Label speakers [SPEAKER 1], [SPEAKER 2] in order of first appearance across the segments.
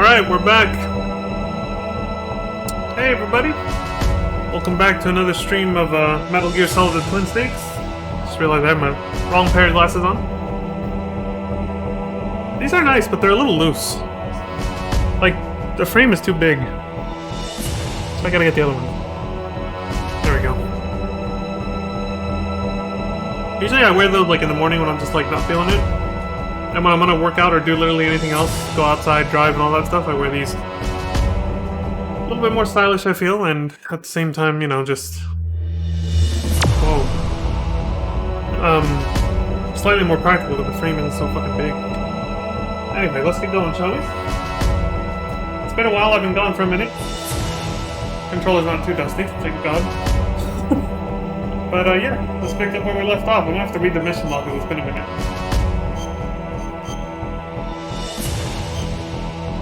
[SPEAKER 1] Alright, we're back. Hey everybody. Welcome back to another stream of Metal Gear Solid the Twin Snakes. Just realized I have my wrong pair of glasses on. These are nice, but they're a little loose. Like, the frame is too big. So I gotta get the other one. There we go. Usually I wear those like in the morning when I'm just like not feeling it. And when I'm gonna work out or do literally anything else, go outside, drive, and all that stuff, I wear these. A little bit more stylish, I feel, and at the same time, you know, just... Whoa. Slightly more practical, but the frame isn't so fucking big. Anyway, let's get going, shall we? It's been a while, I've been gone for a minute. Controller's not too dusty, thank God. But yeah, let's pick up where we left off. I'm gonna have to read the mission log because it's been a minute.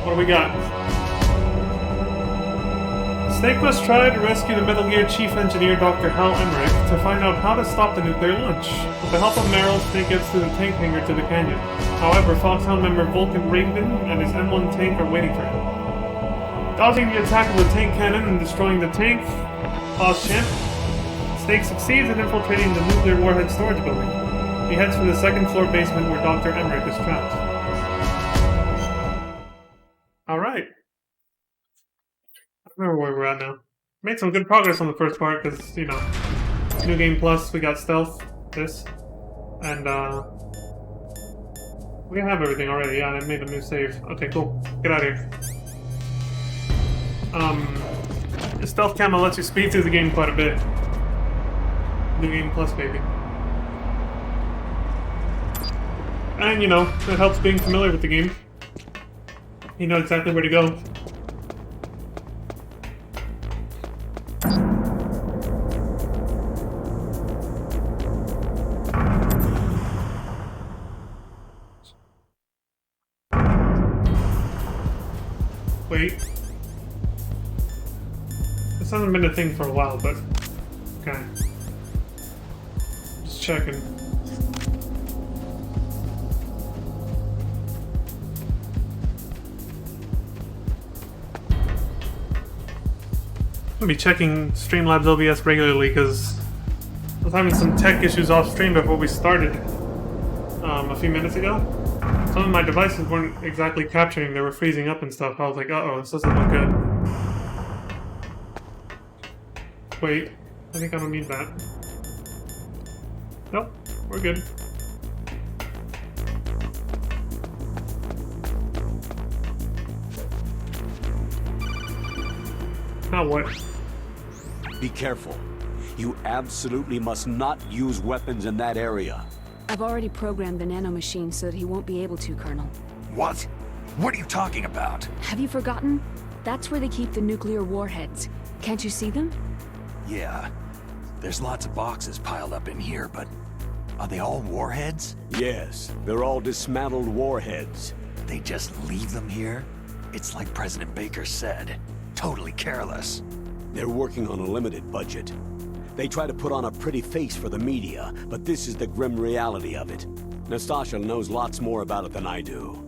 [SPEAKER 1] What do we got? Snake must try to rescue the Metal Gear Chief Engineer Dr. Hal Emmerich to find out how to stop the nuclear launch. With the help of Meryl, Snake gets to the tank hangar to the canyon. However, Foxhound member Vulcan Raven and his M1 tank are waiting for him. Dodging the attack of the tank cannon and destroying the tank, pause champ, Snake succeeds in infiltrating the nuclear warhead storage building. He heads for the second floor basement where Dr. Emmerich is trapped. Alright. I remember where we're at now. Made some good progress on the first part because, you know, New Game Plus, we got stealth, this, and we have everything already. Yeah, I made a new save. Okay, cool. Get out of here. The stealth camo lets you speed through the game quite a bit. New Game Plus, baby. And, you know, it helps being familiar with the game. You know exactly where to go. Wait. This hasn't been a thing for a while, but... Okay. Just checking. I'll be checking Streamlabs OBS regularly because I was having some tech issues off stream before we started a few minutes ago. Some of my devices weren't exactly capturing, they were freezing up and stuff. I was like, uh-oh, this doesn't look good. Wait, I think I don't need that. Nope, we're good. Now what?
[SPEAKER 2] Be careful. You absolutely must not use weapons in that area.
[SPEAKER 3] I've already programmed the nanomachine so that he won't be able to, Colonel.
[SPEAKER 4] What? What are you talking about?
[SPEAKER 3] Have you forgotten? That's where they keep the nuclear warheads. Can't you see them?
[SPEAKER 4] Yeah. There's lots of boxes piled up in here, but... are they all warheads?
[SPEAKER 2] Yes, they're all dismantled warheads.
[SPEAKER 4] They just leave them here? It's like President Baker said. Totally careless.
[SPEAKER 2] They're working on a limited budget. They try to put on a pretty face for the media, but this is the grim reality of it. Nastasha knows lots more about it than I do.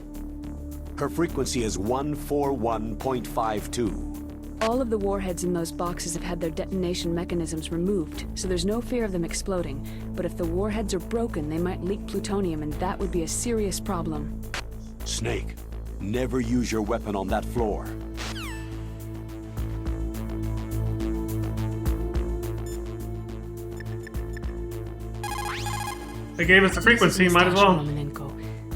[SPEAKER 2] Her frequency is 141.52.
[SPEAKER 3] All of the warheads in those boxes have had their detonation mechanisms removed, so there's no fear of them exploding. But if the warheads are broken, they might leak plutonium, and that would be a serious problem.
[SPEAKER 2] Snake, never use your weapon on that floor.
[SPEAKER 1] They gave us the frequency, might as well.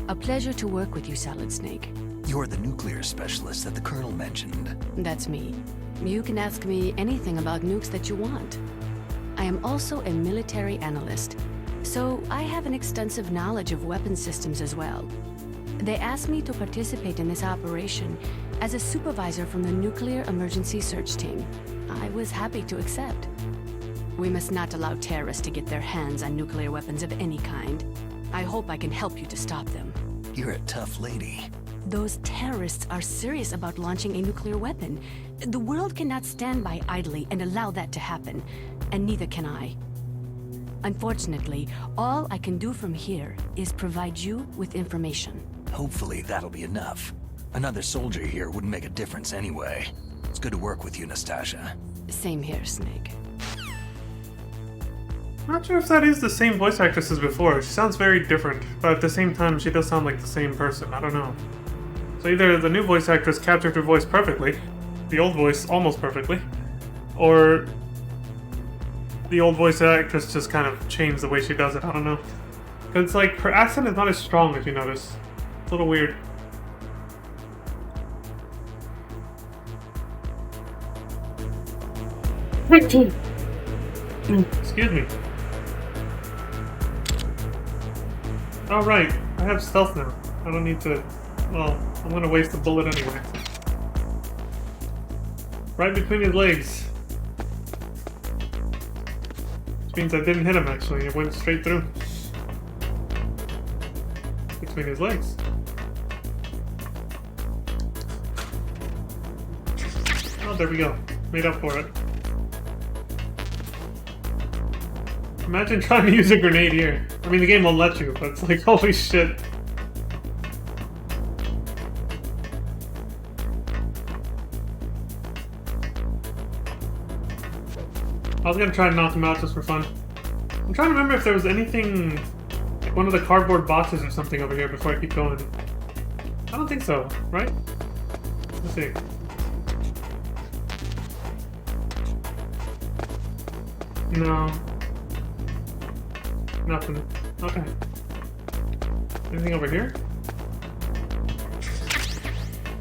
[SPEAKER 3] A pleasure to work with you, Solid Snake.
[SPEAKER 4] You're the nuclear specialist that the Colonel mentioned.
[SPEAKER 3] That's me. You can ask me anything about nukes that you want. I am also a military analyst, so I have an extensive knowledge of weapon systems as well. They asked me to participate in this operation as a supervisor from the Nuclear Emergency Search Team. I was happy to accept. We must not allow terrorists to get their hands on nuclear weapons of any kind. I hope I can help you to stop them.
[SPEAKER 4] You're a tough lady.
[SPEAKER 3] Those terrorists are serious about launching a nuclear weapon. The world cannot stand by idly and allow that to happen, and neither can I. Unfortunately, all I can do from here is provide you with information.
[SPEAKER 4] Hopefully that'll be enough. Another soldier here wouldn't make a difference anyway. It's good to work with you, Nastasha.
[SPEAKER 3] Same here, Snake.
[SPEAKER 1] Not sure if that is the same voice actress as before. She sounds very different, but at the same time, she does sound like the same person. I don't know. So either the new voice actress captured her voice perfectly, the old voice almost perfectly, or the old voice actress just kind of changed the way she does it. I don't know. Because it's like her accent is not as strong, if you notice. It's a little weird. Excuse me. Oh right, I have stealth now. I don't need to... Well, I'm gonna waste a bullet anyway. Right between his legs. Which means I didn't hit him actually, it went straight through. Between his legs. Oh, there we go. Made up for it. Imagine trying to use a grenade here. I mean, the game will let you, but it's like, holy shit. I was gonna try and knock him out just for fun. I'm trying to remember if there was anything, like one of the cardboard boxes or something over here before I keep going. I don't think so, right? Let's see. No. Nothing. Okay. Anything over here?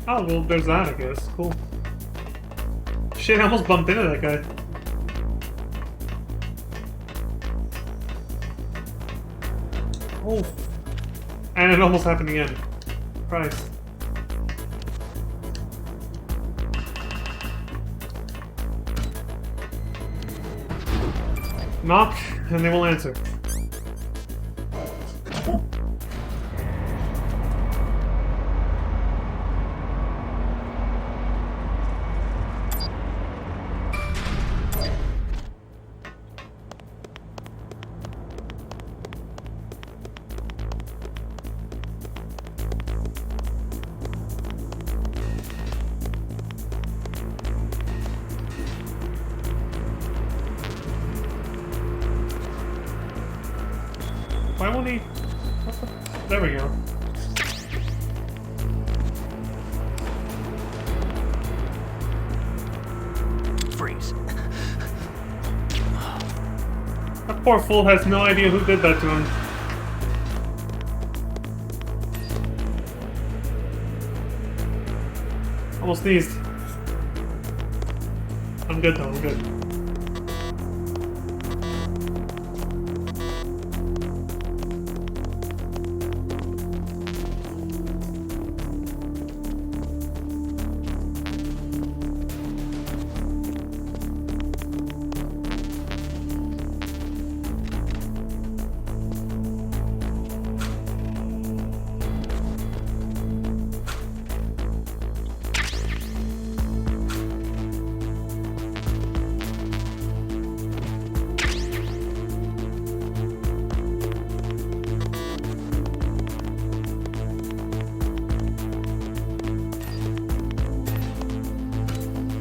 [SPEAKER 1] Oh, well, there's that, I guess. Cool. Shit, I almost bumped into that guy. Oh. And it almost happened again. Christ. Knock, and they will answer. Why won't he... What the... There we go.
[SPEAKER 4] Freeze.
[SPEAKER 1] That poor fool has no idea who did that to him. Almost sneezed. I'm good though, I'm good.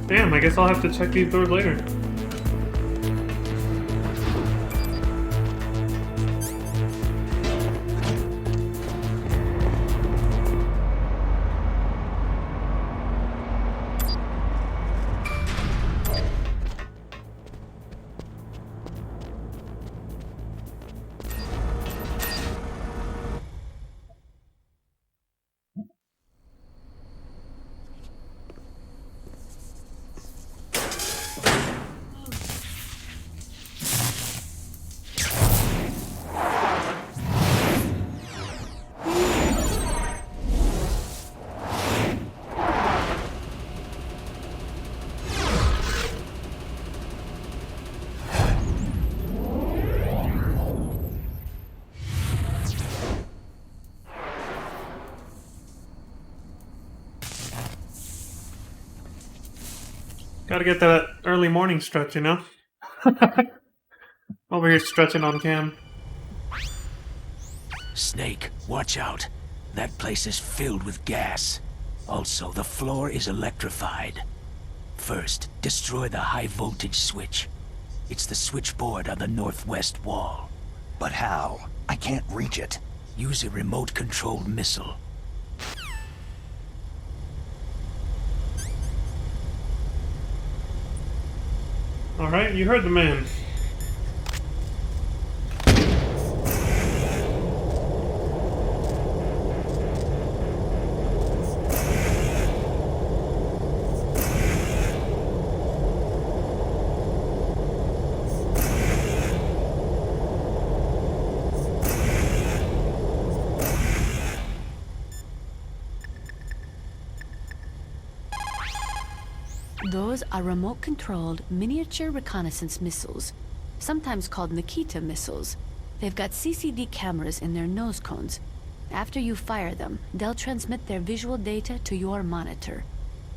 [SPEAKER 1] Damn, I guess I'll have to check these doors later. Gotta get that early morning stretch, you know? Over here stretching on cam.
[SPEAKER 4] Snake, watch out. That place is filled with gas.
[SPEAKER 5] Also, the floor is electrified. First, destroy the high-voltage switch. It's the switchboard on the northwest wall.
[SPEAKER 4] But how? I can't reach it.
[SPEAKER 5] Use a remote-controlled missile.
[SPEAKER 1] Alright, you heard the man.
[SPEAKER 3] Those are remote-controlled miniature reconnaissance missiles, sometimes called Nikita missiles. They've got CCD cameras in their nose cones. After you fire them, they'll transmit their visual data to your monitor.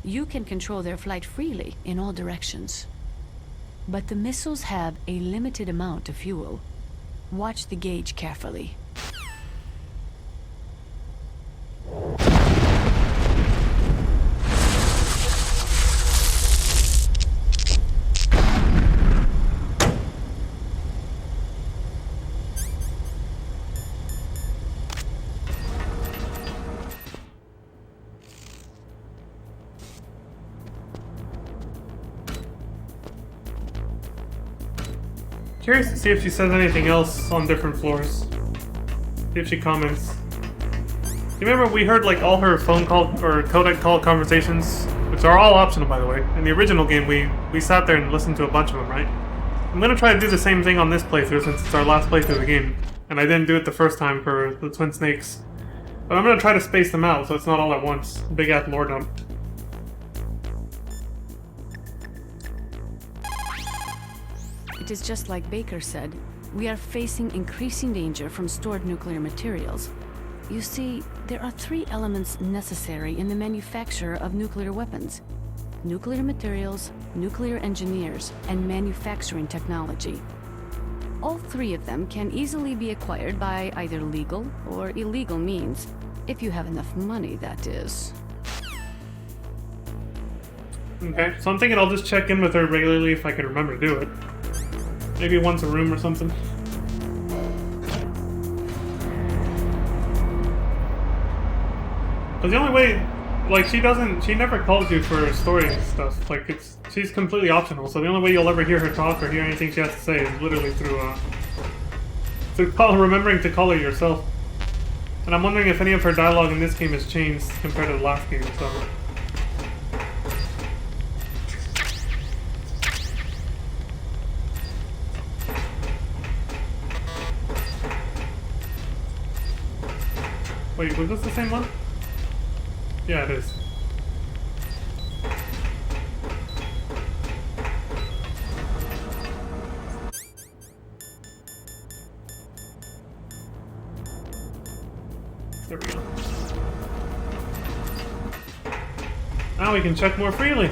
[SPEAKER 3] You can control their flight freely in all directions. But the missiles have a limited amount of fuel. Watch the gauge carefully.
[SPEAKER 1] Curious to see if she says anything else on different floors. See if she comments. You remember we heard like all her phone call or codec call conversations, which are all optional by the way. In the original game we sat there and listened to a bunch of them, right? I'm gonna try to do the same thing on this playthrough since it's our last playthrough of the game. And I didn't do it the first time for the Twin Snakes. But I'm gonna try to space them out so it's not all at once. Big ass lore dump.
[SPEAKER 3] It is just like Baker said. We are facing increasing danger from stored nuclear materials. You see, there are 3 elements necessary in the manufacture of nuclear weapons: nuclear materials, nuclear engineers, and manufacturing technology. All 3 of them can easily be acquired by either legal or illegal means, if you have enough money, that is.
[SPEAKER 1] Okay, so I'm thinking I'll just check in with her regularly if I can remember to do it. Maybe once a room or something. But the only way, like, she never calls you for story and stuff. Like, she's completely optional, so the only way you'll ever hear her talk or hear anything she has to say is literally through remembering to call her yourself. And I'm wondering if any of her dialogue in this game has changed compared to the last game, so... Wait, was this the same one? Yeah, it is. There we go. Now we can check more freely.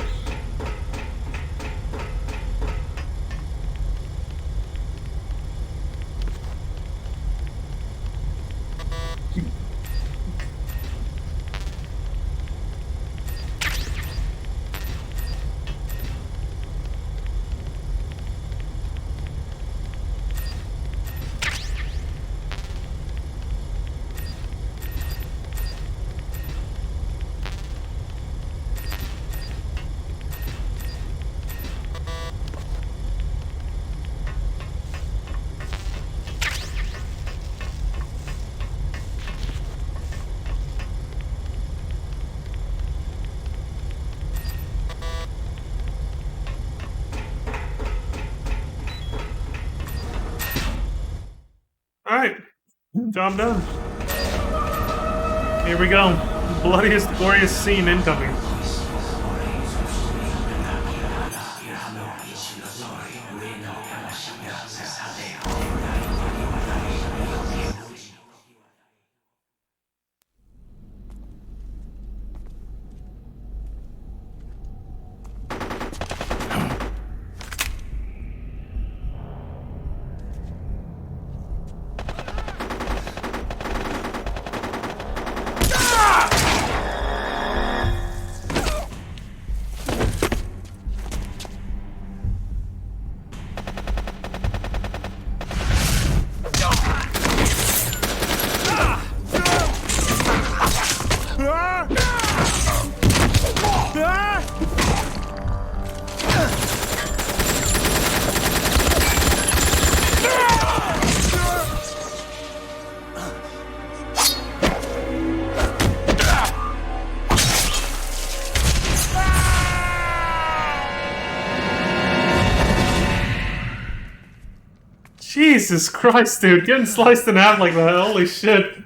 [SPEAKER 1] Alright, job done. Here we go. Bloodiest, glorious scene incoming. Jesus Christ, dude. Getting sliced in half like that. Holy shit.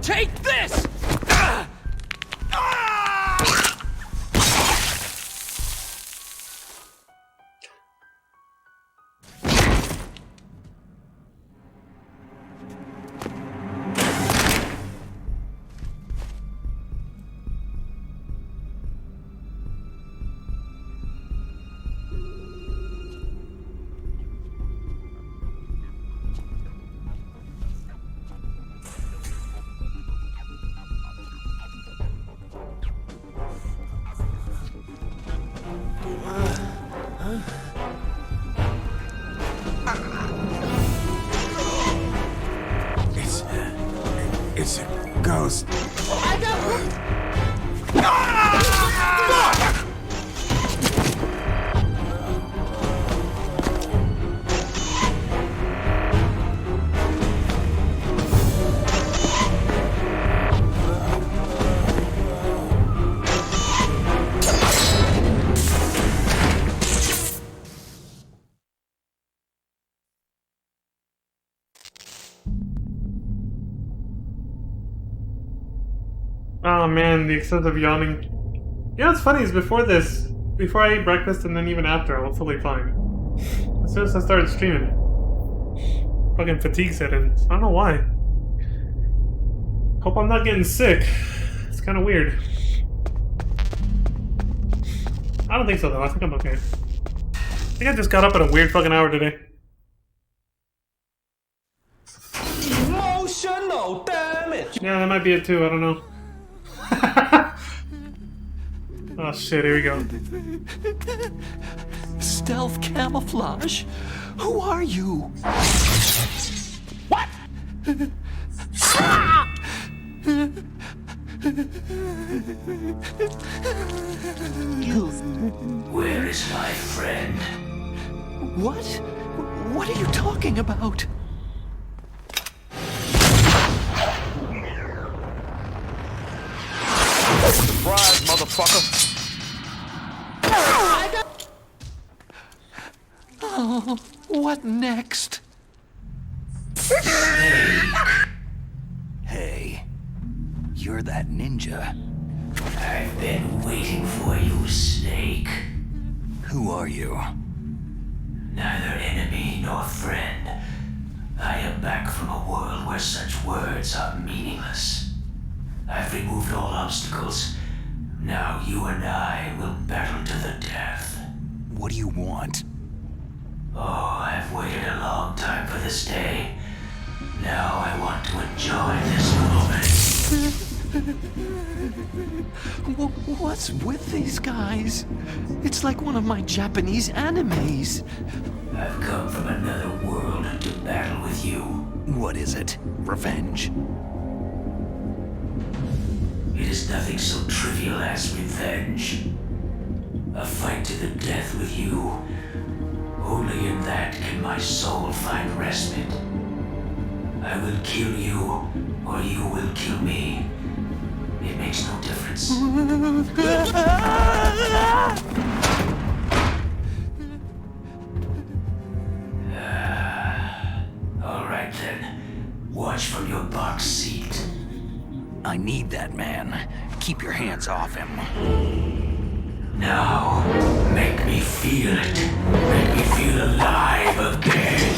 [SPEAKER 4] Take this!
[SPEAKER 6] It's a ghost.
[SPEAKER 1] Oh man, the excessive yawning. You know what's funny is before I ate breakfast and then even after, I was totally fine. As soon as I started streaming, fucking fatigue set in. I don't know why. Hope I'm not getting sick. It's kind of weird. I don't think so though. I think I'm okay. I think I just got up at a weird fucking hour today.
[SPEAKER 7] Emotional damage.
[SPEAKER 1] Yeah, that might be it too. I don't know. Oh shit, here we go.
[SPEAKER 4] Stealth camouflage? Who are you? What?
[SPEAKER 5] Where is my friend?
[SPEAKER 4] What? What are you talking about?
[SPEAKER 7] Surprise, motherfucker.
[SPEAKER 4] Oh, what next? Hey, you're that ninja.
[SPEAKER 5] I've been waiting for you, Snake.
[SPEAKER 4] Who are you?
[SPEAKER 5] Neither enemy nor friend. I am back from a world where such words are meaningless. I've removed all obstacles. Now you and I will battle to the death.
[SPEAKER 4] What do you want?
[SPEAKER 5] Oh, I've waited a long time for this day. Now I want to enjoy this moment.
[SPEAKER 4] What's with these guys? It's like one of my Japanese animes.
[SPEAKER 5] I've come from another world to battle with you.
[SPEAKER 4] What is it? Revenge?
[SPEAKER 5] It is nothing so trivial as revenge. A fight to the death with you. Only in that can my soul find respite. I will kill you, or you will kill me. It makes no difference. All right then. Watch from your box seat.
[SPEAKER 4] I need that man. Keep your hands off him.
[SPEAKER 5] Now, make me feel it. Make me feel alive again.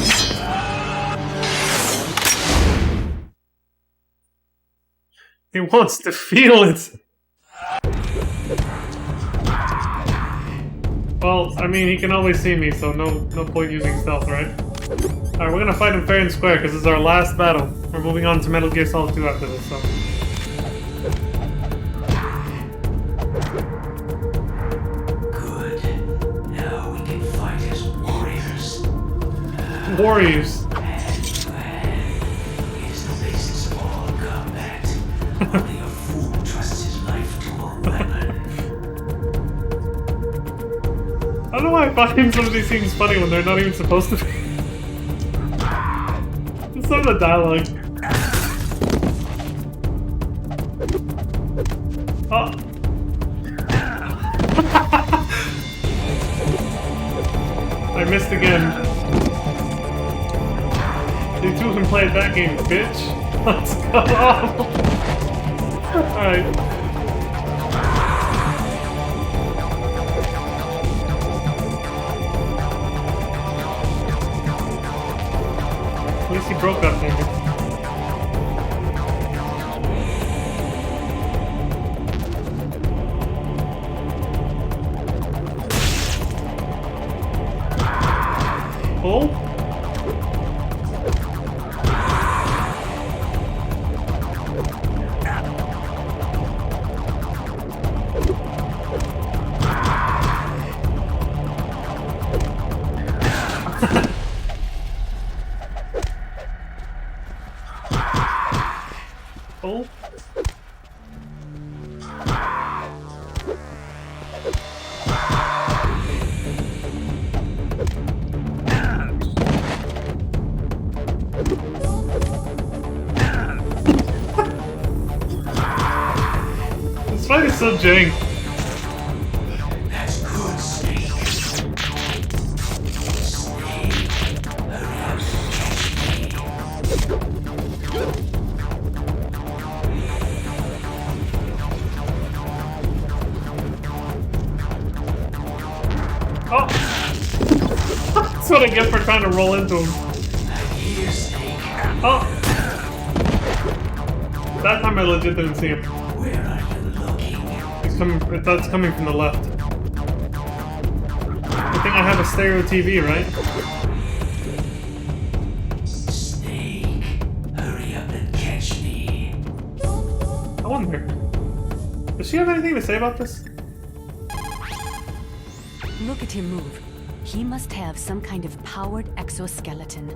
[SPEAKER 1] He wants to feel it. Well, I mean, he can always see me, so no point using stealth, right? Alright, we're gonna fight him fair and square, because this is our last battle. We're moving on to Metal Gear Solid 2 after this, so...
[SPEAKER 5] Good. Now we can fight as warriors.
[SPEAKER 1] Warriors.
[SPEAKER 5] Is the basis of all combat. Only a fool trusts his life to a weapon.
[SPEAKER 1] I don't know why I find some of these things funny when they're not even supposed to be. Just some of the dialogue. Oh. I missed again. You two can play that game, bitch. Let's go. Alright. At least he broke that finger. Oh? Oh? This fight is so jank.
[SPEAKER 5] That's good, Snake.
[SPEAKER 1] Oh! That's what I get for trying to roll into him.
[SPEAKER 5] Here, Snake.
[SPEAKER 1] Oh! That time I legit didn't see him.
[SPEAKER 5] Where are you looking?
[SPEAKER 1] He's coming. That's coming from the left. I think I have a stereo TV, right?
[SPEAKER 5] Snake, hurry up and catch me.
[SPEAKER 1] I wonder. Does she have anything to say about this?
[SPEAKER 3] Look at him move. He must have some kind of powered exoskeleton.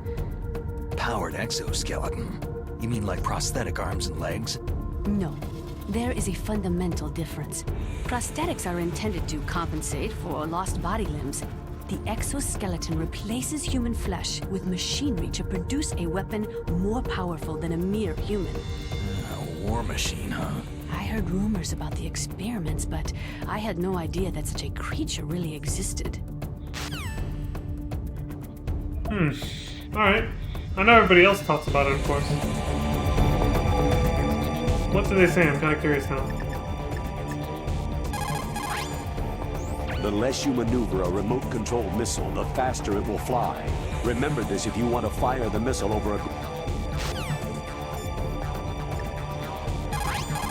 [SPEAKER 4] Powered exoskeleton? You mean like prosthetic arms and legs?
[SPEAKER 3] No, there is a fundamental difference. Prosthetics are intended to compensate for lost body limbs. The exoskeleton replaces human flesh with machinery to produce a weapon more powerful than a mere human.
[SPEAKER 4] A war machine, huh?
[SPEAKER 3] I heard rumors about the experiments, but I had no idea that such a creature really existed.
[SPEAKER 1] Alright. I know everybody else talks about it, of course. What do they say? I'm kind of curious now.
[SPEAKER 2] The less you maneuver a remote-controlled missile, the faster it will fly. Remember this if you want to fire the missile over a...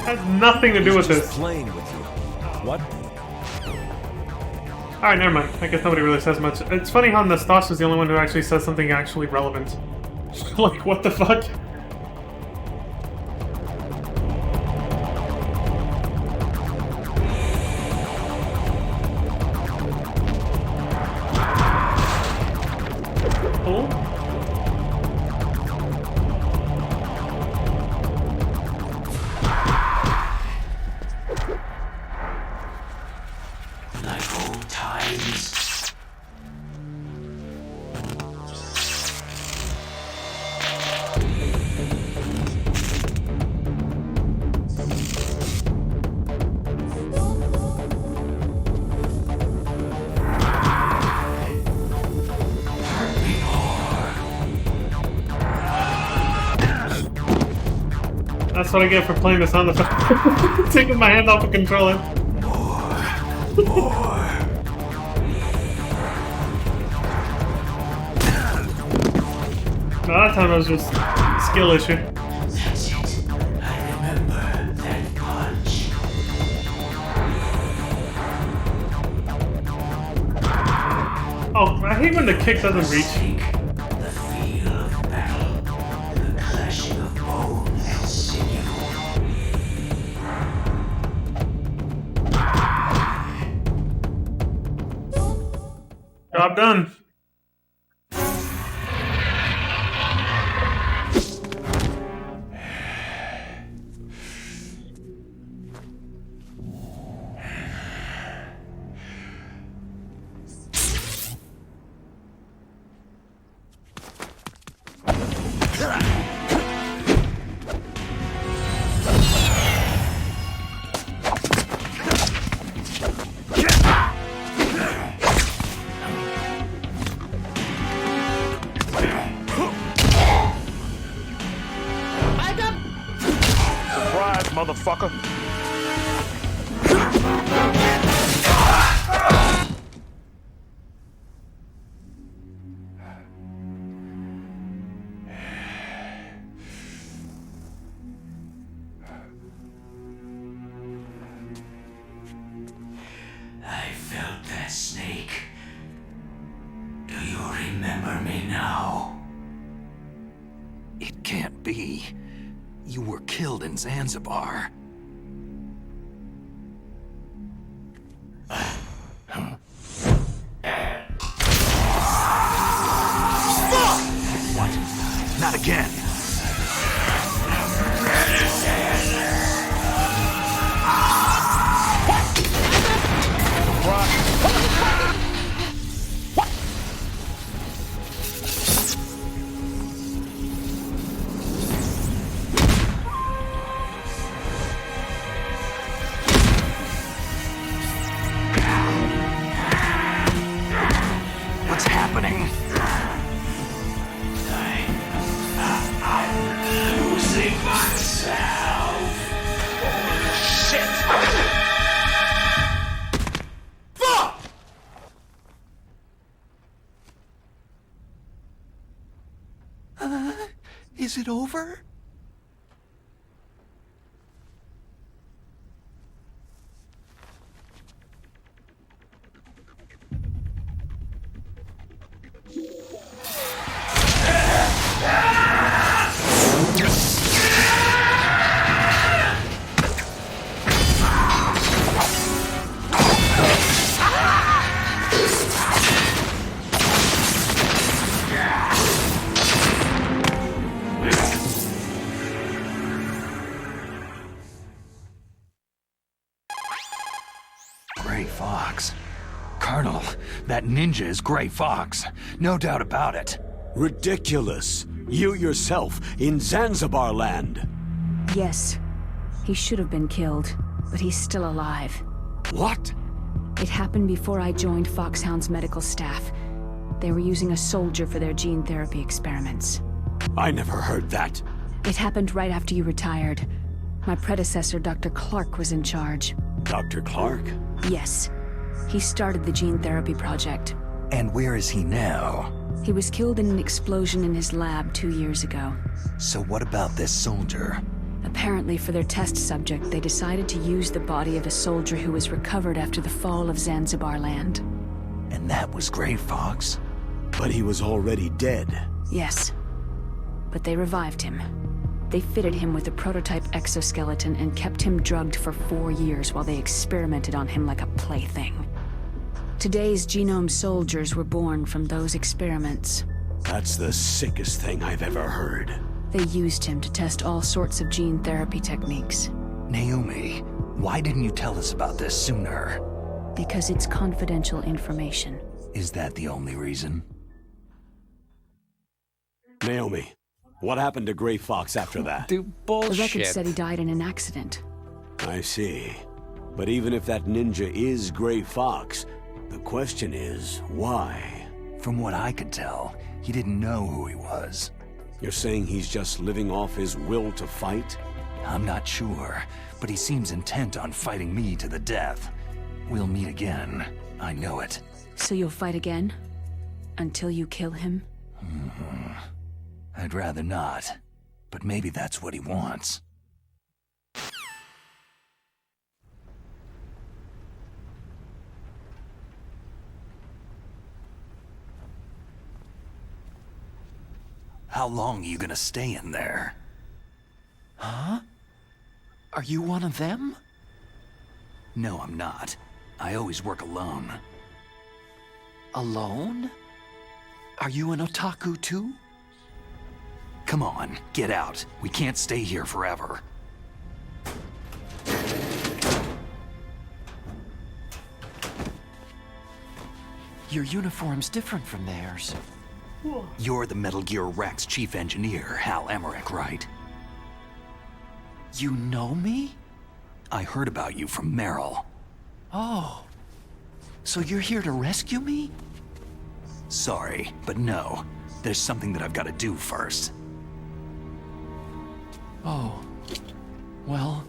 [SPEAKER 1] Has nothing to do with
[SPEAKER 4] Just
[SPEAKER 1] this.
[SPEAKER 4] playing with you. What?
[SPEAKER 1] Alright, never mind. I guess nobody really says much. It's funny how Nastasha's the only one who actually says something actually relevant. Like, what the fuck? Oh?
[SPEAKER 5] Like old times.
[SPEAKER 1] That's what I get for playing this on the phone. Taking my hand off the controller. No, that time it was just a skill issue.
[SPEAKER 5] That's it. I remember that punch.
[SPEAKER 1] Oh, I hate when the kick doesn't reach.
[SPEAKER 5] Snake, the feel of battle, the clashing of bone and sinew.
[SPEAKER 1] Job done.
[SPEAKER 7] motherfucker.
[SPEAKER 5] I felt that snake. Do you remember me now?
[SPEAKER 4] It can't be. You were killed in Zanzibar. What? Not again. What's happening?
[SPEAKER 5] I'm losing myself.
[SPEAKER 7] Shit!
[SPEAKER 4] Fuck! Is it over? Gray Fox. Colonel, that ninja is Gray Fox. No doubt about it.
[SPEAKER 2] Ridiculous. You yourself in Zanzibar land.
[SPEAKER 3] Yes, he should have been killed, but he's still alive.
[SPEAKER 2] What?
[SPEAKER 3] It happened before I joined Foxhound's medical staff. They were using a soldier for their gene therapy experiments.
[SPEAKER 2] I never heard that.
[SPEAKER 3] It happened right after you retired. My predecessor, Dr. Clark, was in charge.
[SPEAKER 2] Dr. Clark?
[SPEAKER 3] Yes. He started the gene therapy project.
[SPEAKER 4] And where is he now?
[SPEAKER 3] He was killed in an explosion in his lab 2 years ago.
[SPEAKER 4] So what about this soldier?
[SPEAKER 3] Apparently, for their test subject, they decided to use the body of a soldier who was recovered after the fall of Zanzibar land.
[SPEAKER 4] And that was Gray Fox?
[SPEAKER 2] But he was already dead.
[SPEAKER 3] Yes. But they revived him. They fitted him with a prototype exoskeleton and kept him drugged for 4 years while they experimented on him like a plaything. Today's genome soldiers were born from those experiments.
[SPEAKER 2] That's the sickest thing I've ever heard.
[SPEAKER 3] They used him to test all sorts of gene therapy techniques.
[SPEAKER 4] Naomi, why didn't you tell us about this sooner?
[SPEAKER 3] Because it's confidential information.
[SPEAKER 4] Is that the only reason?
[SPEAKER 2] Naomi, what happened to Gray Fox after that?
[SPEAKER 7] Do
[SPEAKER 3] The
[SPEAKER 7] bullshit.
[SPEAKER 3] record said he died in an accident.
[SPEAKER 2] I see. But even if that ninja is Gray Fox, the question is, why?
[SPEAKER 4] From what I could tell, he didn't know who he was.
[SPEAKER 2] You're saying he's just living off his will to fight?
[SPEAKER 4] I'm not sure, but he seems intent on fighting me to the death. We'll meet again. I know it.
[SPEAKER 3] So you'll fight again? Until you kill him?
[SPEAKER 4] I'd rather not, but maybe that's what he wants. How long are you gonna stay in there?
[SPEAKER 8] Huh? Are you one of them?
[SPEAKER 4] No, I'm not. I always work alone.
[SPEAKER 8] Alone? Are you an otaku too?
[SPEAKER 4] Come on, get out. We can't stay here forever.
[SPEAKER 8] Your uniform's different from theirs.
[SPEAKER 4] You're the Metal Gear Rex chief engineer, Hal Emmerich, right?
[SPEAKER 8] You know me?
[SPEAKER 4] I heard about you from Meryl.
[SPEAKER 8] Oh. So you're here to rescue me?
[SPEAKER 4] Sorry, but no. There's something that I've got to do first.
[SPEAKER 8] Oh. Well,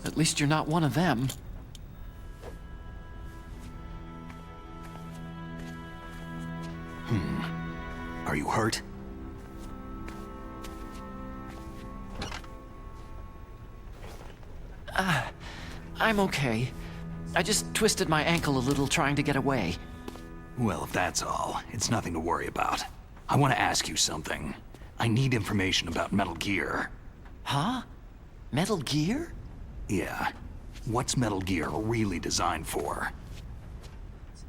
[SPEAKER 8] at least you're not one of them.
[SPEAKER 4] Are you hurt?
[SPEAKER 8] I'm okay. I just twisted my ankle a little trying to get away.
[SPEAKER 4] Well, if that's all, it's nothing to worry about. I want to ask you something. I need information about Metal Gear.
[SPEAKER 8] Huh? Metal Gear?
[SPEAKER 4] Yeah. What's Metal Gear really designed for?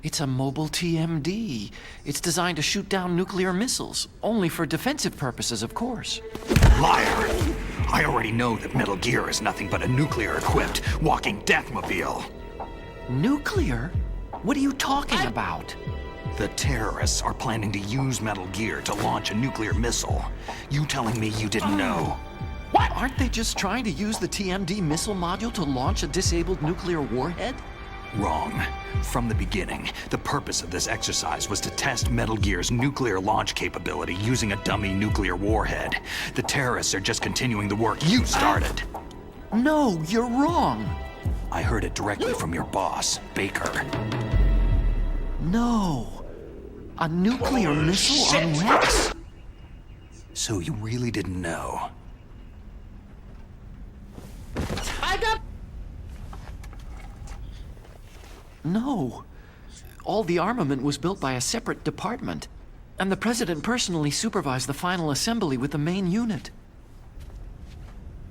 [SPEAKER 8] It's a mobile TMD. It's designed to shoot down nuclear missiles. Only for defensive purposes, of course.
[SPEAKER 4] Liar! I already know that Metal Gear is nothing but a nuclear-equipped walking deathmobile.
[SPEAKER 8] Nuclear? What are you talking about?
[SPEAKER 4] The terrorists are planning to use Metal Gear to launch a nuclear missile. You telling me you didn't know?
[SPEAKER 8] What? Aren't they just trying to use the TMD missile module to launch a disabled nuclear warhead?
[SPEAKER 4] Wrong. From the beginning, the purpose of this exercise was to test Metal Gear's nuclear launch capability using a dummy nuclear warhead. The terrorists are just continuing the work you started.
[SPEAKER 8] No, you're wrong.
[SPEAKER 4] I heard it directly from your boss, Baker.
[SPEAKER 8] No. A nuclear missile on Rex?
[SPEAKER 4] So you really didn't know?
[SPEAKER 8] No. All the armament was built by a separate department, and the President personally supervised the final assembly with the main unit.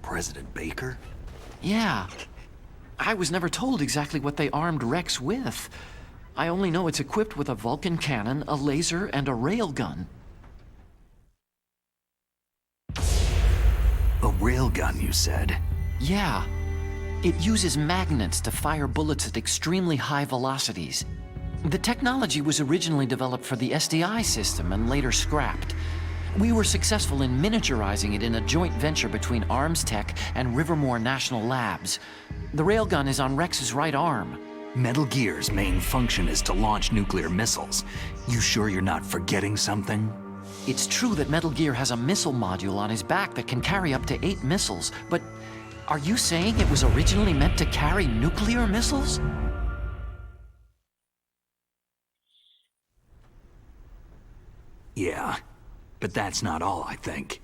[SPEAKER 4] President Baker?
[SPEAKER 8] Yeah. I was never told exactly what they armed Rex with. I only know it's equipped with a Vulcan cannon, a laser, and a railgun.
[SPEAKER 4] A railgun, you said?
[SPEAKER 8] Yeah. It uses magnets to fire bullets at extremely high velocities. The technology was originally developed for the SDI system and later scrapped. We were successful in miniaturizing it in a joint venture between Arms Tech and Rivermore National Labs. The railgun is on Rex's right arm.
[SPEAKER 4] Metal Gear's main function is to launch nuclear missiles. You sure you're not forgetting something?
[SPEAKER 8] It's true that Metal Gear has a missile module on his back that can carry up to 8 missiles, but are you saying it was originally meant to carry nuclear missiles?
[SPEAKER 4] Yeah, but that's not all, I think.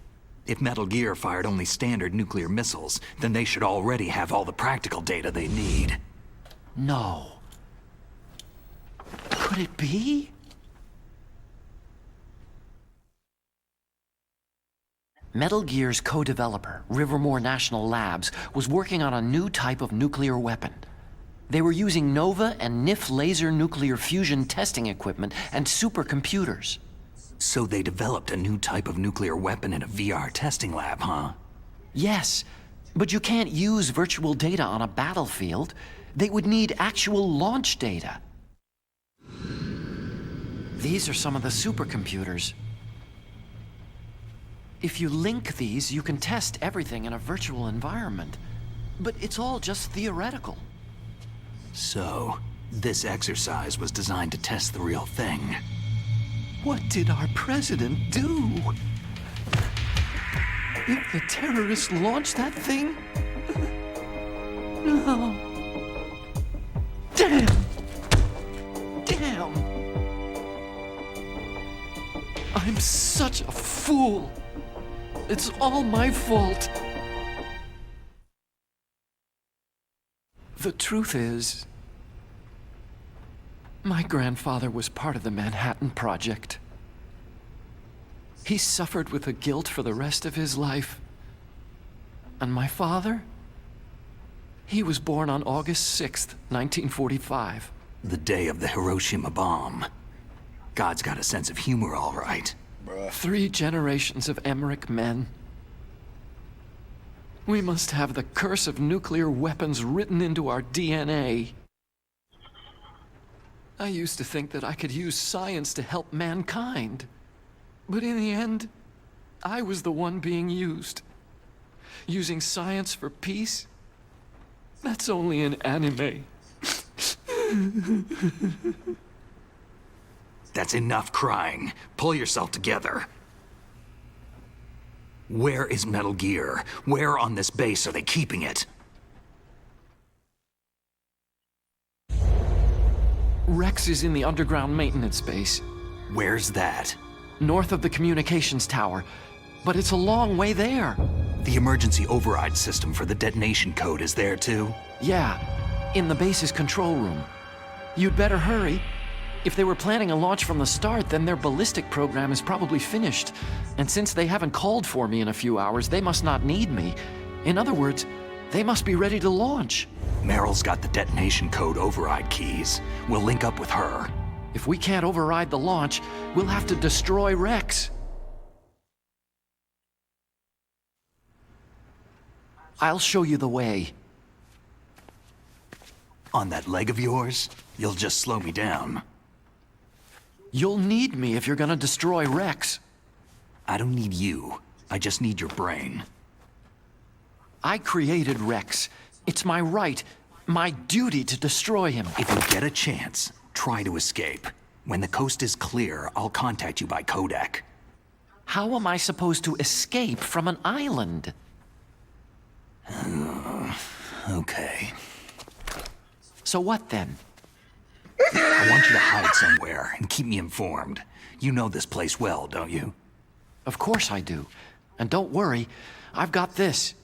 [SPEAKER 4] If Metal Gear fired only standard nuclear missiles, then they should already have all the practical data they need.
[SPEAKER 8] No. Could it be? Metal Gear's co-developer, Rivermore National Labs, was working on a new type of nuclear weapon. They were using NOVA and NIF laser nuclear fusion testing equipment and supercomputers.
[SPEAKER 4] So they developed a new type of nuclear weapon in a VR testing lab, huh?
[SPEAKER 8] Yes, but you can't use virtual data on a battlefield. They would need actual launch data. These are some of the supercomputers. If you link these, you can test everything in a virtual environment. But it's all just theoretical.
[SPEAKER 4] So, this exercise was designed to test the real thing.
[SPEAKER 8] What did our president do? If the terrorists launched that thing? No. Damn! Damn! I'm such a fool! It's all my fault! The truth is, my grandfather was part of the Manhattan Project. He suffered with the guilt for the rest of his life. And my father? He was born on August 6th, 1945.
[SPEAKER 4] The day of the Hiroshima bomb. God's got a sense of humor, all right.
[SPEAKER 8] 3 generations of Emmerich men. We must have the curse of nuclear weapons written into our DNA. I used to think that I could use science to help mankind. But in the end, I was the one being used. Using science for peace? That's only in anime.
[SPEAKER 4] That's enough crying. Pull yourself together. Where is Metal Gear? Where on this base are they keeping it?
[SPEAKER 8] Rex is in the underground maintenance base,
[SPEAKER 4] Where's that?
[SPEAKER 8] north of the communications tower. But it's a long way there.
[SPEAKER 4] The emergency override system for the detonation code is there too?
[SPEAKER 8] Yeah, in the base's control room. You'd better hurry. If they were planning a launch from the start, then their ballistic program is probably finished. And since they haven't called for me in a few hours, they must not need me. In other words, they must be ready to launch.
[SPEAKER 4] Meryl's got the detonation code override keys. We'll link up with her.
[SPEAKER 8] If we can't override the launch, we'll have to destroy Rex. I'll show you the way.
[SPEAKER 4] On that leg of yours, you'll just slow me down.
[SPEAKER 8] You'll need me if you're gonna destroy Rex.
[SPEAKER 4] I don't need you. I just need your brain.
[SPEAKER 8] I created Rex. It's my right, my duty to destroy him.
[SPEAKER 4] If you get a chance, try to escape. When the coast is clear, I'll contact you by codec.
[SPEAKER 8] How am I supposed to escape from an island?
[SPEAKER 4] Okay.
[SPEAKER 8] So what then?
[SPEAKER 4] I want you to hide somewhere and keep me informed. You know this place well, don't you?
[SPEAKER 8] Of course I do. And don't worry, I've got this.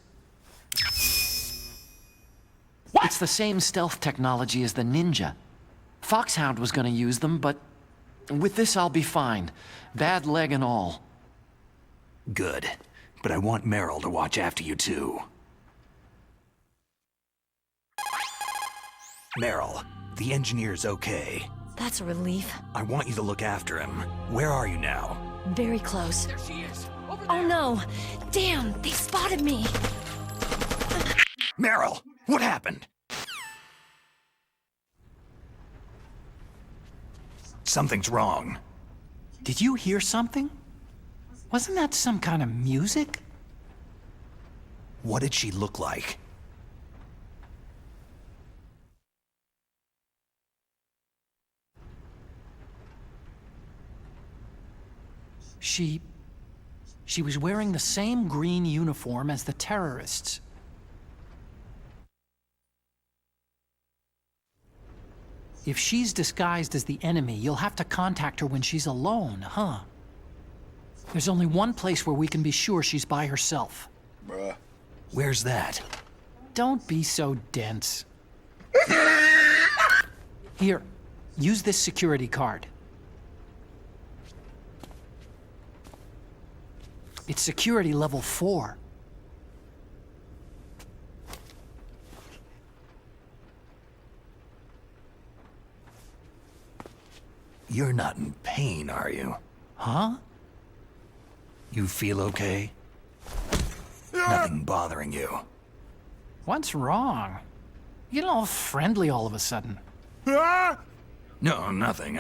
[SPEAKER 8] What? It's the same stealth technology as the Ninja. Foxhound was gonna use them, but with this I'll be fine. Bad leg and all.
[SPEAKER 4] Good. But I want Meryl to watch after you too. Meryl, the engineer's okay.
[SPEAKER 9] That's a relief.
[SPEAKER 4] I want you to look after him. Where are you now?
[SPEAKER 9] Very close. There she is. Oh no! Damn, they spotted me!
[SPEAKER 4] Meryl, what happened? Something's wrong.
[SPEAKER 10] Did you hear something? Wasn't that some kind of music?
[SPEAKER 4] What did she look like?
[SPEAKER 10] She was wearing the same green uniform as the terrorists. If she's disguised as the enemy, you'll have to contact her when she's alone, huh? There's only one place where we can be sure she's by herself.
[SPEAKER 4] Where's that?
[SPEAKER 10] Don't be so dense. Here, use this security card. It's security level 4.
[SPEAKER 4] You're not in pain, are you?
[SPEAKER 10] Huh?
[SPEAKER 4] You feel okay? Nothing bothering you?
[SPEAKER 10] What's wrong? You get all friendly all of a sudden.
[SPEAKER 4] No, nothing.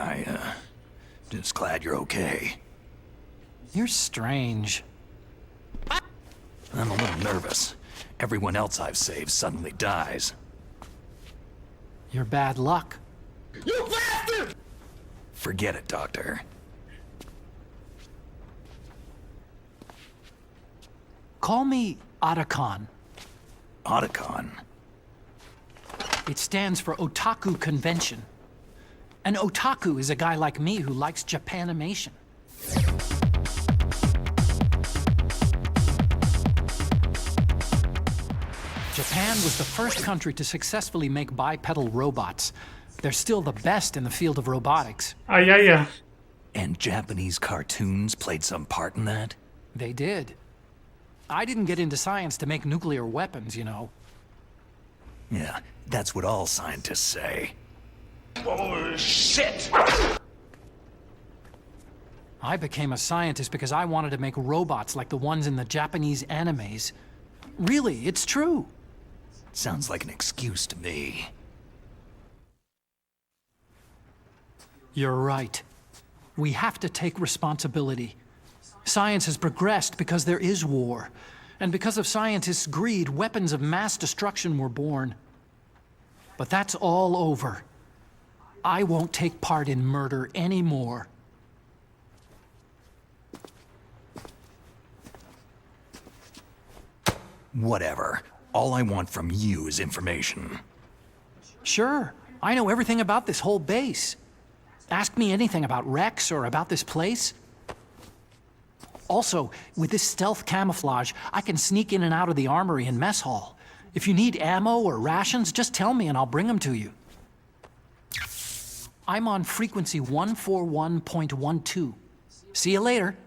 [SPEAKER 4] Just glad you're okay.
[SPEAKER 10] You're strange.
[SPEAKER 4] I'm a little nervous. Everyone else I've saved suddenly dies.
[SPEAKER 10] You're bad luck.
[SPEAKER 4] You bastard! Forget it, Doctor.
[SPEAKER 10] Call me Otacon.
[SPEAKER 4] Otacon?
[SPEAKER 10] It stands for Otaku Convention. An otaku is a guy like me who likes Japanimation. Japan was the first country to successfully make bipedal robots. They're still the best in the field of robotics.
[SPEAKER 1] Yeah.
[SPEAKER 4] And Japanese cartoons played some part in that?
[SPEAKER 10] They did. I didn't get into science to make nuclear weapons, you know.
[SPEAKER 4] Yeah, that's what all scientists say.
[SPEAKER 7] Bullshit!
[SPEAKER 10] I became a scientist because I wanted to make robots like the ones in the Japanese animes. Really, it's true.
[SPEAKER 4] Sounds like an excuse to me.
[SPEAKER 10] You're right. We have to take responsibility. Science has progressed because there is war. And because of scientists' greed, weapons of mass destruction were born. But that's all over. I won't take part in murder anymore.
[SPEAKER 4] Whatever. All I want from you is information.
[SPEAKER 10] Sure, I know everything about this whole base. Ask me anything about Rex or about this place. Also, with this stealth camouflage, I can sneak in and out of the armory and mess hall. If you need ammo or rations, just tell me and I'll bring them to you. I'm on frequency 141.12. See you later.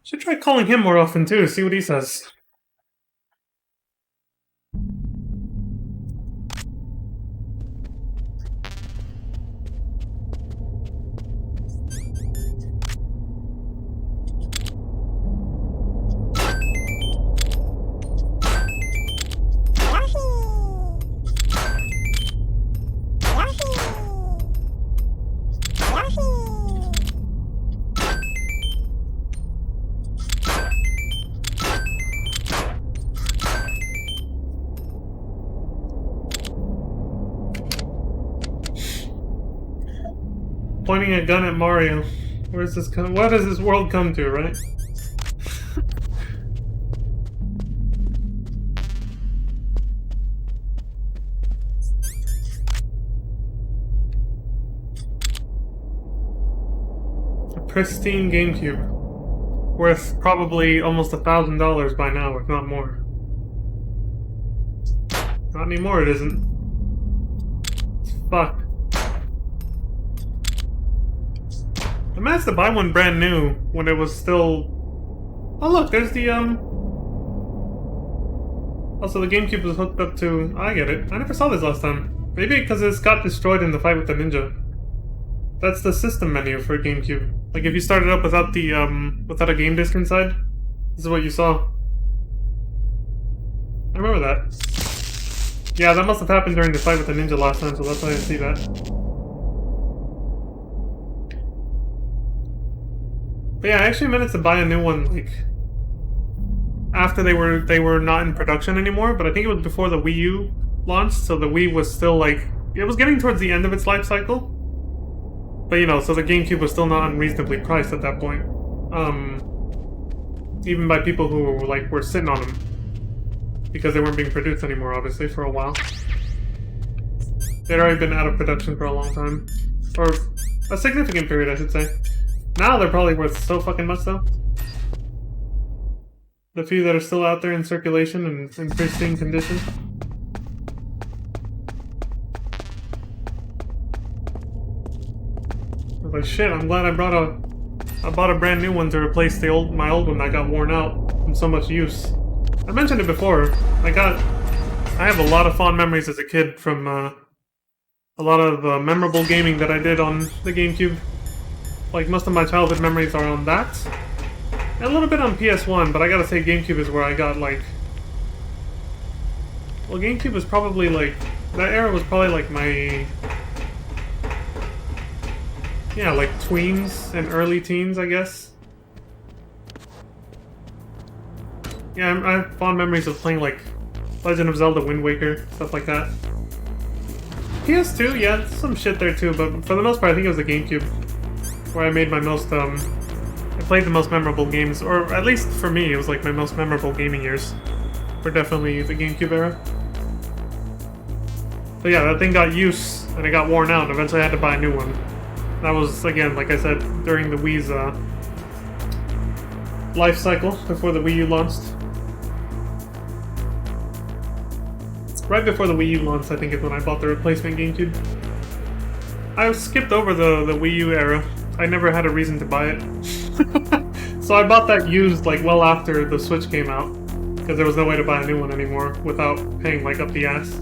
[SPEAKER 1] Should try calling him more often too, see what he says. Pointing a gun at Mario. Where's this come? What does this world come to, right? A pristine GameCube. Worth probably almost $1,000 by now, if not more. Not anymore, it isn't. It's fucked. I managed to buy one brand new when it was still... Oh look, there's the, Also, the GameCube was hooked up to... I get it. I never saw this last time. Maybe because it's got destroyed in the fight with the ninja. That's the system menu for GameCube. Like, if you started up without the, without a game disc inside, this is what you saw. I remember that. Yeah, that must have happened during the fight with the ninja last time, so that's why I didn't see that. But yeah, I actually managed to buy a new one, like, after they were not in production anymore, but I think it was before the Wii U launched, so the Wii was still, like, it was getting towards the end of its life cycle. But, you know, so the GameCube was still not unreasonably priced at that point. Even by people who, were sitting on them. Because they weren't being produced anymore, obviously, for a while. They'd already been out of production for a long time. Or a significant period, I should say. Now they're probably worth so fucking much, though. The few that are still out there in circulation and in pristine condition. I was like, shit, I'm glad I bought a brand new one to replace my old one that got worn out from so much use. I mentioned it before. I have a lot of fond memories as a kid from a lot of memorable gaming that I did on the GameCube. Like, most of my childhood memories are on that. And a little bit on PS1, but I gotta say GameCube is where I got, like... Well, GameCube was probably, like... That era was probably, like, my... Yeah, like, tweens and early teens, I guess. Yeah, I have fond memories of playing, like, Legend of Zelda Wind Waker, stuff like that. PS2, yeah, some shit there too, but for the most part I think it was the GameCube where I made my most, I played the most memorable games, or at least for me, it was like my most memorable gaming years. Were definitely the GameCube era. But yeah, that thing got use, and it got worn out, and eventually I had to buy a new one. That was, again, like I said, during the Wii's, life cycle, before the Wii U launched. Right before the Wii U launched, I think, is when I bought the replacement GameCube. I skipped over the Wii U era. I never had a reason to buy it. So I bought that used, like, well after the Switch came out. Because there was no way to buy a new one anymore without paying, like, up the ass.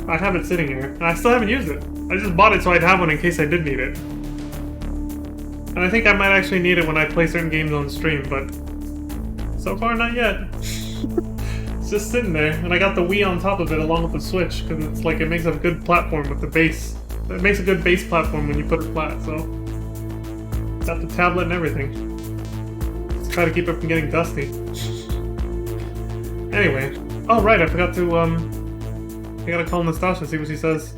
[SPEAKER 1] I have it sitting here, and I still haven't used it. I just bought it so I'd have one in case I did need it. And I think I might actually need it when I play certain games on stream, but... so far, not yet. It's just sitting there, and I got the Wii on top of it along with the Switch, because it's like, it makes a good platform with the base. It makes a good base platform when you put it flat, so... Got the tablet and everything. Let's try to keep it from getting dusty. Anyway, Oh, right, I forgot to, I gotta call Nastasha, see what she says.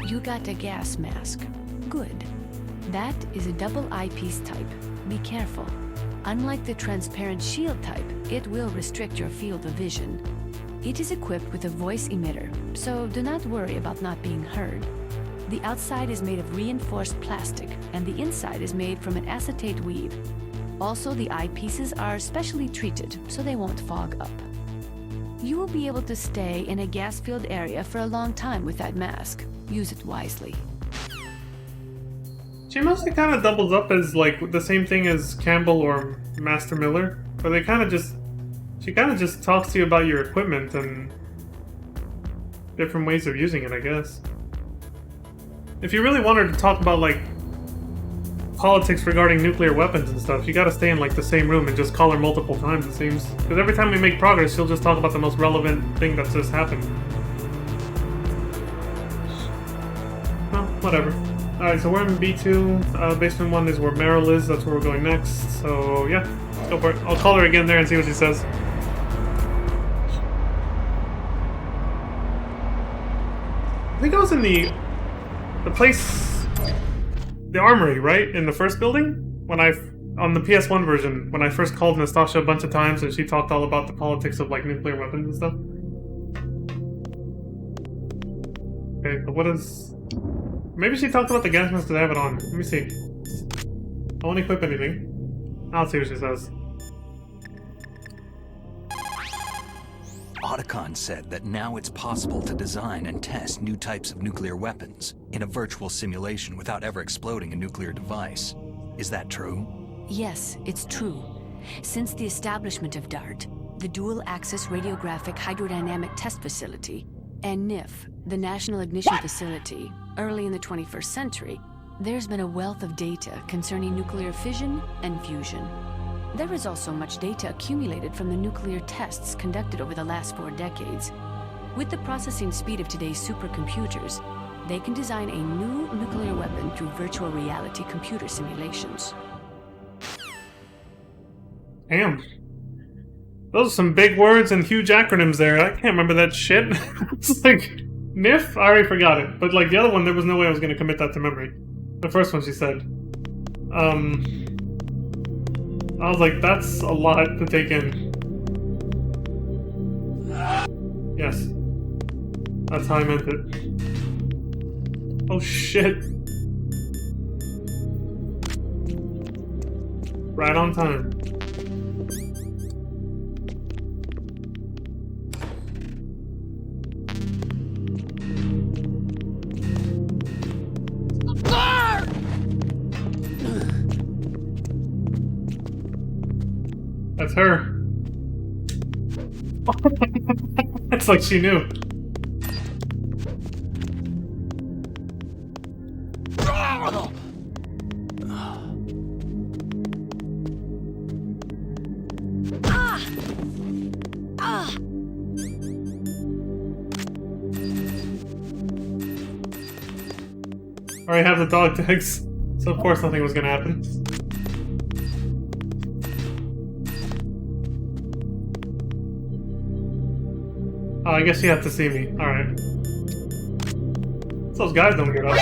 [SPEAKER 3] You got a gas mask. Good. That is a double eyepiece type. Be careful. Unlike the transparent shield type, it will restrict your field of vision. It is equipped with a voice emitter, so do not worry about not being heard. The outside is made of reinforced plastic, and the inside is made from an acetate weave. Also, the eyepieces are specially treated, so they won't fog up. You will be able to stay in a gas-filled area for a long time with that mask. Use it wisely.
[SPEAKER 1] She mostly kind of doubles up as, like, the same thing as Campbell or Master Miller, but they kind of just... She kind of just talks to you about your equipment and different ways of using it, I guess. If you really want her to talk about, like, politics regarding nuclear weapons and stuff, you gotta stay in, like, the same room and just call her multiple times, it seems. Because every time we make progress, she'll just talk about the most relevant thing that's just happened. Well, whatever. Alright, so we're in B2. Basement 1 is where Meryl is. That's where we're going next. So, yeah. Let's go for it. I'll call her again there and see what she says. I think I was in the place... The armory, right? In the first building? When on the PS1 version, when I first called Nastasha a bunch of times and she talked all about the politics of, like, nuclear weapons and stuff. Okay, but what is... Maybe she talked about the gas mask that I have it on. Let me see. I won't equip anything. I'll see what she says.
[SPEAKER 4] Otacon said that now it's possible to design and test new types of nuclear weapons in a virtual simulation without ever exploding a nuclear device. Is that true?
[SPEAKER 3] Yes, it's true. Since the establishment of DART, the Dual Axis Radiographic Hydrodynamic Test Facility, and NIF, the National Ignition Facility, early in the 21st century, there's been a wealth of data concerning nuclear fission and fusion. There is also much data accumulated from the nuclear tests conducted over the last 4 decades. With the processing speed of today's supercomputers, they can design a new nuclear weapon through virtual reality computer simulations.
[SPEAKER 1] Damn. Those are some big words and huge acronyms there. I can't remember that shit. It's like... NIF? I already forgot it. But like the other one, there was no way I was going to commit that to memory. The first one she said. I was like, that's a lot to take in. Yes. That's how I meant it. Oh shit. Right on time. That's her. It's like she knew. I already have the dog tags, so of course nothing was gonna happen. Oh, I guess you have to see me. Alright. Those guys don't get up.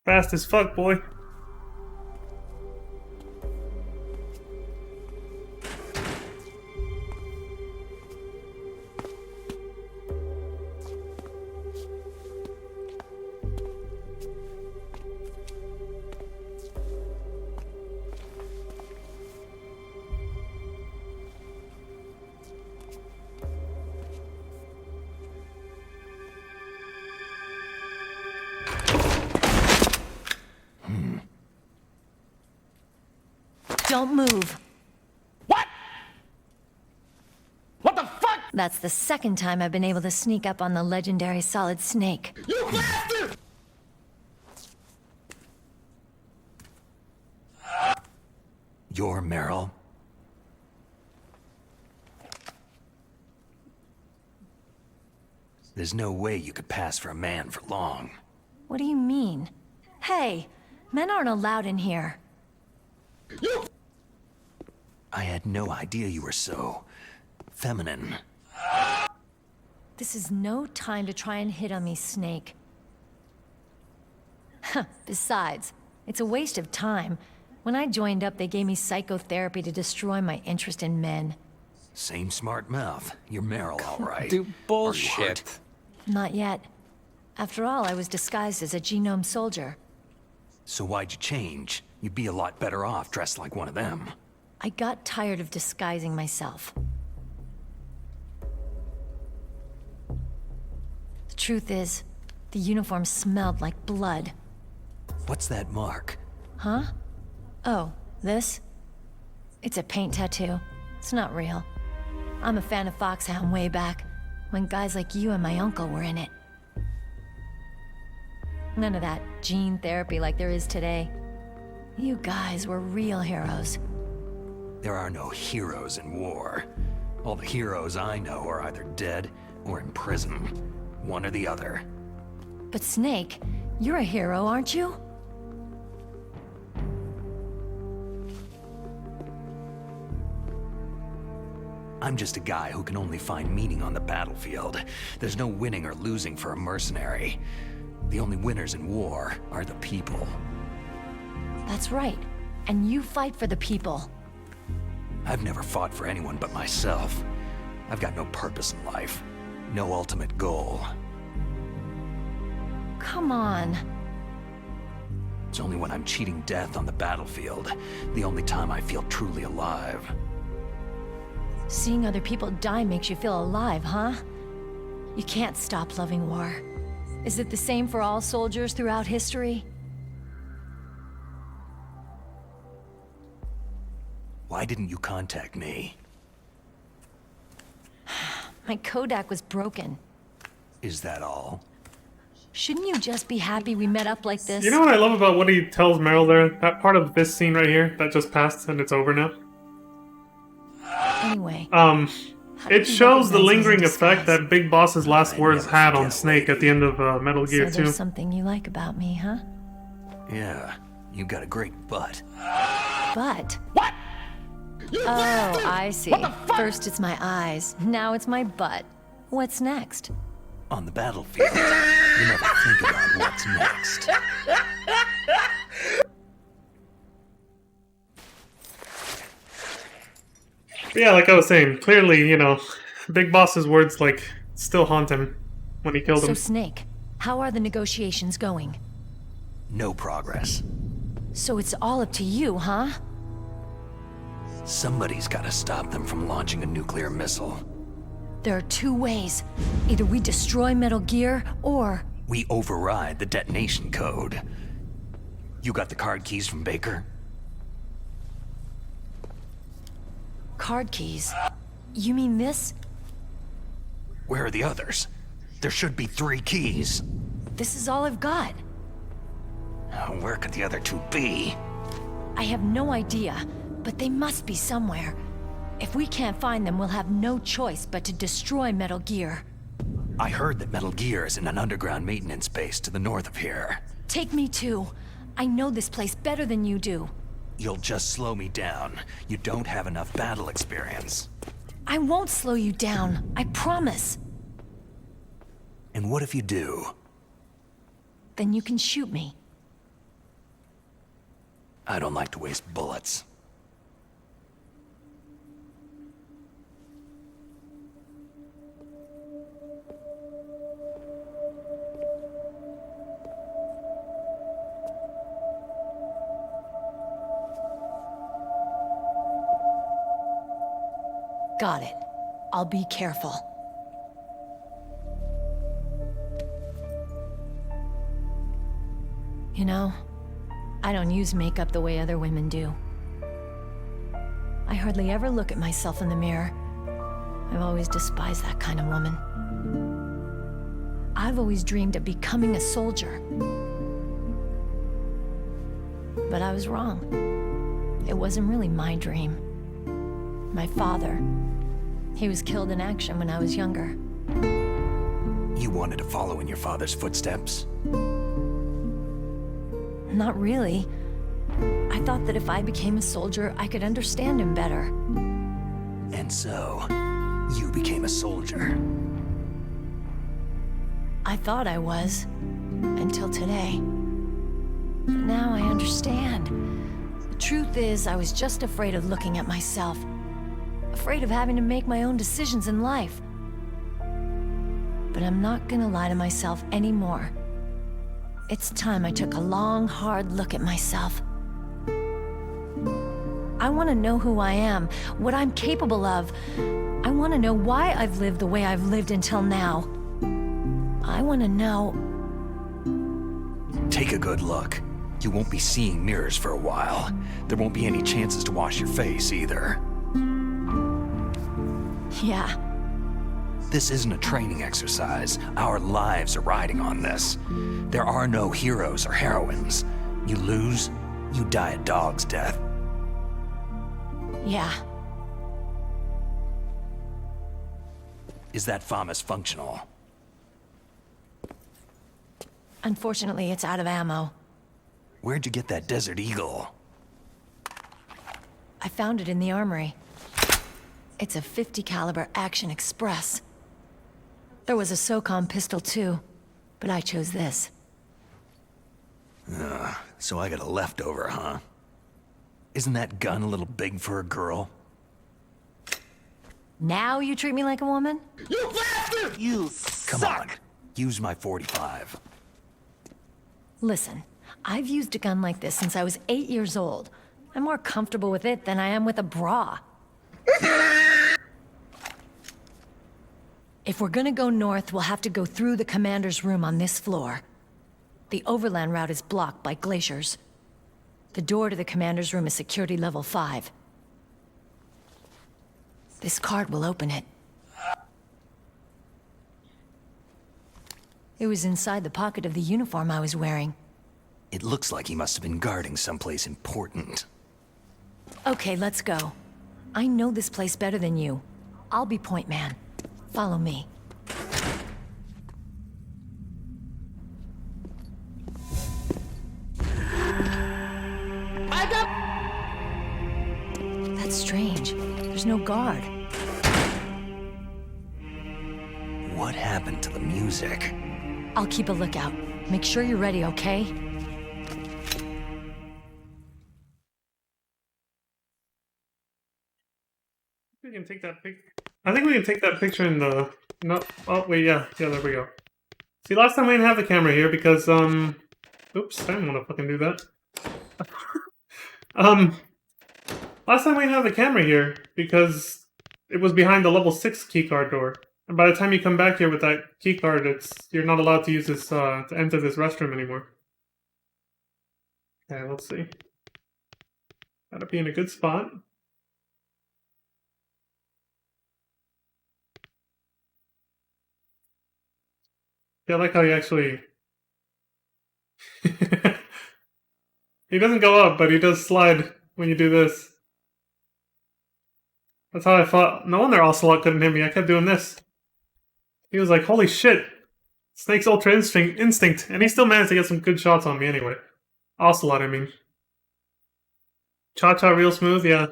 [SPEAKER 1] Fast as fuck, boy.
[SPEAKER 9] Don't move.
[SPEAKER 7] What? What the fuck?
[SPEAKER 9] That's the second time I've been able to sneak up on the legendary Solid Snake.
[SPEAKER 7] You bastard!
[SPEAKER 4] You're Meryl. There's no way you could pass for a man for long.
[SPEAKER 9] What do you mean? Hey, men aren't allowed in here.
[SPEAKER 4] I had no idea you were so... feminine.
[SPEAKER 9] This is no time to try and hit on me, Snake. Besides, it's a waste of time. When I joined up, they gave me psychotherapy to destroy my interest in men.
[SPEAKER 4] Same smart mouth. You're Meryl, all right.
[SPEAKER 11] Do
[SPEAKER 4] Or you
[SPEAKER 11] bullshit.
[SPEAKER 4] weren't.
[SPEAKER 9] Not yet. After all, I was disguised as a genome soldier.
[SPEAKER 4] So why'd you change? You'd be a lot better off dressed like one of them.
[SPEAKER 9] I got tired of disguising myself. The truth is, the uniform smelled like blood.
[SPEAKER 4] What's that mark?
[SPEAKER 9] Huh? Oh, this? It's a paint tattoo. It's not real. I'm a fan of Foxhound way back, when guys like you and my uncle were in it. None of that gene therapy like there is today. You guys were real heroes.
[SPEAKER 4] There are no heroes in war. All the heroes I know are either dead or in prison. One or the other.
[SPEAKER 9] But Snake, you're a hero, aren't you?
[SPEAKER 4] I'm just a guy who can only find meaning on the battlefield. There's no winning or losing for a mercenary. The only winners in war are the people.
[SPEAKER 9] That's right. And you fight for the people.
[SPEAKER 4] I've never fought for anyone but myself. I've got no purpose in life. No ultimate goal.
[SPEAKER 9] Come on.
[SPEAKER 4] It's only when I'm cheating death on the battlefield, the only time I feel truly alive.
[SPEAKER 9] Seeing other people die makes you feel alive, huh? You can't stop loving war. Is it the same for all soldiers throughout history?
[SPEAKER 4] Why didn't you contact me?
[SPEAKER 9] My Kodak was broken.
[SPEAKER 4] Is that all?
[SPEAKER 9] Shouldn't you just be happy we met up like this?
[SPEAKER 1] You know what I love about what he tells Meryl there? That part of this scene right here that just passed and it's over now.
[SPEAKER 9] Anyway.
[SPEAKER 1] It shows the lingering effect that Big Boss's last words had on Snake at the end of Metal Gear
[SPEAKER 9] So
[SPEAKER 1] 2.
[SPEAKER 9] there's something you like about me, huh?
[SPEAKER 4] Yeah, you got a great butt.
[SPEAKER 9] But... What? Oh, I see. First it's my eyes, now it's my butt. What's next?
[SPEAKER 4] On the battlefield, you never think about what's next.
[SPEAKER 1] But yeah, like I was saying, clearly, you know, Big Boss's words, like, still haunt him when he killed
[SPEAKER 9] So
[SPEAKER 1] him.
[SPEAKER 9] Snake, how are the negotiations going?
[SPEAKER 4] No progress.
[SPEAKER 9] So it's all up to you, huh?
[SPEAKER 4] Somebody's gotta stop them from launching a nuclear missile.
[SPEAKER 9] There are two ways. Either we destroy Metal Gear, or...
[SPEAKER 4] We override the detonation code. You got the card keys from Baker?
[SPEAKER 9] Card keys? You mean this?
[SPEAKER 4] Where are the others? There should be 3 keys.
[SPEAKER 9] This is all I've got.
[SPEAKER 4] Where could the other 2 be?
[SPEAKER 9] I have no idea, but they must be somewhere. If we can't find them, we'll have no choice but to destroy Metal Gear.
[SPEAKER 4] I heard that Metal Gear is in an underground maintenance base to the north of here.
[SPEAKER 9] Take me too. I know this place better than you do.
[SPEAKER 4] You'll just slow me down. You don't have enough battle experience.
[SPEAKER 9] I won't slow you down, I promise.
[SPEAKER 4] And what if you do?
[SPEAKER 9] Then you can shoot me.
[SPEAKER 4] I don't like to waste bullets.
[SPEAKER 9] Got it. I'll be careful. You know, I don't use makeup the way other women do. I hardly ever look at myself in the mirror. I've always despised that kind of woman. I've always dreamed of becoming a soldier. But I was wrong. It wasn't really my dream. My father, he was killed in action when I was younger.
[SPEAKER 4] You You wanted to follow in your father's footsteps?
[SPEAKER 9] Not really. I thought that if I became a soldier, I could understand him better.
[SPEAKER 4] And so, you became a soldier.
[SPEAKER 9] I thought I was, until today. But now I understand. The truth is, I was just afraid of looking at myself. Afraid of having to make my own decisions in life. But I'm not gonna lie to myself anymore. It's time I took a long, hard look at myself. I want to know who I am, what I'm capable of. I want to know why I've lived the way I've lived until now. I want to know...
[SPEAKER 4] Take a good look. You won't be seeing mirrors for a while. There won't be any chances to wash your face either.
[SPEAKER 9] Yeah.
[SPEAKER 4] This isn't a training exercise. Our lives are riding on this. There are no heroes or heroines. You lose, you die a dog's death.
[SPEAKER 9] Yeah.
[SPEAKER 4] Is that FAMAS functional?
[SPEAKER 9] Unfortunately, it's out of ammo.
[SPEAKER 4] Where'd you get that Desert Eagle?
[SPEAKER 9] I found it in the armory. It's a .50 caliber Action Express. There was a SOCOM pistol too, but I chose this.
[SPEAKER 4] So I got a leftover, huh? Isn't that gun a little big for a girl?
[SPEAKER 9] Now you treat me like a woman?
[SPEAKER 7] You bastard! You
[SPEAKER 4] Come
[SPEAKER 7] suck!
[SPEAKER 4] on, use my 45.
[SPEAKER 9] Listen, I've used a gun like this since I was 8 years old. I'm more comfortable with it than I am with a bra. If we're gonna go north, we'll have to go through the commander's room on this floor. The overland route is blocked by glaciers. The door to the commander's room is security level 5. This card will open it. It was inside the pocket of the uniform I was wearing.
[SPEAKER 4] It looks like he must have been guarding someplace important.
[SPEAKER 9] Okay, let's go. I know this place better than you. I'll be point man. Follow me.
[SPEAKER 7] I got...
[SPEAKER 9] That's strange. There's no guard.
[SPEAKER 4] What happened to the music?
[SPEAKER 9] I'll keep a lookout. Make sure you're ready, okay?
[SPEAKER 1] We can take that pic. I think we can take that picture in the... No. Oh, wait, yeah. Yeah, there we go. See, last time we didn't have the camera here because, Oops, I didn't want to fucking do that. Last time we didn't have the camera here because it was behind the level 6 keycard door. And by the time you come back here with that keycard, you're not allowed to use this, to enter this restroom anymore. Okay, let's see. Gotta be in a good spot. Yeah, I like how he actually... He doesn't go up, but he does slide when you do this. That's how I thought. No wonder Ocelot couldn't hit me. I kept doing this. He was like, holy shit. Snake's Ultra Instinct. And he still managed to get some good shots on me anyway. Ocelot, I mean. Cha-cha real smooth, yeah.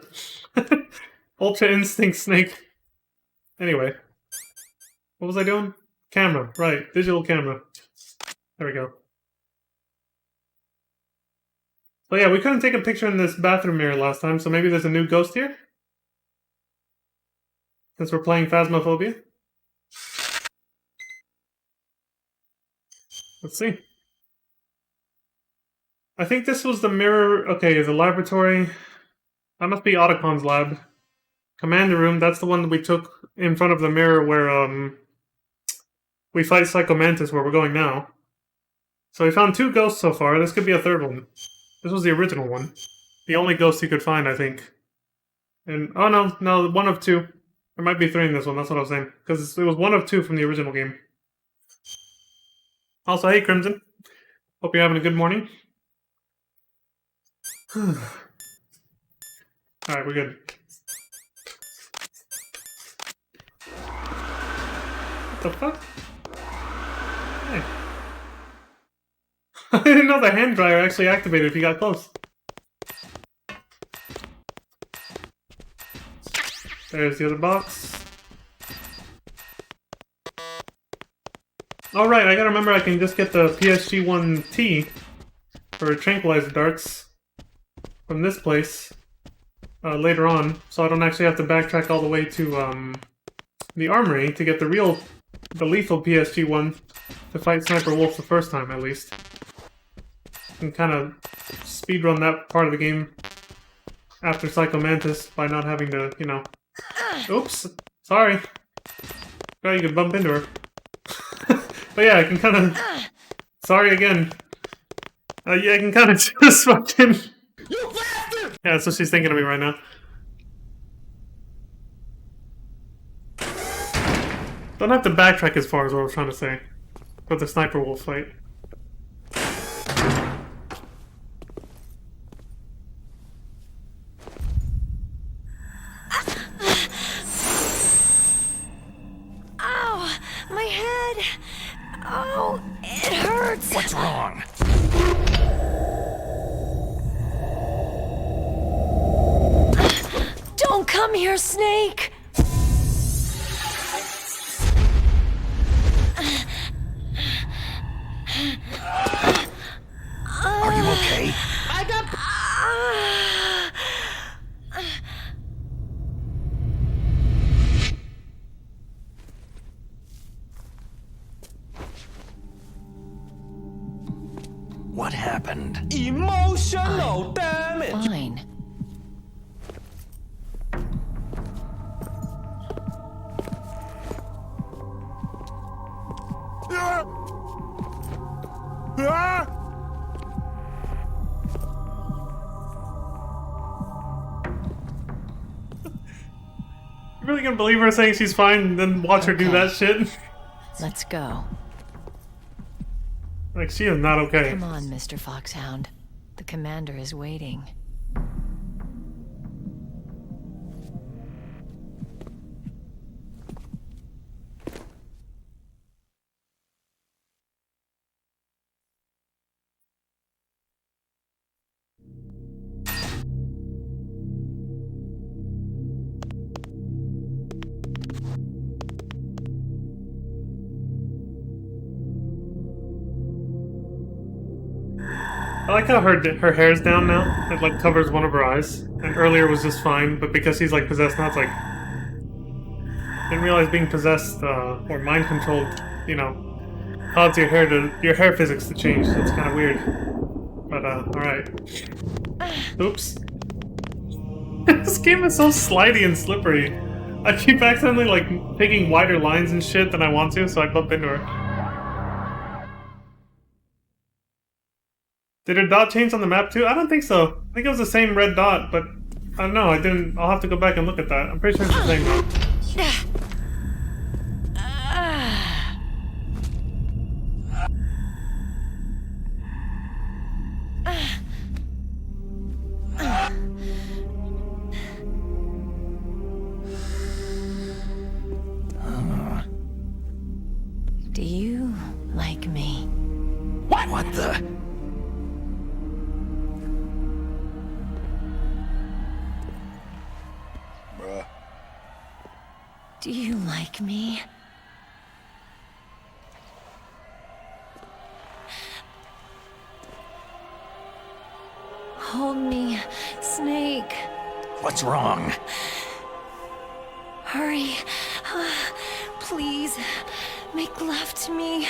[SPEAKER 1] Ultra Instinct Snake. Anyway. What was I doing? Camera, right. Digital camera. There we go. So yeah, we couldn't take a picture in this bathroom mirror last time, so maybe there's a new ghost here? Since we're playing Phasmophobia? Let's see. I think this was the mirror... Okay, the laboratory... That must be Otacon's lab. Commander room, that's the one that we took in front of the mirror where, we fight Psycho Mantis, where we're going now. So we found 2 ghosts so far. This could be a 3rd one. This was the original one. The only ghost you could find, I think. And, oh no, 1 of 2. There might be 3 in this one, that's what I was saying. Because it was 1 of 2 from the original game. Also, hey Crimson. Hope you're having a good morning. Alright, we're good. What the fuck? Hey. I didn't know the hand dryer actually activated if you got close. There's the other box. Alright, I gotta remember I can just get the PSG-1T for tranquilizer darts from this place later on, so I don't actually have to backtrack all the way to the armory to get the lethal PSG-1 to fight Sniper Wolf the first time, at least. And kind of speedrun that part of the game after Psycho Mantis by not having to, you know... Oops! Sorry! Thought you could bump into her. But yeah, I can kind of... Sorry again. Yeah, I can kind of just fucking...
[SPEAKER 7] You bastard!
[SPEAKER 1] Yeah, that's what she's thinking of me right now. Don't have to backtrack as far as what I was trying to say. For the Sniper Wolf fight.
[SPEAKER 9] Ow! My head! Oh, it hurts!
[SPEAKER 4] What's wrong?
[SPEAKER 9] Don't come here, Snake!
[SPEAKER 4] Are you okay?
[SPEAKER 7] I got...
[SPEAKER 4] What happened?
[SPEAKER 7] Emotional damage!
[SPEAKER 9] Fine.
[SPEAKER 1] You really gonna believe her saying she's fine and then watch her do that shit?
[SPEAKER 9] Let's go.
[SPEAKER 1] Like, she is not okay.
[SPEAKER 9] Come on, Mr. Foxhound. The commander is waiting.
[SPEAKER 1] I like how her hair's down now. It like covers one of her eyes. And earlier was just fine, but because he's like possessed now, it's like... Didn't realize being possessed, or mind controlled, you know, causes your hair physics to change. So it's kind of weird. But, alright. Oops. This game is so slidey and slippery. I keep accidentally, like, taking wider lines and shit than I want to, so I bump into her. Did her dot change on the map too? I don't think so. I think it was the same red dot, but I don't know. I didn't. I'll have to go back and look at that. I'm pretty sure it's the same though.
[SPEAKER 9] Do you like me?
[SPEAKER 4] What the?
[SPEAKER 9] Do you like me? Hold me, Snake.
[SPEAKER 4] What's wrong?
[SPEAKER 9] Hurry. Please, make love to me.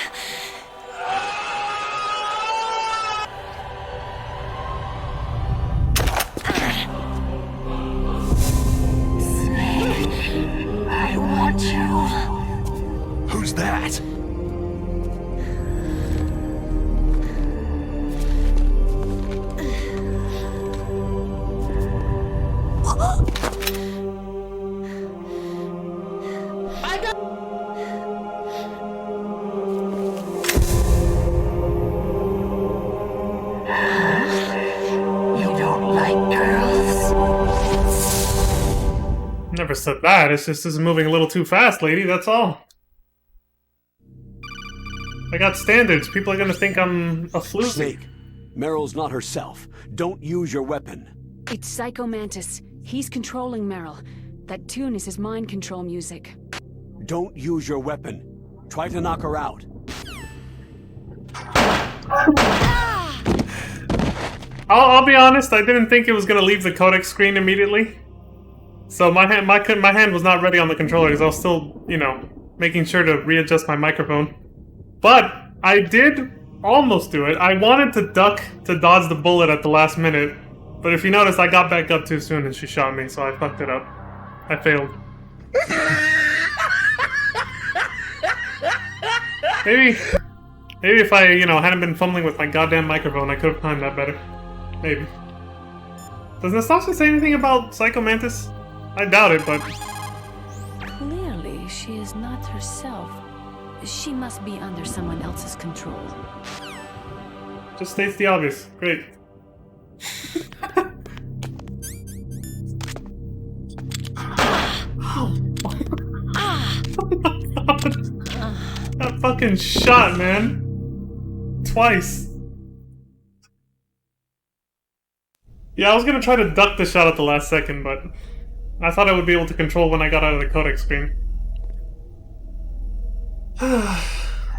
[SPEAKER 9] Snake, I want you.
[SPEAKER 4] Who's that?
[SPEAKER 1] Never said that. It's just this is moving a little too fast, lady. That's all. I got standards. People are gonna think I'm a floozy.
[SPEAKER 2] Snake, Meryl's not herself. Don't use your weapon.
[SPEAKER 3] It's Psycho Mantis. He's controlling Meryl. That tune is his mind control music.
[SPEAKER 2] Don't use your weapon. Try to knock her out.
[SPEAKER 1] I'll be honest, I didn't think it was gonna leave the codec screen immediately. So my hand was not ready on the controller because I was still, you know, making sure to readjust my microphone. But I did almost do it. I wanted to duck to dodge the bullet at the last minute. But if you notice, I got back up too soon and she shot me, so I fucked it up. I failed. Maybe if I, you know, hadn't been fumbling with my goddamn microphone, I could have timed that better. Maybe. Does Nastasha say anything about Psycho Mantis? I doubt it, but...
[SPEAKER 3] Clearly, she is not herself. She must be under someone else's control.
[SPEAKER 1] just states the obvious. Great. That fucking shot, man. Twice. Yeah, I was gonna try to duck the shot at the last second, but I thought I would be able to control when I got out of the codec screen. Oh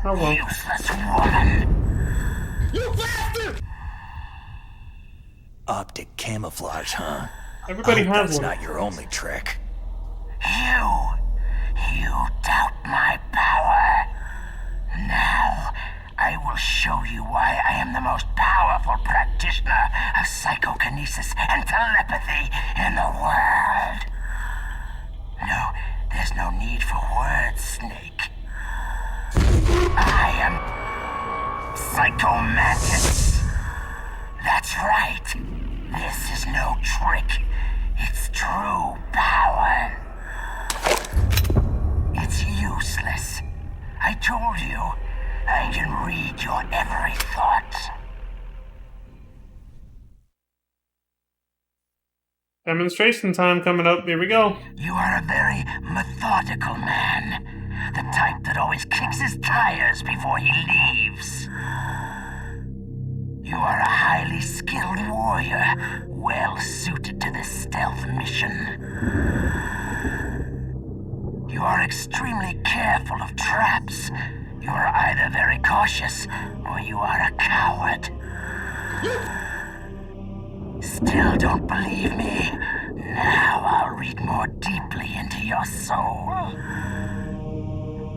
[SPEAKER 1] well.
[SPEAKER 5] Useless woman! You bastard!
[SPEAKER 7] Optic camouflage, huh?
[SPEAKER 1] Everybody has
[SPEAKER 7] That's
[SPEAKER 1] one.
[SPEAKER 7] not your only trick.
[SPEAKER 5] You doubt my power. Now, I will show you why I am the most powerful practitioner of psychokinesis and telepathy in the world. No, there's no need for words, Snake. I am Psycho Mantis. That's right. This is no trick. It's true power. It's useless. I told you, I can read your every thought.
[SPEAKER 1] Demonstration time coming up. Here we go.
[SPEAKER 5] You are a very methodical man. The type that always kicks his tires before he leaves. You are a highly skilled warrior, well suited to this stealth mission. You are extremely careful of traps. You are either very cautious, or you are a coward. Still don't believe me? Now I'll read more deeply into your soul.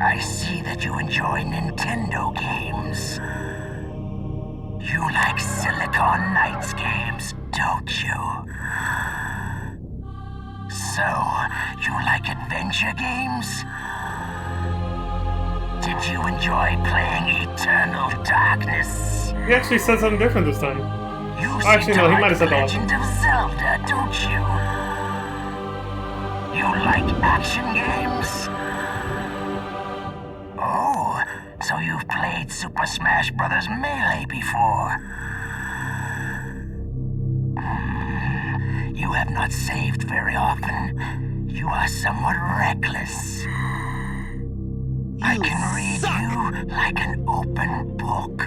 [SPEAKER 5] I see that you enjoy Nintendo games. You like Silicon Knights games, don't you? So, you like adventure games? Did you enjoy playing Eternal Darkness?
[SPEAKER 1] He actually said something different this time.
[SPEAKER 5] You
[SPEAKER 1] Actually, no, he might have said that.
[SPEAKER 5] Legend of Zelda, don't you? You like action games? Oh, so you've played Super Smash Bros. Melee before? You have not saved very often. You are somewhat reckless. I can read you like an open book.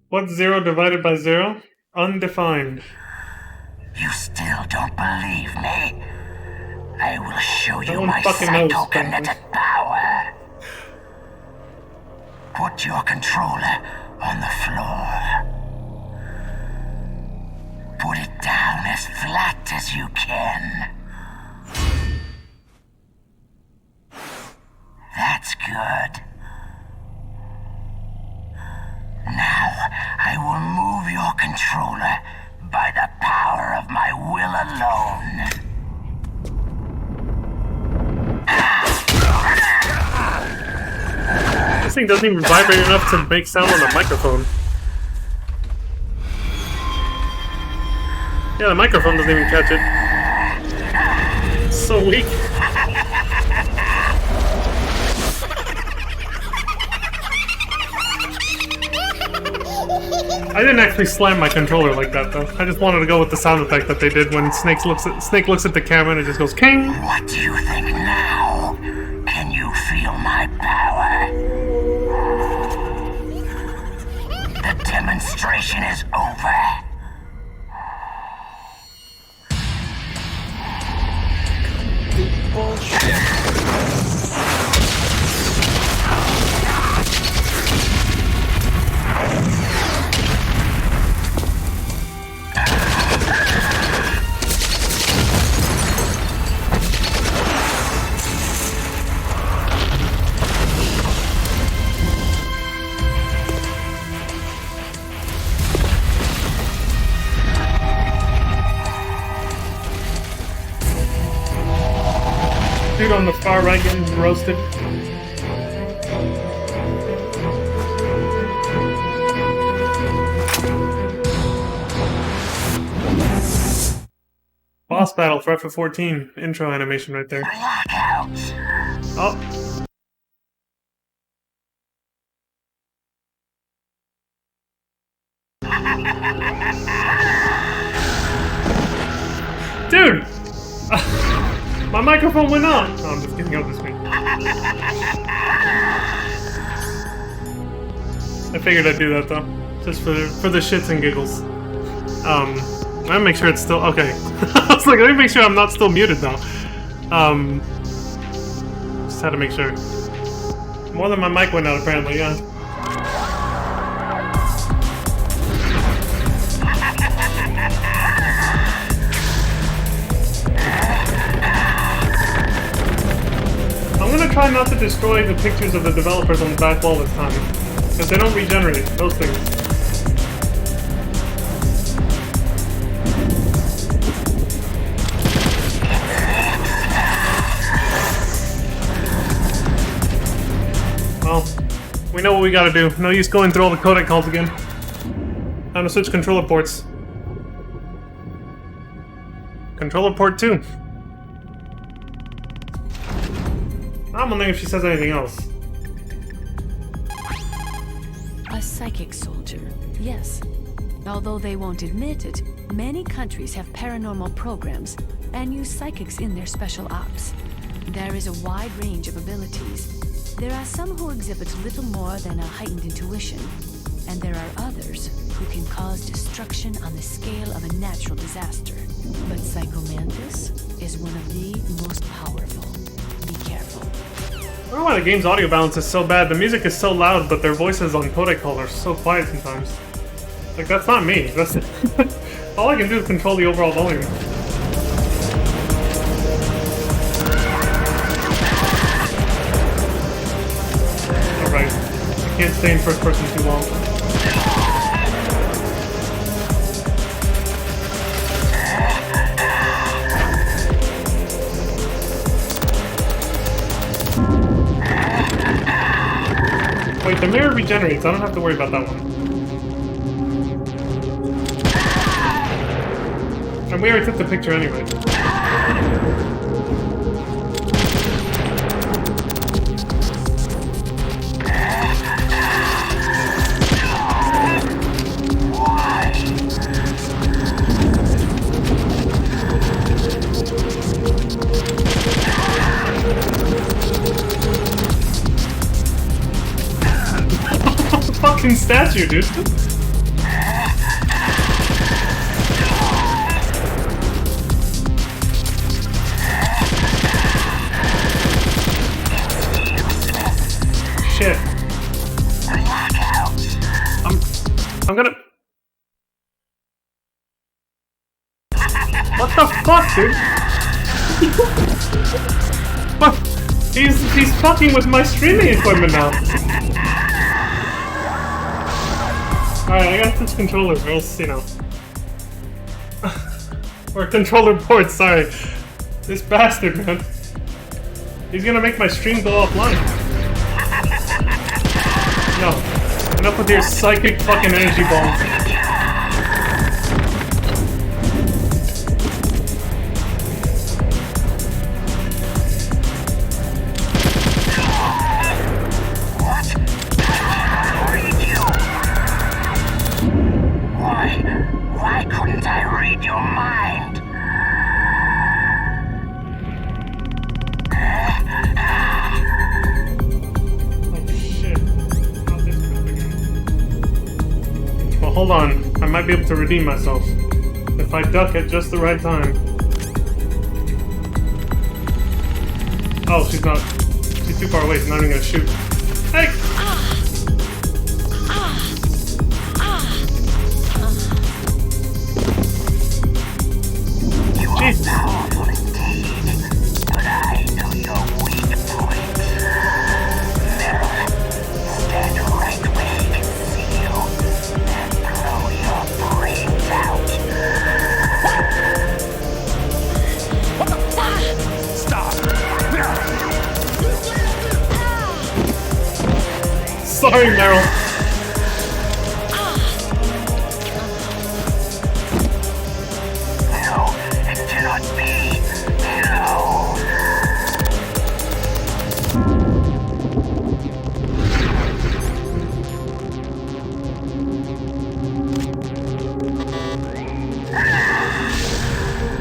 [SPEAKER 1] What's 0 divided by 0? Undefined.
[SPEAKER 5] You still don't believe me? I will show you
[SPEAKER 1] one
[SPEAKER 5] my
[SPEAKER 1] fucking knows,
[SPEAKER 5] psychokinetic power. Put your controller on the floor. Put it down as flat as you can. That's good. Now, I will move your controller by the power of my will alone.
[SPEAKER 1] This thing doesn't even vibrate enough to make sound on the microphone. Yeah, the microphone doesn't even catch it. It's so weak. I didn't actually slam my controller like that though. I just wanted to go with the sound effect that they did when Snake looks at the camera and it just goes king.
[SPEAKER 5] What do you think now? Can you feel my
[SPEAKER 1] on the far right getting roasted. Boss battle for FF14. Intro animation right there. Oh. Dude! My microphone went out! Oh, I'm just kidding, I'll just wait. I figured I'd do that though. Just for the shits and giggles. I'm gonna make sure it's still okay. I was like, let me make sure I'm not still muted though. Just had to make sure. More than my mic went out apparently, yeah. I'm gonna try not to destroy the pictures of the developers on the back wall this time. Because they don't regenerate, those things. Well, we know what we gotta do. No use going through all the codec calls again. Time to switch controller ports. Controller port 2. I'm wondering if she says anything else.
[SPEAKER 3] A psychic soldier, yes. Although they won't admit it, many countries have paranormal programs and use psychics in their special ops. There is a wide range of abilities. There are some who exhibit little more than a heightened intuition, and there are others who can cause destruction on the scale of a natural disaster. But Psychomantis is one of the most powerful. Be careful.
[SPEAKER 1] I don't know why the game's audio balance is so bad. The music is so loud, but their voices on codec call are so quiet sometimes. Like, that's not me. That's all I can do is control the overall volume. Alright. I can't stay in first person too long. Wait, the mirror regenerates. I don't have to worry about that one. And we already took the picture anyway. Fucking statue, dude. Shit. I'm gonna... What the fuck, dude? What? He's fucking with my streaming equipment now. Alright, I got this controller, or else, you know. Or controller port, sorry. This bastard, man. He's gonna make my stream go offline. No. Enough with your psychic fucking energy balls.
[SPEAKER 5] Why couldn't I read your mind?
[SPEAKER 1] Oh shit. Not this crap again. Well, hold on. I might be able to redeem myself. If I duck at just the right time. Oh, she's not. She's too far away. She's not even gonna shoot. Hey! Jesus.
[SPEAKER 5] Powerful indeed, but I know your weak point. Meryl, stand right where he can see you and blow your brains out.
[SPEAKER 7] Stop!
[SPEAKER 1] Sorry, Meryl.
[SPEAKER 5] No, it cannot be. No.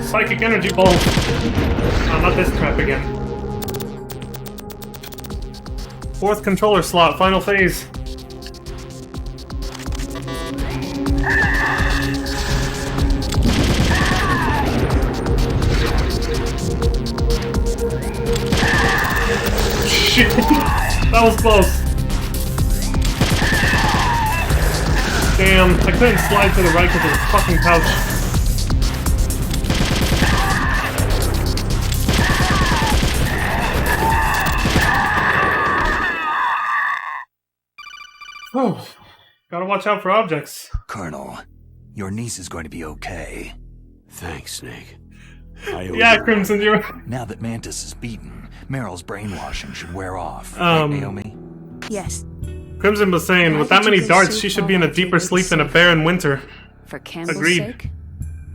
[SPEAKER 1] Psychic energy ball. Oh, not this crap again. 4th controller slot, final phase. Shit, that was close. Damn, I couldn't slide to the right because of the fucking couch. Oh, gotta watch out for objects.
[SPEAKER 7] Colonel, your niece is going to be okay.
[SPEAKER 2] Thanks, Snake. I owe
[SPEAKER 1] Yeah,
[SPEAKER 2] you.
[SPEAKER 1] Crimson, you're...
[SPEAKER 7] Now that Mantis is beaten, Meryl's brainwashing should wear off.
[SPEAKER 1] Um,
[SPEAKER 7] Right, Naomi?
[SPEAKER 3] Yes.
[SPEAKER 1] Crimson was saying,
[SPEAKER 3] Why
[SPEAKER 1] with that
[SPEAKER 3] did you
[SPEAKER 1] many
[SPEAKER 3] go
[SPEAKER 1] darts,
[SPEAKER 3] so
[SPEAKER 1] she should
[SPEAKER 3] far
[SPEAKER 1] be in a
[SPEAKER 3] to
[SPEAKER 1] deeper
[SPEAKER 3] avoid
[SPEAKER 1] sleep than a
[SPEAKER 3] safe?
[SPEAKER 1] bear in winter.
[SPEAKER 3] For Campbell's
[SPEAKER 1] Agreed.
[SPEAKER 3] sake?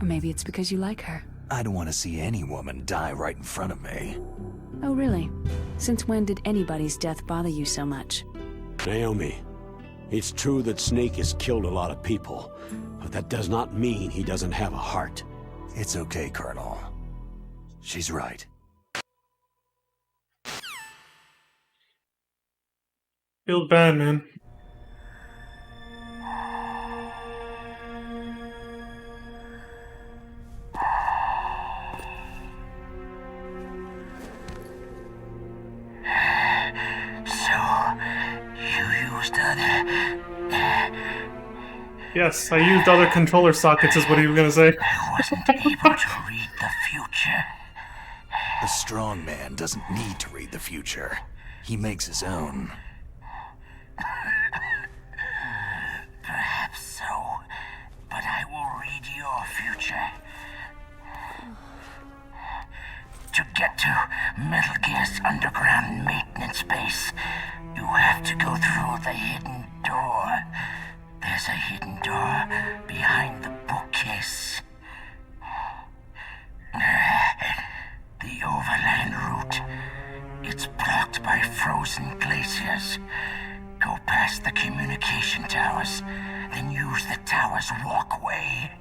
[SPEAKER 3] Or maybe it's because you like her.
[SPEAKER 7] I don't want to see any woman die right in front of me.
[SPEAKER 3] Oh, really? Since when did anybody's death bother you so much?
[SPEAKER 2] Naomi, it's true that Snake has killed a lot of people, but that does not mean he doesn't have a heart.
[SPEAKER 7] It's okay, Colonel. She's right.
[SPEAKER 1] Feels bad, man. Yes, I used other controller sockets is what he was gonna say.
[SPEAKER 5] I wasn't able to read the future.
[SPEAKER 7] A strong man doesn't need to read the future. He makes his own.
[SPEAKER 5] Perhaps so, but I will read your future. To get to Metal Gear's underground maintenance base, you have to go through the hidden door. There's a hidden door behind the bookcase. The overland route. It's blocked by frozen glaciers. Go past the communication towers, then use the tower's walkway.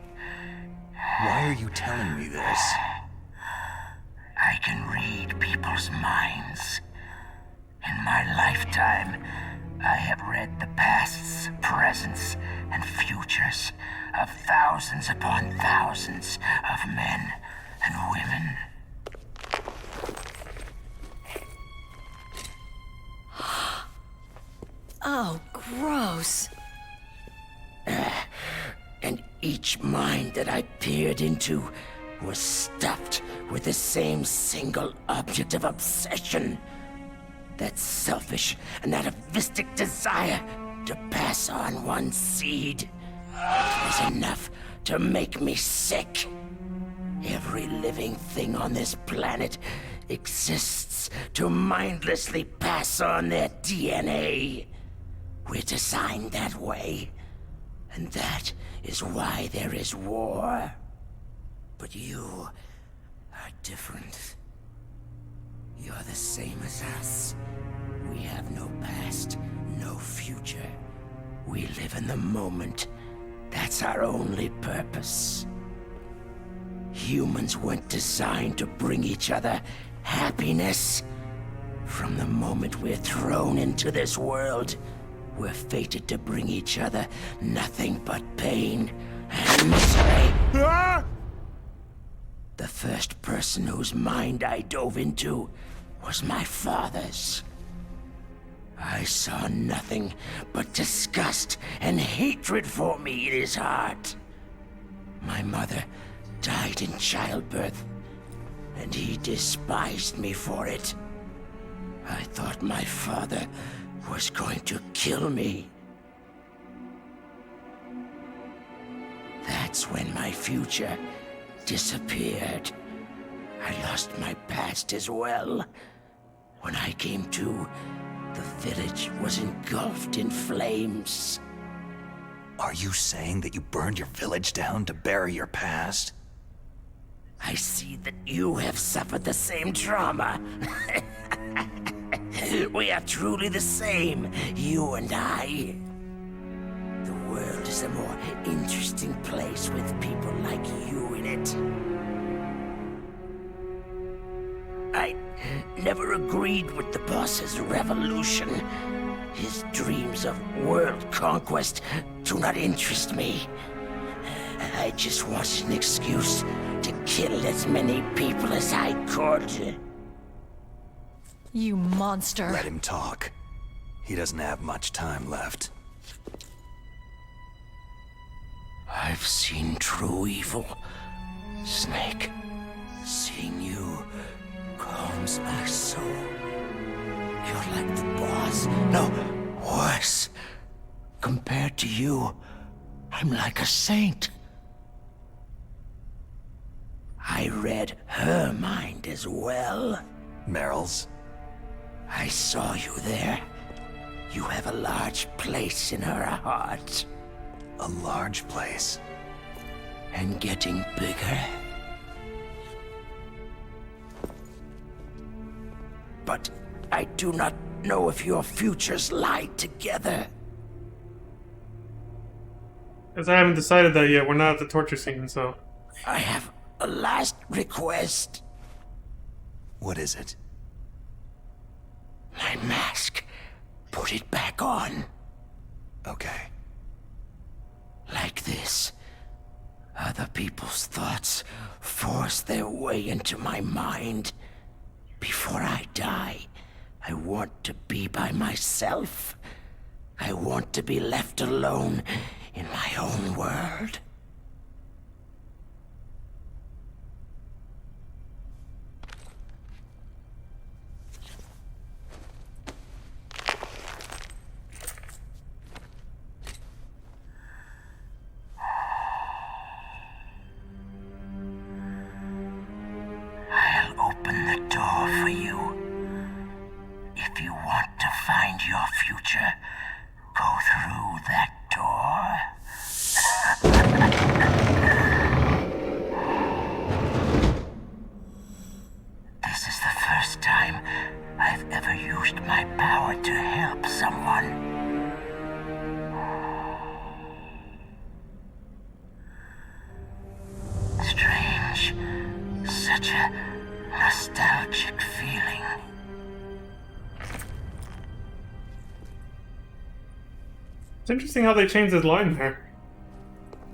[SPEAKER 7] Why are you telling me this?
[SPEAKER 5] I can read people's minds. In my lifetime, I have read the pasts, presents, and futures of thousands upon thousands of men and women.
[SPEAKER 9] Oh, gross.
[SPEAKER 5] And each mind that I peered into was stuffed with the same single object of obsession. That selfish and atavistic desire to pass on one seed. It was enough to make me sick. Every living thing on this planet exists to mindlessly pass on their DNA. We're designed that way. And that is why there is war. But you are different. You're the same as us. We have no past, no future. We live in the moment. That's our only purpose. Humans weren't designed to bring each other happiness. From the moment we're thrown into this world, we're fated to bring each other nothing but pain and misery. The first person whose mind I dove into was my father's. I saw nothing but disgust and hatred for me in his heart. My mother died in childbirth, and he despised me for it. I thought my father was going to kill me. That's when my future disappeared. I lost my past as well. When I came to, The village was engulfed in flames.
[SPEAKER 7] Are you saying that you burned your village down to bury your past?
[SPEAKER 5] I see that you have suffered the same trauma. We are truly the same, you and I. The world is a more interesting place with people like you in it. I never agreed with the boss's revolution. His dreams of world conquest do not interest me. I just wanted an excuse to kill as many people as I could.
[SPEAKER 9] You monster.
[SPEAKER 7] Let him talk. He doesn't have much time left.
[SPEAKER 5] I've seen true evil, Snake. Seeing you calms my soul. You're like the boss. No, worse. Compared to you, I'm like a saint. I read her mind as well.
[SPEAKER 7] Meryl's?
[SPEAKER 5] I saw you there. You have a large place in her heart.
[SPEAKER 7] A large place?
[SPEAKER 5] And getting bigger. But I do not know if your futures lie together.
[SPEAKER 1] As I haven't decided that yet, we're not at the torture scene, so...
[SPEAKER 5] I have a last request.
[SPEAKER 7] What is it?
[SPEAKER 5] My mask. Put it back on.
[SPEAKER 7] Okay.
[SPEAKER 5] Like this. Other people's thoughts force their way into my mind. Before I die, I want to be by myself. I want to be left alone in my own world. I'll open the door for you. If you want to find your future, go through that door. This is the first time I've ever used my power to help someone. Strange. Such a nostalgic feeling.
[SPEAKER 1] It's interesting how they changed his line there.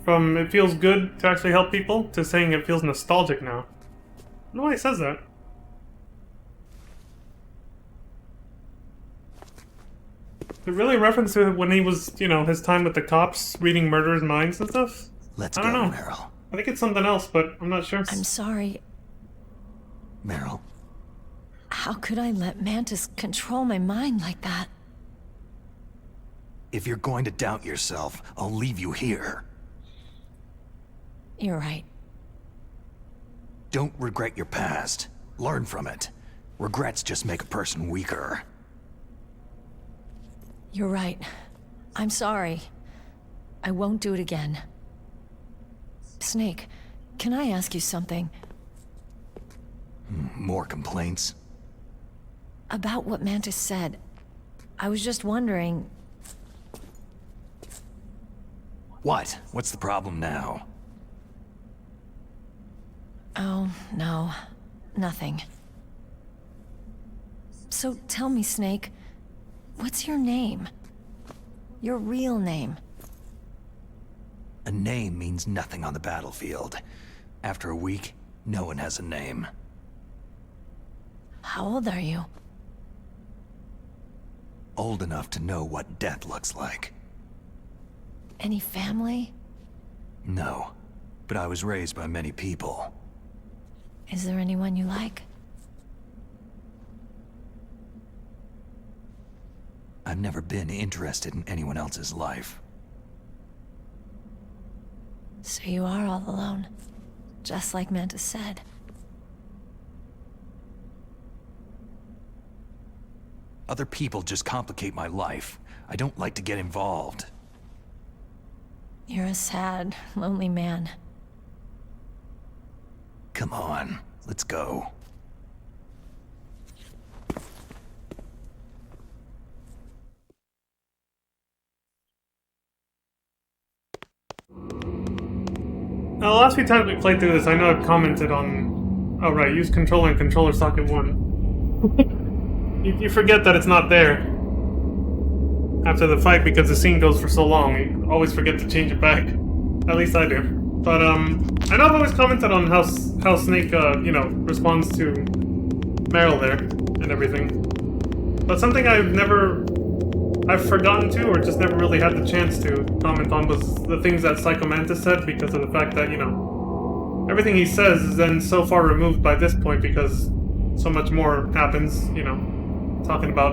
[SPEAKER 1] From it feels good to actually help people to saying it feels nostalgic now. I don't know why he says that. It really a reference to when he was, you know, his time with the cops, reading murderers' minds and stuff?
[SPEAKER 7] Let's
[SPEAKER 1] I
[SPEAKER 7] go,
[SPEAKER 1] don't know.
[SPEAKER 7] Meryl.
[SPEAKER 1] I think it's something else, but I'm not sure.
[SPEAKER 9] I'm sorry.
[SPEAKER 7] Meryl.
[SPEAKER 9] How could I let Mantis control my mind like that?
[SPEAKER 7] If you're going to doubt yourself, I'll leave you here.
[SPEAKER 9] You're right.
[SPEAKER 7] Don't regret your past. Learn from it. Regrets just make a person weaker.
[SPEAKER 9] You're right. I'm sorry. I won't do it again. Snake, can I ask you something?
[SPEAKER 7] More complaints?
[SPEAKER 9] About what Mantis said. I was just wondering...
[SPEAKER 7] What? What's the problem now?
[SPEAKER 9] Oh, no. Nothing. So tell me, Snake, what's your name? Your real name?
[SPEAKER 7] A name means nothing on the battlefield. After a week, no one has a name.
[SPEAKER 9] How old are you?
[SPEAKER 7] Old enough to know what death looks like.
[SPEAKER 9] Any family?
[SPEAKER 7] No, but I was raised by many people.
[SPEAKER 9] Is there anyone you like?
[SPEAKER 7] I've never been interested in anyone else's life.
[SPEAKER 9] So you are all alone, just like Mantis said.
[SPEAKER 7] Other people just complicate my life. I don't like to get involved.
[SPEAKER 9] You're a sad, lonely man.
[SPEAKER 7] Come on, let's go.
[SPEAKER 1] The last few times we played through this, I know I've commented on... Oh right, use controller and controller socket 1. you forget that it's not there after the fight because the scene goes for so long. You always forget to change it back. At least I do. But I know I've always commented on how Snake, you know, responds to Meryl there and everything. But something I've forgotten to, or just never really had the chance to comment on, was the things that Psychomantis said, because of the fact that, you know, everything he says is then so far removed by this point because so much more happens, you know, talking about,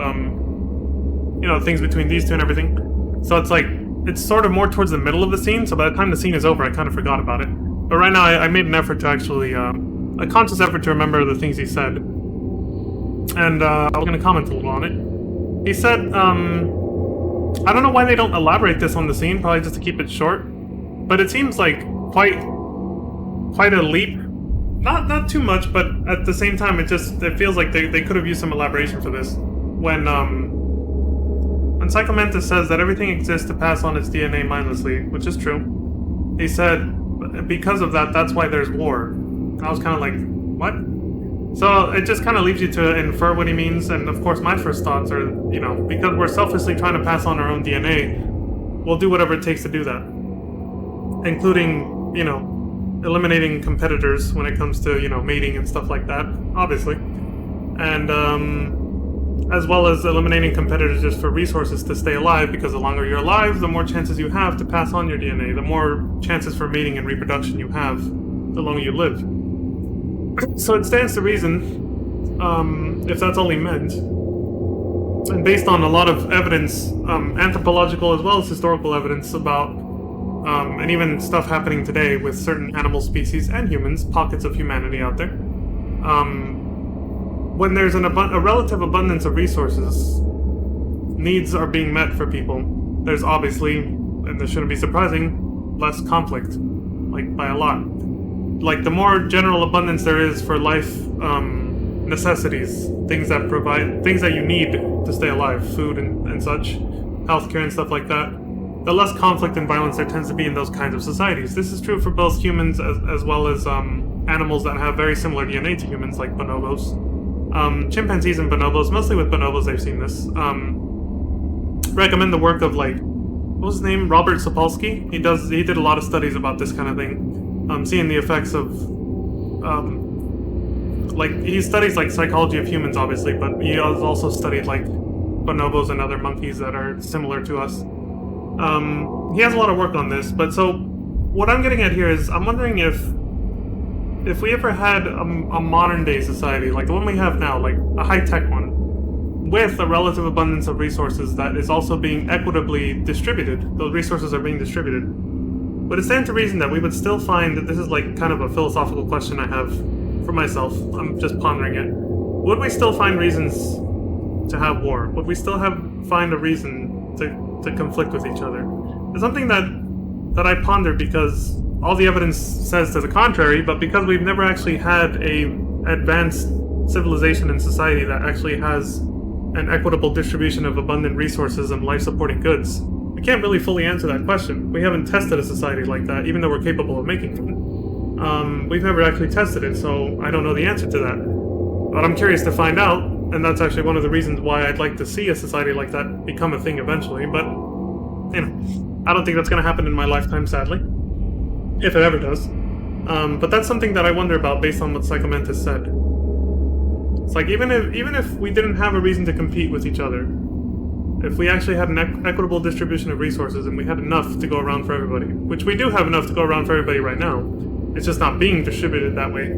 [SPEAKER 1] you know, things between these two and everything. So it's like, it's sort of more towards the middle of the scene, so by the time the scene is over, I kind of forgot about it. But right now, I made an effort to actually, a conscious effort to remember the things he said. And I was going to comment a little on it. He said, I don't know why they don't elaborate this on the scene, probably just to keep it short. But it seems like quite a leap. Not too much, but at the same time, it feels like they could have used some elaboration for this. When Psychomantis says that everything exists to pass on its DNA mindlessly, which is true, he said, because of that, that's why there's war. I was kind of like, what? So it just kind of leaves you to infer what he means, and of course my first thoughts are, you know, because we're selfishly trying to pass on our own DNA, we'll do whatever it takes to do that. Including, you know, eliminating competitors when it comes to, you know, mating and stuff like that, obviously. And, as well as eliminating competitors just for resources to stay alive, because the longer you're alive, the more chances you have to pass on your DNA, the more chances for mating and reproduction you have, the longer you live. So it stands to reason, if that's all he meant, and based on a lot of evidence, anthropological as well as historical evidence about, and even stuff happening today with certain animal species and humans, pockets of humanity out there, when there's a relative abundance of resources, needs are being met for people. There's obviously, and this shouldn't be surprising, less conflict, like by a lot. Like the more general abundance there is for life necessities, things that you need to stay alive, food and such, healthcare and stuff like that, the less conflict and violence there tends to be in those kinds of societies. This is true for both humans as well as animals that have very similar DNA to humans, like bonobos. Chimpanzees and bonobos, mostly with bonobos I've seen this, recommend the work of, like, what was his name? Robert Sapolsky. He did a lot of studies about this kind of thing. Seeing the effects of, like, he studies, like, psychology of humans, obviously, but he has also studied, like, bonobos and other monkeys that are similar to us. He has a lot of work on this, but so, what I'm getting at here is, I'm wondering if we ever had a modern-day society, like the one we have now, like a high-tech one, with a relative abundance of resources that is also being equitably distributed, those resources are being distributed, would it stand to reason that we would still find that this is like kind of a philosophical question I have for myself, I'm just pondering it, would we still find reasons to have war? Would we still find a reason to conflict with each other? It's something that I ponder because all the evidence says to the contrary, but because we've never actually had a advanced civilization and society that actually has an equitable distribution of abundant resources and life-supporting goods, we can't really fully answer that question. We haven't tested a society like that, even though we're capable of making one. We've never actually tested it, so I don't know the answer to that. But I'm curious to find out, and that's actually one of the reasons why I'd like to see a society like that become a thing eventually, but, you know, I don't think that's going to happen in my lifetime, sadly. If it ever does. But that's something that I wonder about based on what Psychomantis said. It's like, even if we didn't have a reason to compete with each other, if we actually had an equitable distribution of resources and we had enough to go around for everybody, which we do have enough to go around for everybody right now, it's just not being distributed that way.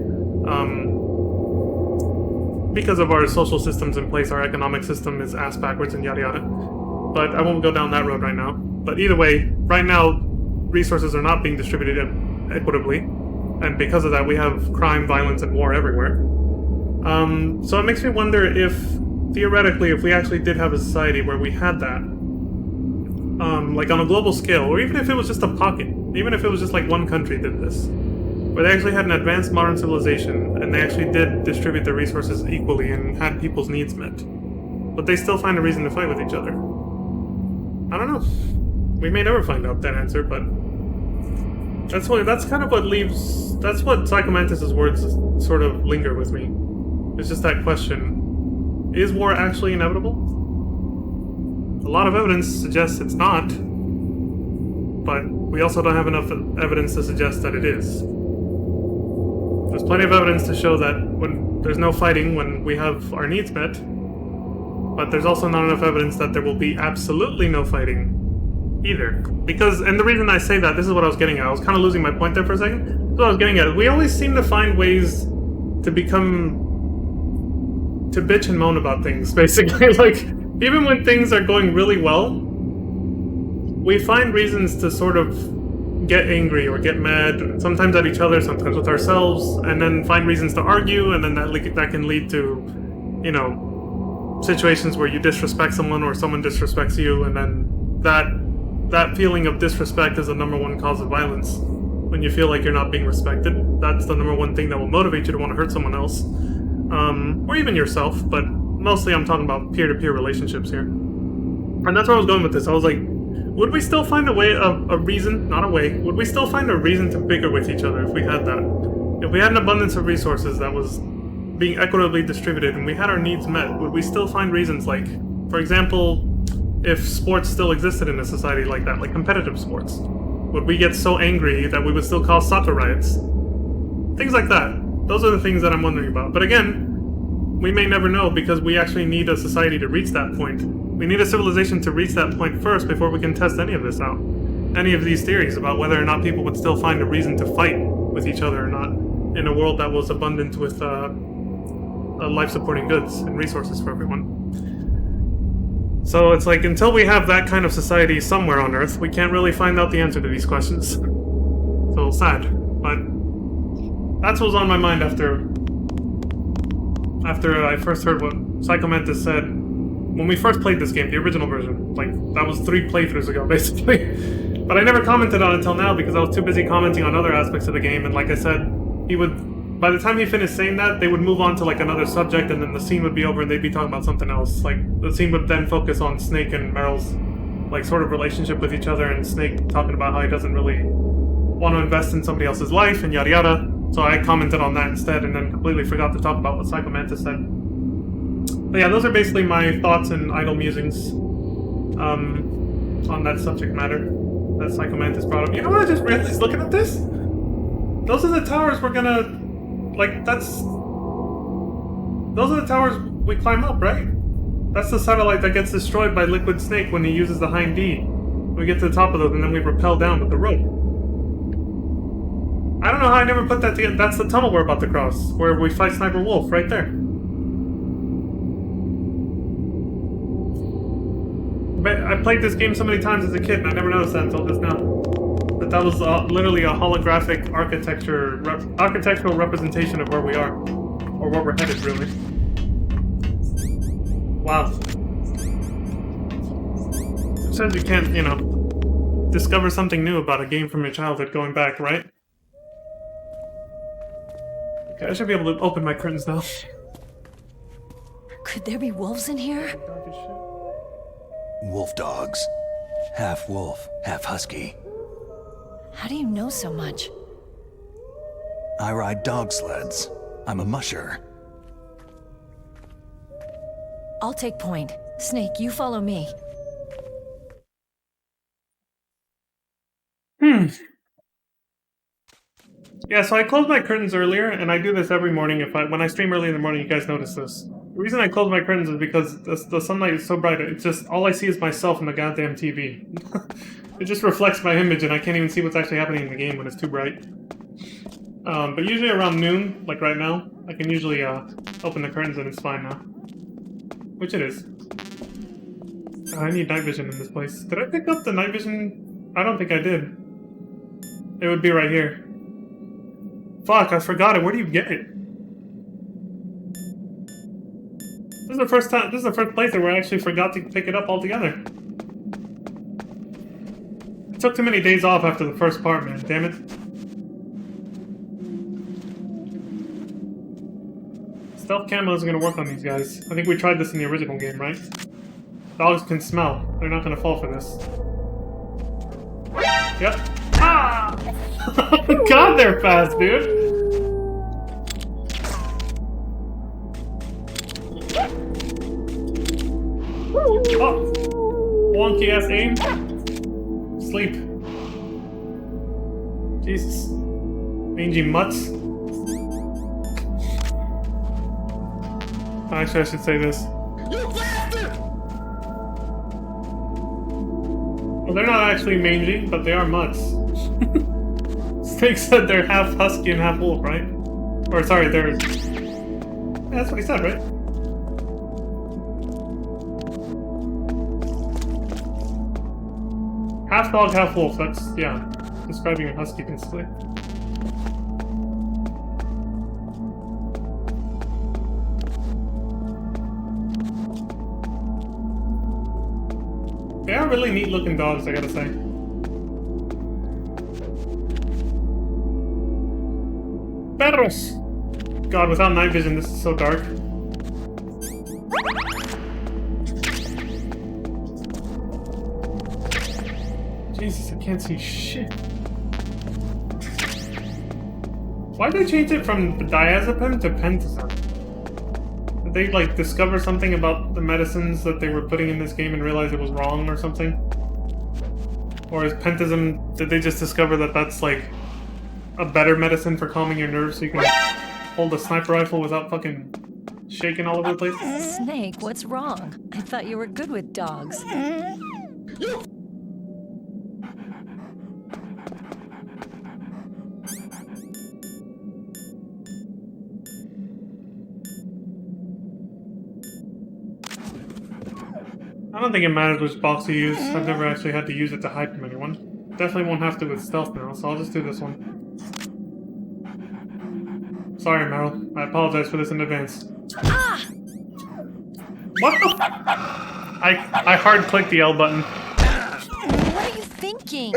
[SPEAKER 1] Because of our social systems in place, our economic system is ass backwards and yada yada. But I won't go down that road right now. But either way, right now, resources are not being distributed equitably, and because of that we have crime, violence, and war everywhere. So it makes me wonder if theoretically, if we actually did have a society where we had that, like on a global scale, or even if it was just a pocket, even if it was just like one country did this, where they actually had an advanced modern civilization and they actually did distribute their resources equally and had people's needs met, but they still find a reason to fight with each other. I don't know. We may never find out that answer, but that's kind of what leaves. That's what Psychomantis' words sort of linger with me. It's just that question: is war actually inevitable? A lot of evidence suggests it's not, but we also don't have enough evidence to suggest that it is. There's plenty of evidence to show that when there's no fighting, when we have our needs met, but there's also not enough evidence that there will be absolutely no fighting either. Because, and the reason I say that, this is what I was getting at. I was kind of losing my point there for a second. This is what I was getting at. We always seem to find ways to bitch and moan about things, basically. Like, even when things are going really well, we find reasons to sort of get angry or get mad, sometimes at each other, sometimes with ourselves, and then find reasons to argue, and then that can lead to, you know, situations where you disrespect someone or someone disrespects you, and then that feeling of disrespect is the number one cause of violence. When you feel like you're not being respected, that's the number one thing that will motivate you to want to hurt someone else. Or even yourself, but mostly I'm talking about peer-to-peer relationships here. And that's where I was going with this. I was like, would we still find would we still find a reason to bicker with each other if we had that? If we had an abundance of resources that was being equitably distributed and we had our needs met, would we still find reasons, like, for example, if sports still existed in a society like that, like competitive sports, would we get so angry that we would still cause soccer riots? Things like that. Those are the things that I'm wondering about. But again, we may never know because we actually need a society to reach that point. We need a civilization to reach that point first before we can test any of this out. Any of these theories about whether or not people would still find a reason to fight with each other or not in a world that was abundant with life-supporting goods and resources for everyone. So it's like, until we have that kind of society somewhere on Earth, we can't really find out the answer to these questions. So sad, but that's what was on my mind after I first heard what Psychomantis said when we first played this game, the original version. Like, that was 3 playthroughs ago, basically. But I never commented on it until now because I was too busy commenting on other aspects of the game, and like I said, by the time he finished saying that, they would move on to like another subject, and then the scene would be over and they'd be talking about something else. Like, the scene would then focus on Snake and Meryl's like sort of relationship with each other, and Snake talking about how he doesn't really want to invest in somebody else's life and yada yada. So I commented on that instead, and then completely forgot to talk about what Psychomantis said. But yeah, those are basically my thoughts and idle musings on that subject matter that Psychomantis brought up. You know what I just realized looking at this? Those are the towers we're gonna... Like, those are the towers we climb up, right? That's the satellite that gets destroyed by Liquid Snake when he uses the Hind D. We get to the top of those and then we rappel down with the rope. I don't know how I never put that together. That's the tunnel we're about to cross, where we fight Sniper Wolf, right there. But I played this game so many times as a kid and I never noticed that until just now. But that was literally a holographic architectural representation of where we are. Or where we're headed, really. Wow. It says you can't, you know, discover something new about a game from your childhood going back, right? Okay, I should be able to open my curtains now.
[SPEAKER 9] Could there be wolves in here?
[SPEAKER 7] Wolf dogs. Half wolf, half husky.
[SPEAKER 9] How do you know so much?
[SPEAKER 7] I ride dog sleds. I'm a musher.
[SPEAKER 9] I'll take point. Snake, you follow me.
[SPEAKER 1] Yeah, so I closed my curtains earlier, and I do this every morning. When I stream early in the morning, you guys notice this. The reason I close my curtains is because the sunlight is so bright. It's just, all I see is myself in the goddamn TV. It just reflects my image, and I can't even see what's actually happening in the game when it's too bright. But usually around noon, like right now, I can usually open the curtains and it's fine now. Which it is. I need night vision in this place. Did I pick up the night vision? I don't think I did. It would be right here. Fuck, I forgot it. Where do you get it? There's the first time. This is the first playthrough where I actually forgot to pick it up altogether. I took too many days off after the first part, man. Damn it. Stealth camo isn't gonna work on these guys. I think we tried this in the original game, right? Dogs can smell. They're not gonna fall for this. Yep. Ah! God, they're fast, dude! Oh! Wonky ass aim. Sleep. Jesus. Mangy mutts. Actually, I should say this. Well, they're not actually mangy, but they are mutts. Snake said they're half husky and half wolf, right? Or sorry, they're... Yeah, that's what he said, right? Half dog, half wolf, that's, yeah, describing a husky, basically. They are really neat looking dogs, I gotta say. Perros! God, without night vision, this is so dark. Jesus, I can't see shit. Why'd they change it from diazepam to pentazepam? Did they, like, discover something about the medicines that they were putting in this game and realize it was wrong or something? Or is pentazepam, did they just discover that that's, like, a better medicine for calming your nerves so you can hold a sniper rifle without fucking shaking all over the place?
[SPEAKER 9] Snake, what's wrong? I thought you were good with dogs.
[SPEAKER 1] I don't think it matters which box you use. I've never actually had to use it to hide from anyone. Definitely won't have to with stealth now, so I'll just do this one. Sorry, Meryl. I apologize for this in advance.
[SPEAKER 9] Ah!
[SPEAKER 1] What the f- I hard-clicked the L button.
[SPEAKER 9] What are you thinking?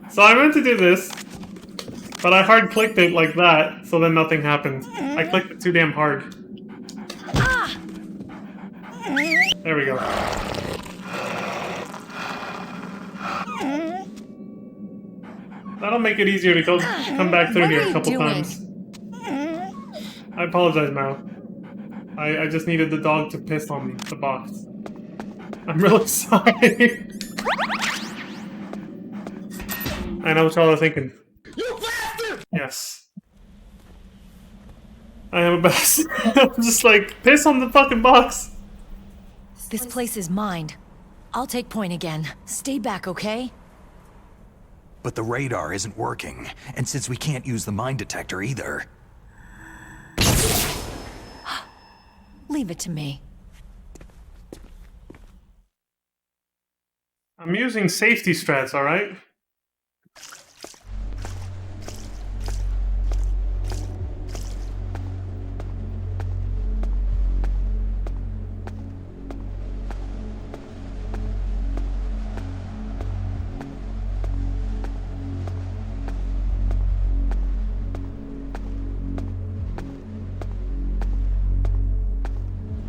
[SPEAKER 1] So I meant to do this, but I hard-clicked it like that, so then nothing happened. I clicked it too damn hard. There we go. That'll make it easier to come back through here a couple times. I apologize, Mao. I just needed the dog to piss on me, the box. I'm really sorry. I know what y'all are thinking. You bastard! Yes. I am a bastard. I'm just like, piss on the fucking box.
[SPEAKER 9] This place is mine. I'll take point again. Stay back, okay?
[SPEAKER 7] But the radar isn't working, and since we can't use the mine detector either...
[SPEAKER 9] Leave it to me.
[SPEAKER 1] I'm using safety strats, alright?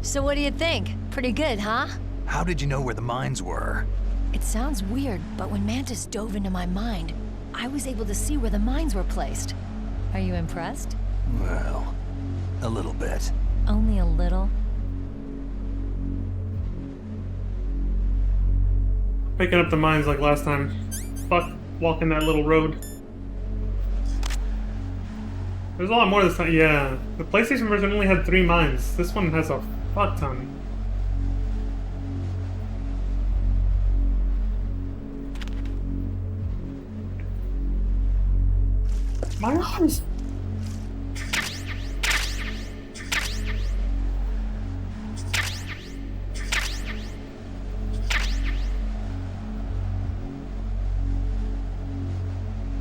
[SPEAKER 9] So what do you think? Pretty good, huh?
[SPEAKER 7] How did you know where the mines were?
[SPEAKER 9] It sounds weird, but when Mantis dove into my mind, I was able to see where the mines were placed. Are you impressed?
[SPEAKER 7] Well, a little bit.
[SPEAKER 9] Only a little?
[SPEAKER 1] Picking up the mines like last time. Fuck walking that little road. There's a lot more this time. Yeah, the PlayStation version only had 3 mines. This one has a fuck ton. My arms!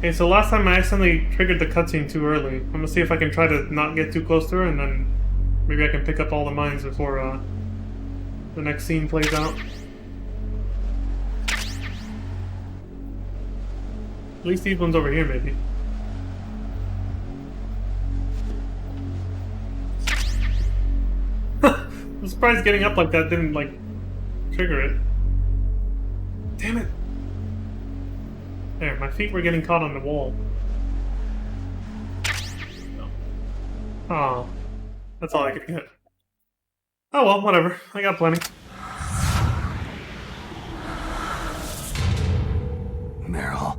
[SPEAKER 1] Okay, so last time I accidentally triggered the cutscene too early. I'm gonna see if I can try to not get too close to her, and then maybe I can pick up all the mines before the next scene plays out. At least these ones over here, maybe. I'm surprised getting up like that didn't, like, trigger it. Damn it! There, my feet were getting caught on the wall. Oh, that's all I could get. Oh well, whatever. I got plenty.
[SPEAKER 7] Meryl.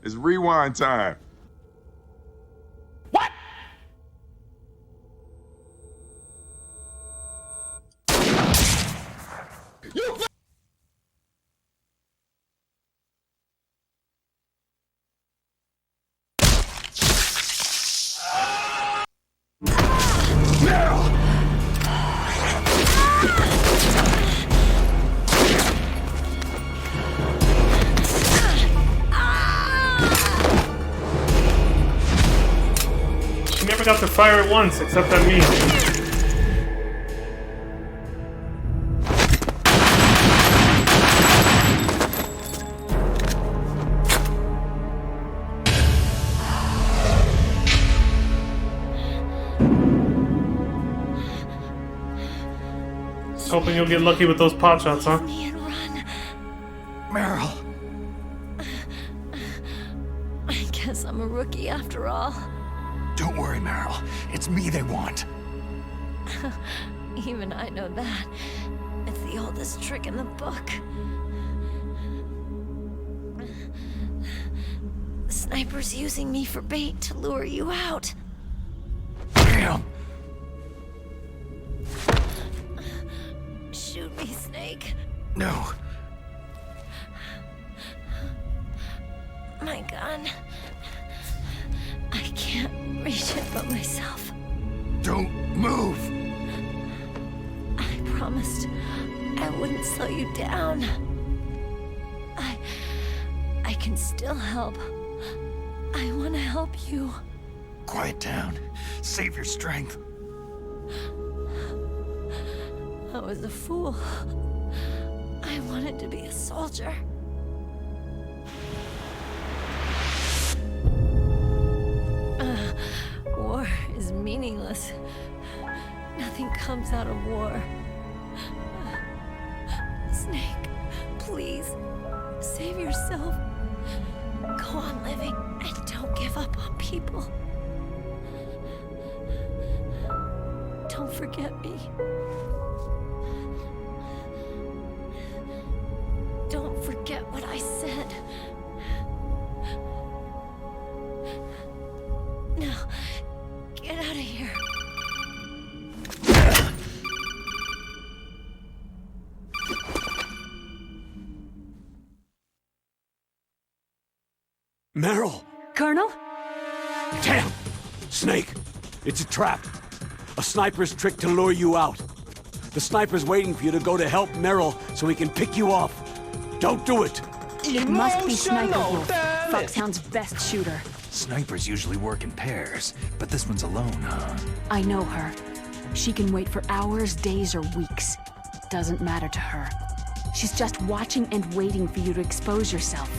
[SPEAKER 6] It's rewind time.
[SPEAKER 7] What? You...
[SPEAKER 1] She never got to fire it once, except at me. Hoping you'll get lucky with those pot shots, huh?
[SPEAKER 7] Meryl.
[SPEAKER 9] I guess I'm a rookie after all.
[SPEAKER 7] Don't worry, Meryl. It's me they want.
[SPEAKER 9] Even I know that. It's the oldest trick in the book. The sniper's using me for bait to lure you out.
[SPEAKER 7] Damn.
[SPEAKER 9] Shoot me, Snake.
[SPEAKER 7] No.
[SPEAKER 9] My gun. I can't reach it by myself.
[SPEAKER 7] Don't move.
[SPEAKER 9] I promised I wouldn't slow you down. I can still help. I want to help you.
[SPEAKER 7] Quiet down. Save your strength.
[SPEAKER 9] I was a fool. I wanted to be a soldier. War is meaningless. Nothing comes out of war. Snake, please, save yourself. Go on living and don't give up on people. Don't forget me. Don't forget what I said. Now, get out of here.
[SPEAKER 2] Meryl!
[SPEAKER 3] Colonel?
[SPEAKER 2] Damn! Snake! It's a trap. A sniper's trick to lure you out. The sniper's waiting for you to go to help Meryl so he can pick you off. Don't do it!
[SPEAKER 3] It must be Sniper Wolf, Foxhound's best shooter.
[SPEAKER 7] Snipers usually work in pairs, but this one's alone, huh?
[SPEAKER 3] I know her. She can wait for hours, days, or weeks. Doesn't matter to her. She's just watching and waiting for you to expose yourself.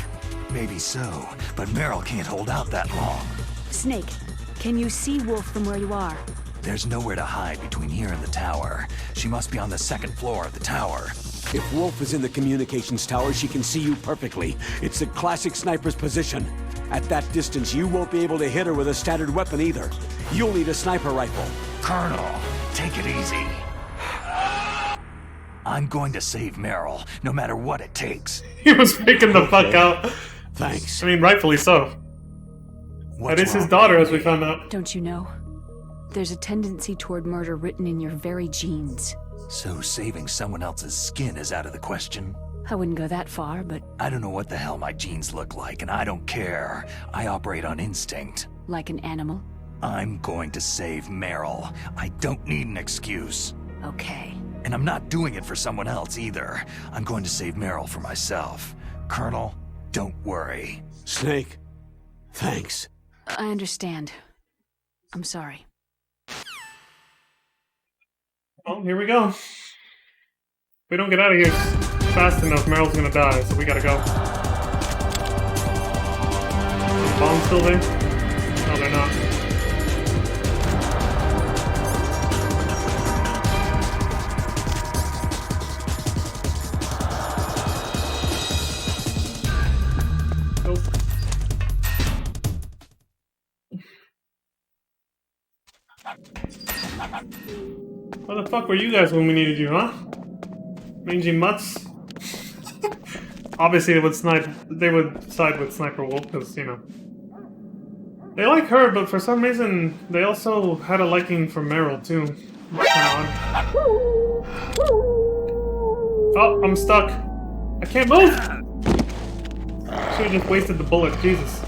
[SPEAKER 7] Maybe so, but Meryl can't hold out that long.
[SPEAKER 3] Snake, can you see Wolf from where you are?
[SPEAKER 7] There's nowhere to hide between here and the tower. She must be on the second floor of the tower.
[SPEAKER 2] If Wolf is in the communications tower, she can see you perfectly. It's the classic sniper's position. At that distance, you won't be able to hit her with a standard weapon either. You'll need a sniper rifle.
[SPEAKER 7] Colonel, take it easy. I'm going to save Meryl, no matter what it takes.
[SPEAKER 1] He was freaking the fuck out.
[SPEAKER 2] Thanks.
[SPEAKER 1] I mean, rightfully so. That is his daughter, as we found out.
[SPEAKER 3] Don't you know? There's a tendency toward murder written in your very genes.
[SPEAKER 7] So saving someone else's skin is out of the question?
[SPEAKER 3] I wouldn't go that far, but
[SPEAKER 7] I don't know what the hell my genes look like, and I don't care. I operate on instinct.
[SPEAKER 3] like an animal?
[SPEAKER 7] I'm going to save Meryl. I don't need an excuse.
[SPEAKER 3] Okay.
[SPEAKER 7] And I'm not doing it for someone else either. I'm going to save Meryl for myself. Colonel, don't worry.
[SPEAKER 2] Snake, thanks.
[SPEAKER 3] I understand. I'm sorry.
[SPEAKER 1] Oh, here we go. If we don't get out of here fast enough, Meryl's gonna die, so we gotta go. Is the bomb still there? No, they're not. Nope. Where the fuck were you guys when we needed you, huh? Mangy mutts? Obviously they would side with Sniper Wolf, because, you know. They like her, but for some reason, they also had a liking for Meryl, too. Oh, I'm stuck. I can't move! Should've just wasted the bullet, Jesus.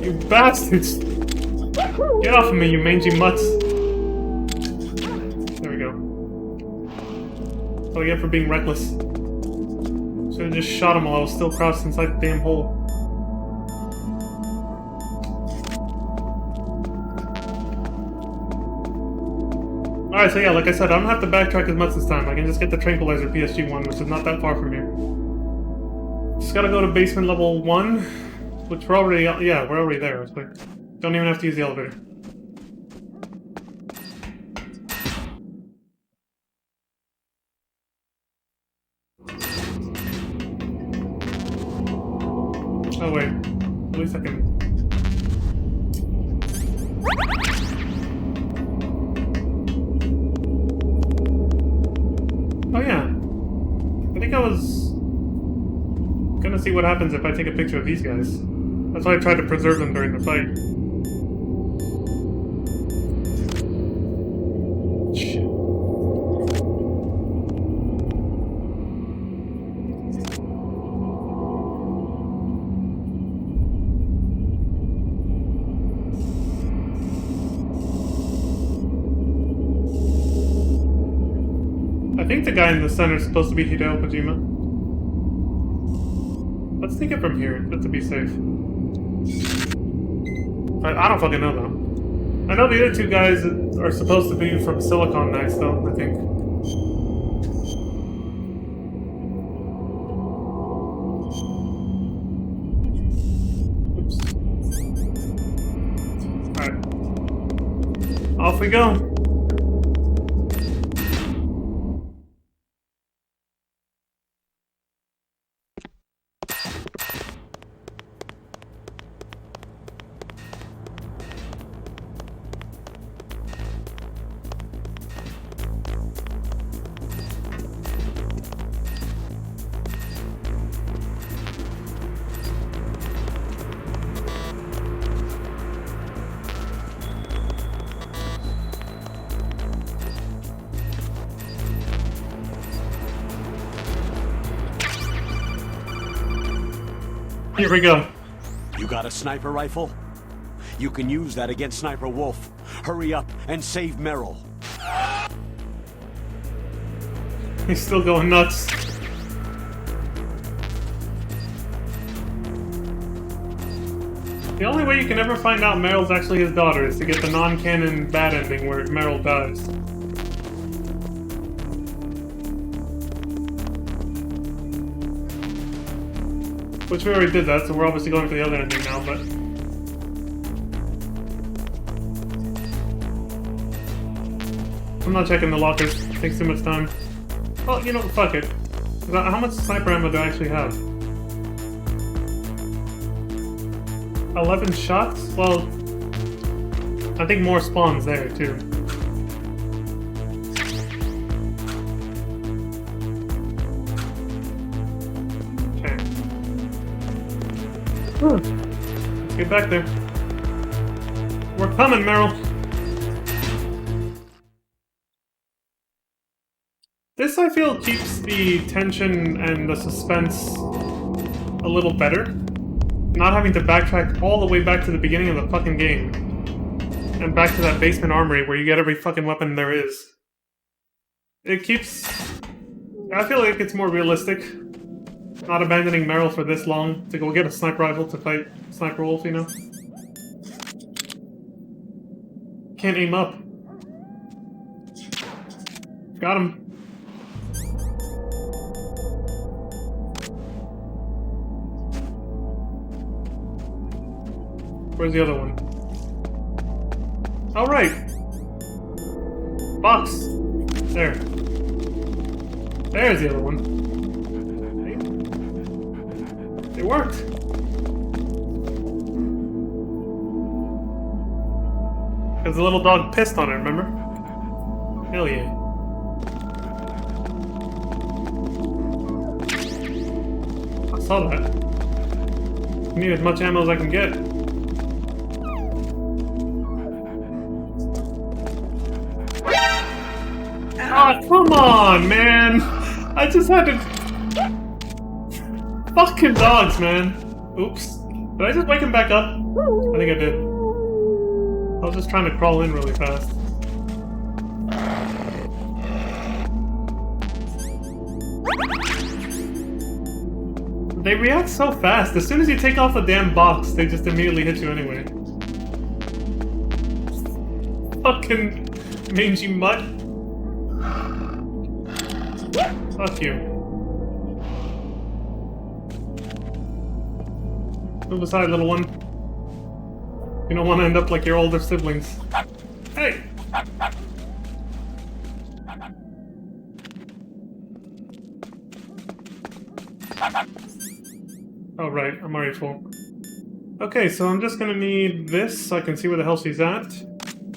[SPEAKER 1] You bastards! Get off of me, you mangy mutts! There we go. What do I get for being reckless? Should've just shot him while I was still crouched inside the damn hole. Alright, so yeah, like I said, I don't have to backtrack as much this time. I can just get the Tranquilizer PSG-1, which is not that far from here. Just gotta go to basement level 1, which we're already, yeah, we're already there. So don't even have to use the elevator. Oh wait, at least I can... Oh yeah, I think I was gonna see what happens if I take a picture of these guys. That's why I tried to preserve them during the fight. Shit. I think the guy in the center is supposed to be Hideo Kojima. Let's take it from here, just to be safe. I don't fucking know, though. I know the other two guys are supposed to be from Silicon Knights, though, I think. Oops. Alright. Off we go. Here we go.
[SPEAKER 2] You got a sniper rifle? You can use that against Sniper Wolf. Hurry up and save Meryl.
[SPEAKER 1] He's still going nuts. The only way you can ever find out Meryl's actually his daughter is to get the non-canon bad ending where Meryl dies. Which we already did that, so we're obviously going for the other ending now, but... I'm not checking the lockers. It takes too much time. Well, you know, fuck it. How much sniper ammo do I actually have? 11 shots? Well... I think more spawns there, too. Let's get back there. We're coming, Meryl. This, I feel, keeps the tension and the suspense a little better. Not having to backtrack all the way back to the beginning of the fucking game. And back to that basement armory where you get every fucking weapon there is. It keeps... I feel like it's more realistic. Not abandoning Meryl for this long to go get a sniper rifle to fight Sniper Wolf, you know? Can't aim up. Got him. Where's the other one? Oh, right. Box. There. There's the other one. It worked. Because the little dog pissed on it, remember? Hell yeah. I saw that. I need as much ammo as I can get. Ah, come on, man! I just had to... Fucking dogs, man. Oops. Did I just wake him back up? I think I did. I was just trying to crawl in really fast. They react so fast. As soon as you take off the damn box, they just immediately hit you anyway. Fucking mangy mutt. Fuck you. Move aside, little one. You don't want to end up like your older siblings. Hey! Oh, right. I'm already full. Okay, so I'm just gonna need this so I can see where the hell she's at.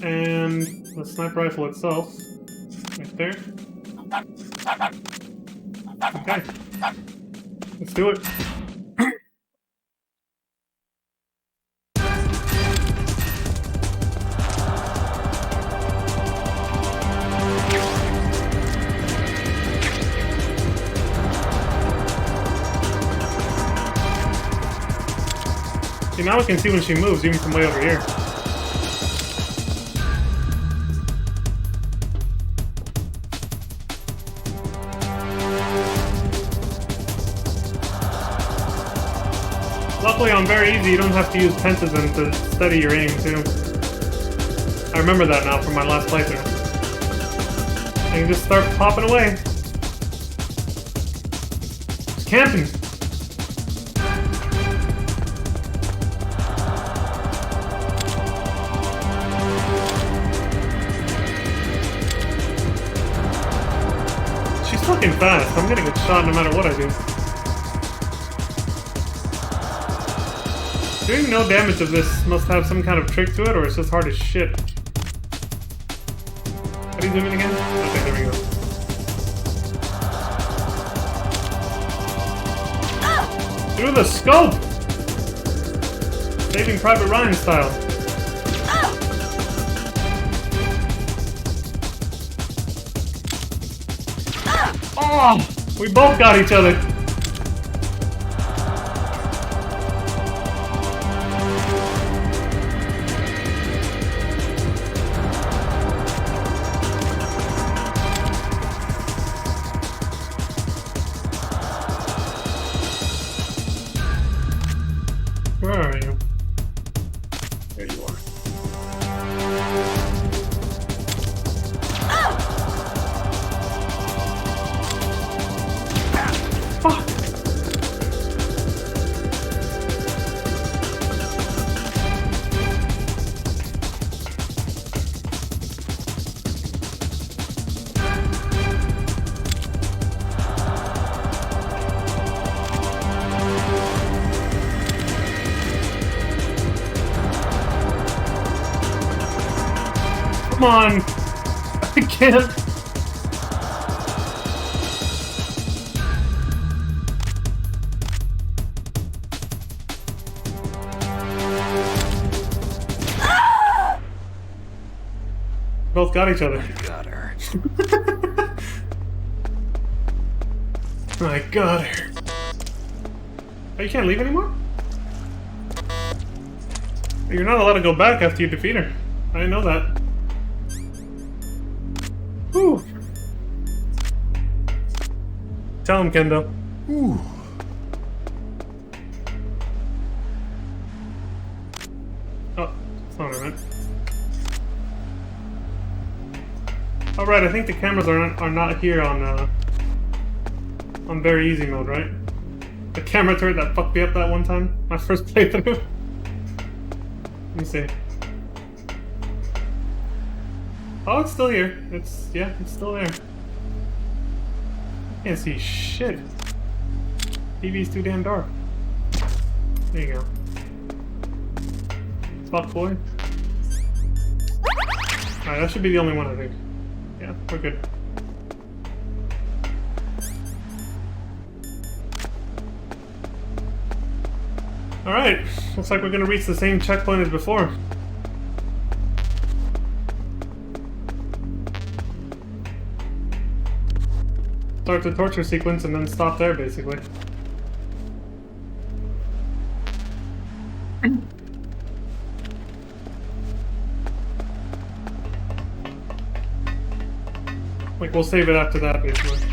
[SPEAKER 1] And the sniper rifle itself. Right there. Okay. Let's do it. See, now I can see when she moves, even from way over here. Luckily on very easy, you don't have to use Pentazen to steady your aim, too. I remember that now from my last playthrough. I can just start popping away. Just camping. She's fucking fast. I'm gonna get shot no matter what I do. Doing no damage of this must have some kind of trick to it, or it's just hard as shit. How do you zoom in again? Okay, there we go. Through the scope! Saving Private Ryan style. Oh! We both got each other. Where are you? There you are. Fuck! Come on! I can't! Both got each other.
[SPEAKER 7] Got her.
[SPEAKER 1] My god. Oh, you can't leave anymore? You're not allowed to go back after you defeat her. I didn't know that. Whew. Tell him, Kendo.
[SPEAKER 2] Ooh.
[SPEAKER 1] Oh, that's not what I meant. Alright, I think the cameras are not here on very easy mode, right? The camera turret that fucked me up that one time, my first playthrough. Let me see. Oh, it's still here. It's still there. Can't see shit. TV's too damn dark. There you go. Fuck boy. Alright, that should be the only one I think. Yeah, we're good. Alright, looks like we're gonna reach the same checkpoint as before. Start the torture sequence and then stop there, basically. Like, we'll save it after that, basically.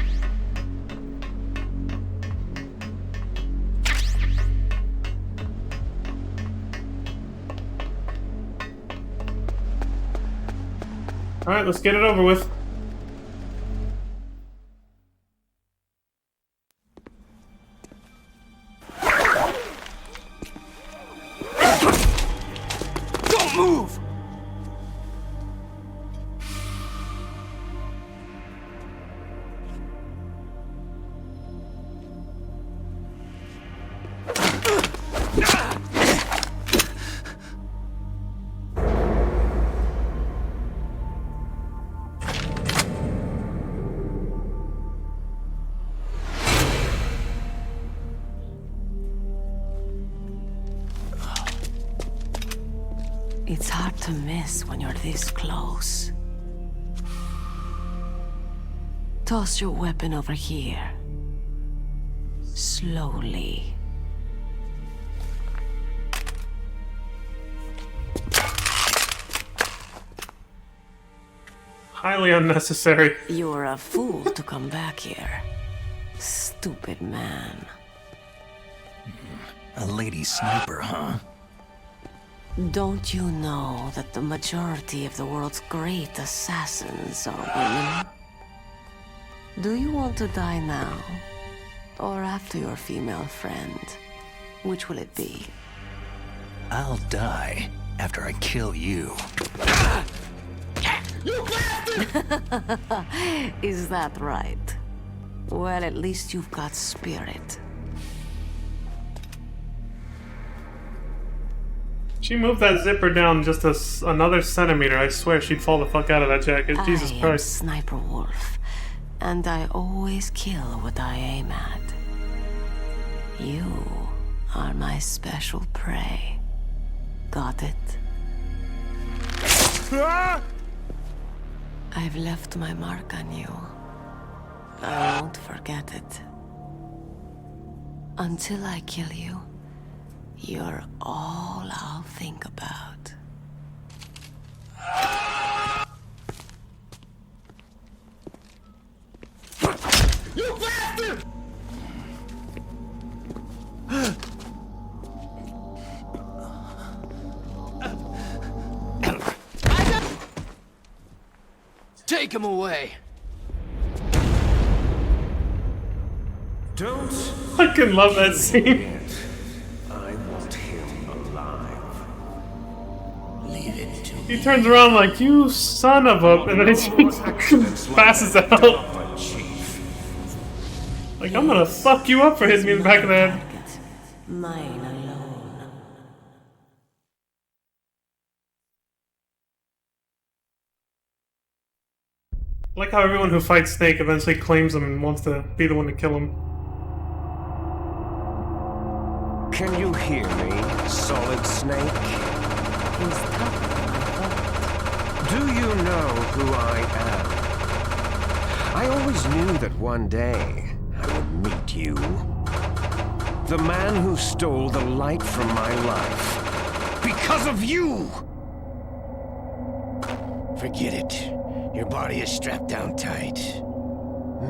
[SPEAKER 1] Alright, let's get it over with.
[SPEAKER 2] Don't move!
[SPEAKER 9] It's hard to miss when you're this close. Toss your weapon over here. Slowly.
[SPEAKER 1] Highly unnecessary.
[SPEAKER 9] You're a fool to come back here. Stupid man.
[SPEAKER 7] A lady sniper, huh?
[SPEAKER 9] Don't you know that the majority of the world's great assassins are women? Do you want to die now? Or after your female friend? Which will it be?
[SPEAKER 7] I'll die after I kill you.
[SPEAKER 9] Is that right? Well, at least you've got spirit.
[SPEAKER 1] She moved that zipper down just another centimeter. I swear she'd fall the fuck out of that jacket. Jesus
[SPEAKER 9] I am
[SPEAKER 1] Christ.
[SPEAKER 9] Sniper Wolf, and I always kill what I aim at. You are my special prey. Got it? I've left my mark on you. I won't forget it. Until I kill you, you're all I'll think about.
[SPEAKER 2] You bastard!
[SPEAKER 8] Take him away.
[SPEAKER 6] Don't
[SPEAKER 1] I fucking love that scene.
[SPEAKER 6] I want him alive.
[SPEAKER 5] Leave it to
[SPEAKER 1] He turns around like, you son of a... And then he just passes out. Like, I'm gonna fuck you up for hitting me in the back of the head.
[SPEAKER 9] Mine alone.
[SPEAKER 1] I like how everyone who fights Snake eventually claims him and wants to be the one to kill him.
[SPEAKER 11] Can you hear me, Solid Snake?
[SPEAKER 9] He's tougher than I thought.
[SPEAKER 11] Do you know who I am? I always knew that one day I would meet you. The man who stole the light from my life. Because of you!
[SPEAKER 6] Forget it. Your body is strapped down tight.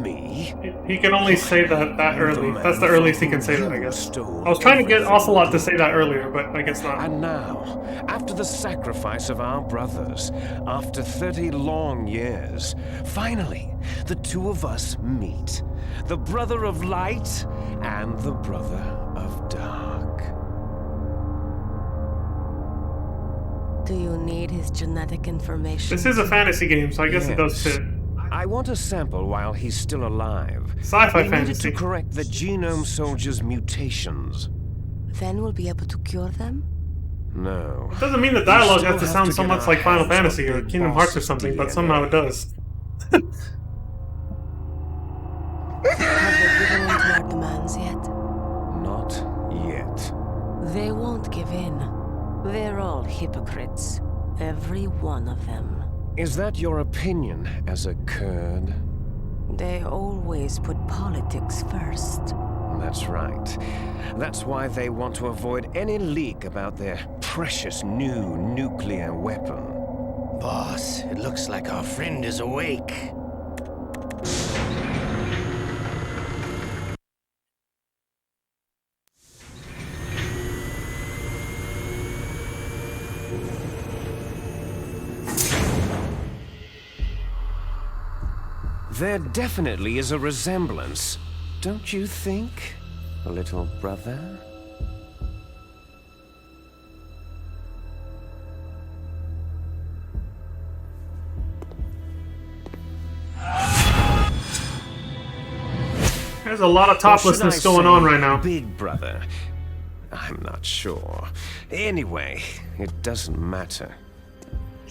[SPEAKER 11] Me?
[SPEAKER 1] He can only say that early. That's the earliest he can say that, I guess. I was trying to get Ocelot to say that earlier, but I guess not.
[SPEAKER 11] And now, after the sacrifice of our brothers, after 30 long years, finally, the two of us meet. The brother of light and the brother of dark.
[SPEAKER 9] Do you need his genetic information?
[SPEAKER 1] This is a fantasy game, so I guess it does fit.
[SPEAKER 11] I want a sample while he's still alive.
[SPEAKER 1] Sci-fi
[SPEAKER 11] we
[SPEAKER 1] fantasy.
[SPEAKER 11] needed to correct the Genome Soldier's mutations.
[SPEAKER 9] Then we'll be able to cure them?
[SPEAKER 11] No.
[SPEAKER 1] It doesn't mean the dialogue
[SPEAKER 11] still
[SPEAKER 1] has to
[SPEAKER 11] have
[SPEAKER 1] sound
[SPEAKER 11] to
[SPEAKER 1] so
[SPEAKER 11] get
[SPEAKER 1] much
[SPEAKER 11] our
[SPEAKER 1] like Final
[SPEAKER 11] hands on
[SPEAKER 1] Fantasy or
[SPEAKER 11] Big
[SPEAKER 1] Kingdom Hearts or
[SPEAKER 11] Boss's
[SPEAKER 1] something, but
[SPEAKER 11] DNA.
[SPEAKER 1] somehow it does.
[SPEAKER 9] Have they given in to our demands yet?
[SPEAKER 11] Not yet.
[SPEAKER 9] They won't give in. They're all hypocrites. Every one of them.
[SPEAKER 11] Is that your opinion as a Kurd?
[SPEAKER 9] They always put politics first.
[SPEAKER 11] That's right. That's why they want to avoid any leak about their precious new nuclear weapon.
[SPEAKER 6] Boss, it looks like our friend is awake.
[SPEAKER 11] There definitely is a resemblance, don't you think, little brother?
[SPEAKER 1] There's a lot of
[SPEAKER 11] Or should
[SPEAKER 1] toplessness
[SPEAKER 11] I
[SPEAKER 1] going
[SPEAKER 11] say,
[SPEAKER 1] on right now.
[SPEAKER 11] Big brother. I'm not sure. Anyway, it doesn't matter.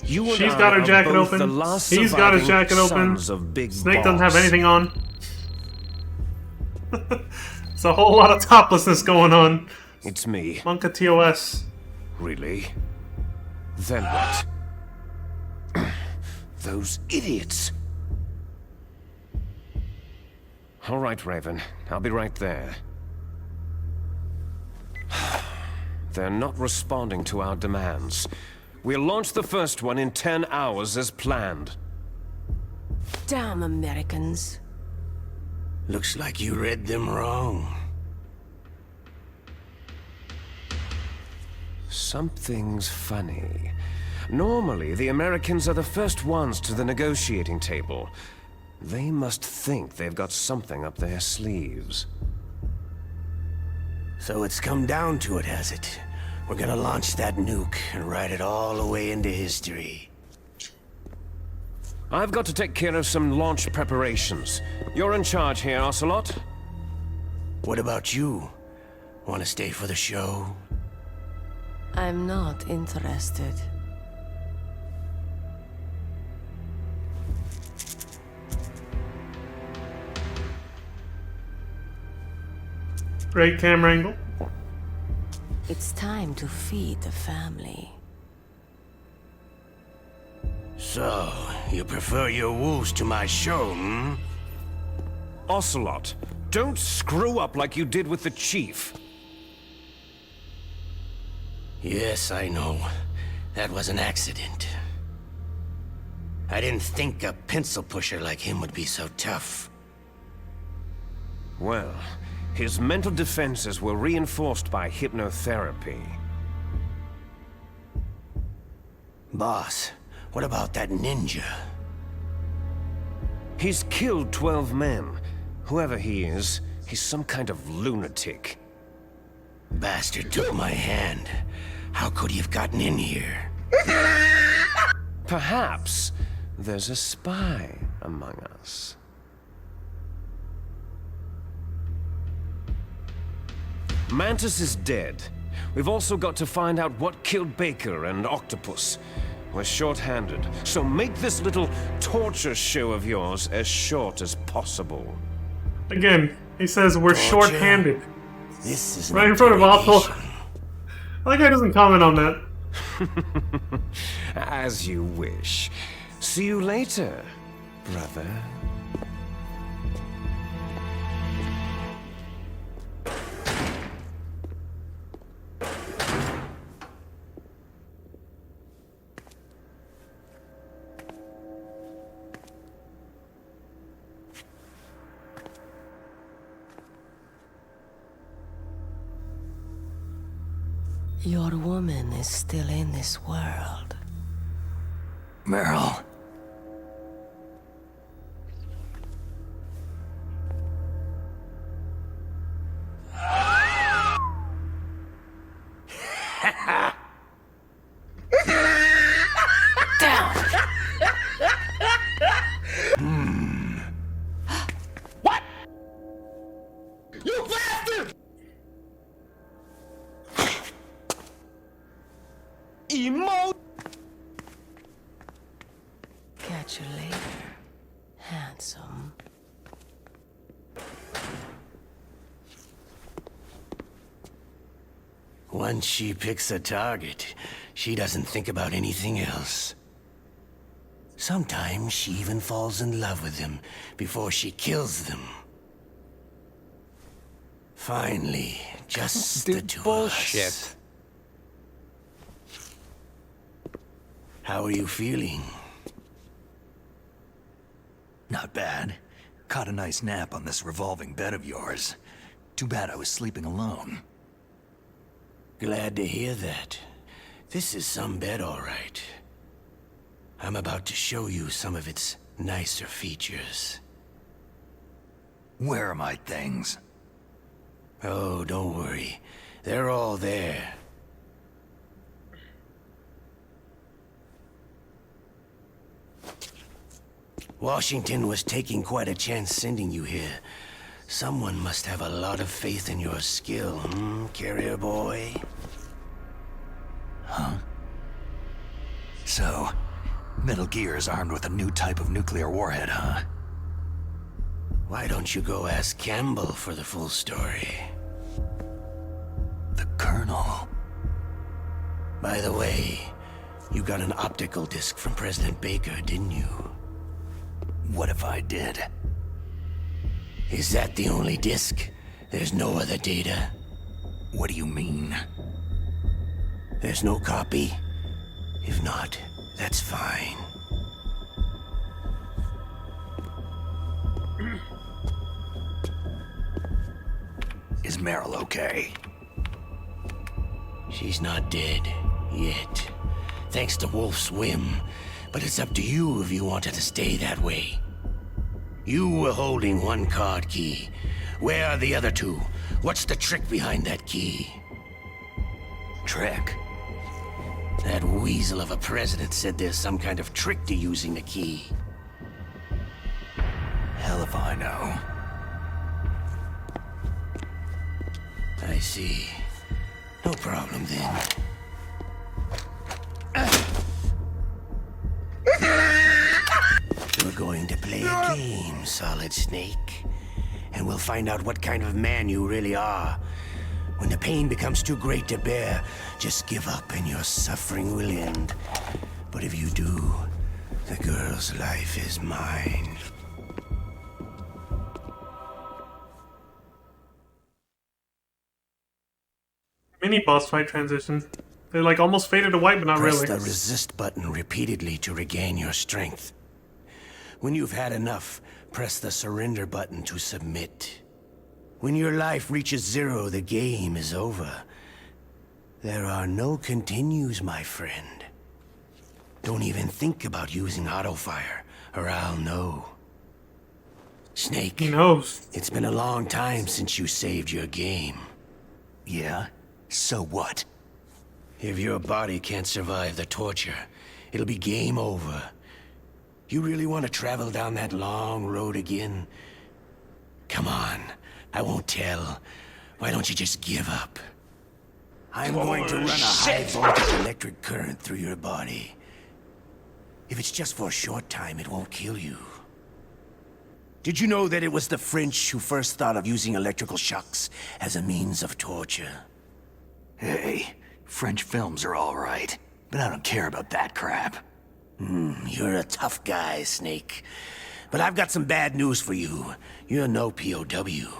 [SPEAKER 11] You and
[SPEAKER 1] She's
[SPEAKER 11] I
[SPEAKER 1] got her
[SPEAKER 11] are
[SPEAKER 1] jacket
[SPEAKER 11] both
[SPEAKER 1] open.
[SPEAKER 11] the last
[SPEAKER 1] He's got his
[SPEAKER 11] surviving
[SPEAKER 1] jacket open.
[SPEAKER 11] sons of Big
[SPEAKER 1] Snake doesn't have
[SPEAKER 11] Boss.
[SPEAKER 1] anything on. It's a whole lot of toplessness going on.
[SPEAKER 11] It's me.
[SPEAKER 1] Monka TOS.
[SPEAKER 11] Really? Then what? Those idiots. All right, Raven. I'll be right there. They're not responding to our demands. We'll launch the first one in 10 hours as planned.
[SPEAKER 9] Damn Americans.
[SPEAKER 6] Looks like you read them wrong.
[SPEAKER 11] Something's funny. Normally, the Americans are the first ones to the negotiating table. They must think they've got something up their sleeves.
[SPEAKER 6] So it's come down to it, has it? We're gonna launch that nuke and write it all the way into history.
[SPEAKER 11] I've got to take care of some launch preparations. You're in charge here, Ocelot.
[SPEAKER 6] What about you? Want to stay for the show?
[SPEAKER 9] I'm not interested.
[SPEAKER 1] Great camera angle.
[SPEAKER 9] It's time to feed the family.
[SPEAKER 6] So, you prefer your wolves to my show, hmm?
[SPEAKER 11] Ocelot, don't screw up like you did with the Chief.
[SPEAKER 6] Yes, I know. That was an accident. I didn't think a pencil pusher like him would be so tough.
[SPEAKER 11] Well, his mental defenses were reinforced by hypnotherapy.
[SPEAKER 6] Boss, what about that ninja?
[SPEAKER 11] He's killed 12 men. Whoever he is, he's some kind of lunatic.
[SPEAKER 6] Bastard took my hand. How could he have gotten in here?
[SPEAKER 11] Perhaps there's a spy among us. Mantis is dead. We've also got to find out what killed Baker and Octopus. We're short-handed, so make this little torture show of yours as short as possible.
[SPEAKER 1] Again, he says we're
[SPEAKER 6] Torture?
[SPEAKER 1] short-handed.
[SPEAKER 6] This is
[SPEAKER 1] Right in front of Otto. I like how he doesn't comment on that.
[SPEAKER 11] As you wish. See you later, brother.
[SPEAKER 6] Your woman is still in this world.
[SPEAKER 7] Meryl.
[SPEAKER 6] Down! What? You bastard! Catch you later, handsome. Once she picks a target, she doesn't think about anything else. Sometimes she even falls in love with them before she kills them. Finally, just the two of us. How are you feeling?
[SPEAKER 7] Not bad. Caught a nice nap on this revolving bed of yours. Too bad I was sleeping alone.
[SPEAKER 6] Glad to hear that. This is some bed, all right. I'm about to show you some of its nicer features.
[SPEAKER 7] Where are my things?
[SPEAKER 6] Oh, don't worry. They're all there. Washington was taking quite a chance sending you here. Someone must have a lot of faith in your skill, carrier boy?
[SPEAKER 7] Huh? So, Metal Gear is armed with a new type of nuclear warhead, huh?
[SPEAKER 6] Why don't you go ask Campbell for the full story?
[SPEAKER 7] The Colonel.
[SPEAKER 6] By the way, you got an optical disc from President Baker, didn't you?
[SPEAKER 7] What if I did?
[SPEAKER 6] Is that the only disc? There's no other data?
[SPEAKER 7] What do you mean?
[SPEAKER 6] There's no copy? If not, that's fine.
[SPEAKER 7] Is Meryl okay?
[SPEAKER 6] She's not dead, yet. Thanks to Wolf's whim. But it's up to you if you want her to stay that way. You were holding one card key. Where are the other two? What's the trick behind that key?
[SPEAKER 7] Trick?
[SPEAKER 6] That weasel of a president said there's some kind of trick to using the key.
[SPEAKER 7] Hell if I know.
[SPEAKER 6] I see. No problem then. We're going to play a game, Solid Snake. And we'll find out what kind of man you really are. When the pain becomes too great to bear, just give up and your suffering will end. But if you do, the girl's life is mine.
[SPEAKER 1] Mini boss fight transitions. They like almost faded to white, but not
[SPEAKER 6] Press
[SPEAKER 1] really.
[SPEAKER 6] the resist button repeatedly to regain your strength. When you've had enough, press the surrender button to submit. When your life reaches 0, the game is over. There are no continues, my friend. Don't even think about using auto-fire, or I'll know. Snake.
[SPEAKER 1] He knows.
[SPEAKER 6] It's been a long time since you saved your game.
[SPEAKER 7] Yeah? So what?
[SPEAKER 6] If your body can't survive the torture, it'll be game over. You really want to travel down that long road again? Come on, I won't tell. Why don't you just give up? I'm going to run a high voltage electric current through your body. If it's just for a short time, it won't kill you. Did you know that it was the French who first thought of using electrical shocks as a means of torture?
[SPEAKER 7] Hey, French films are all right, but I don't care about that crap.
[SPEAKER 6] You're a tough guy, Snake. But I've got some bad news for you. You're no POW.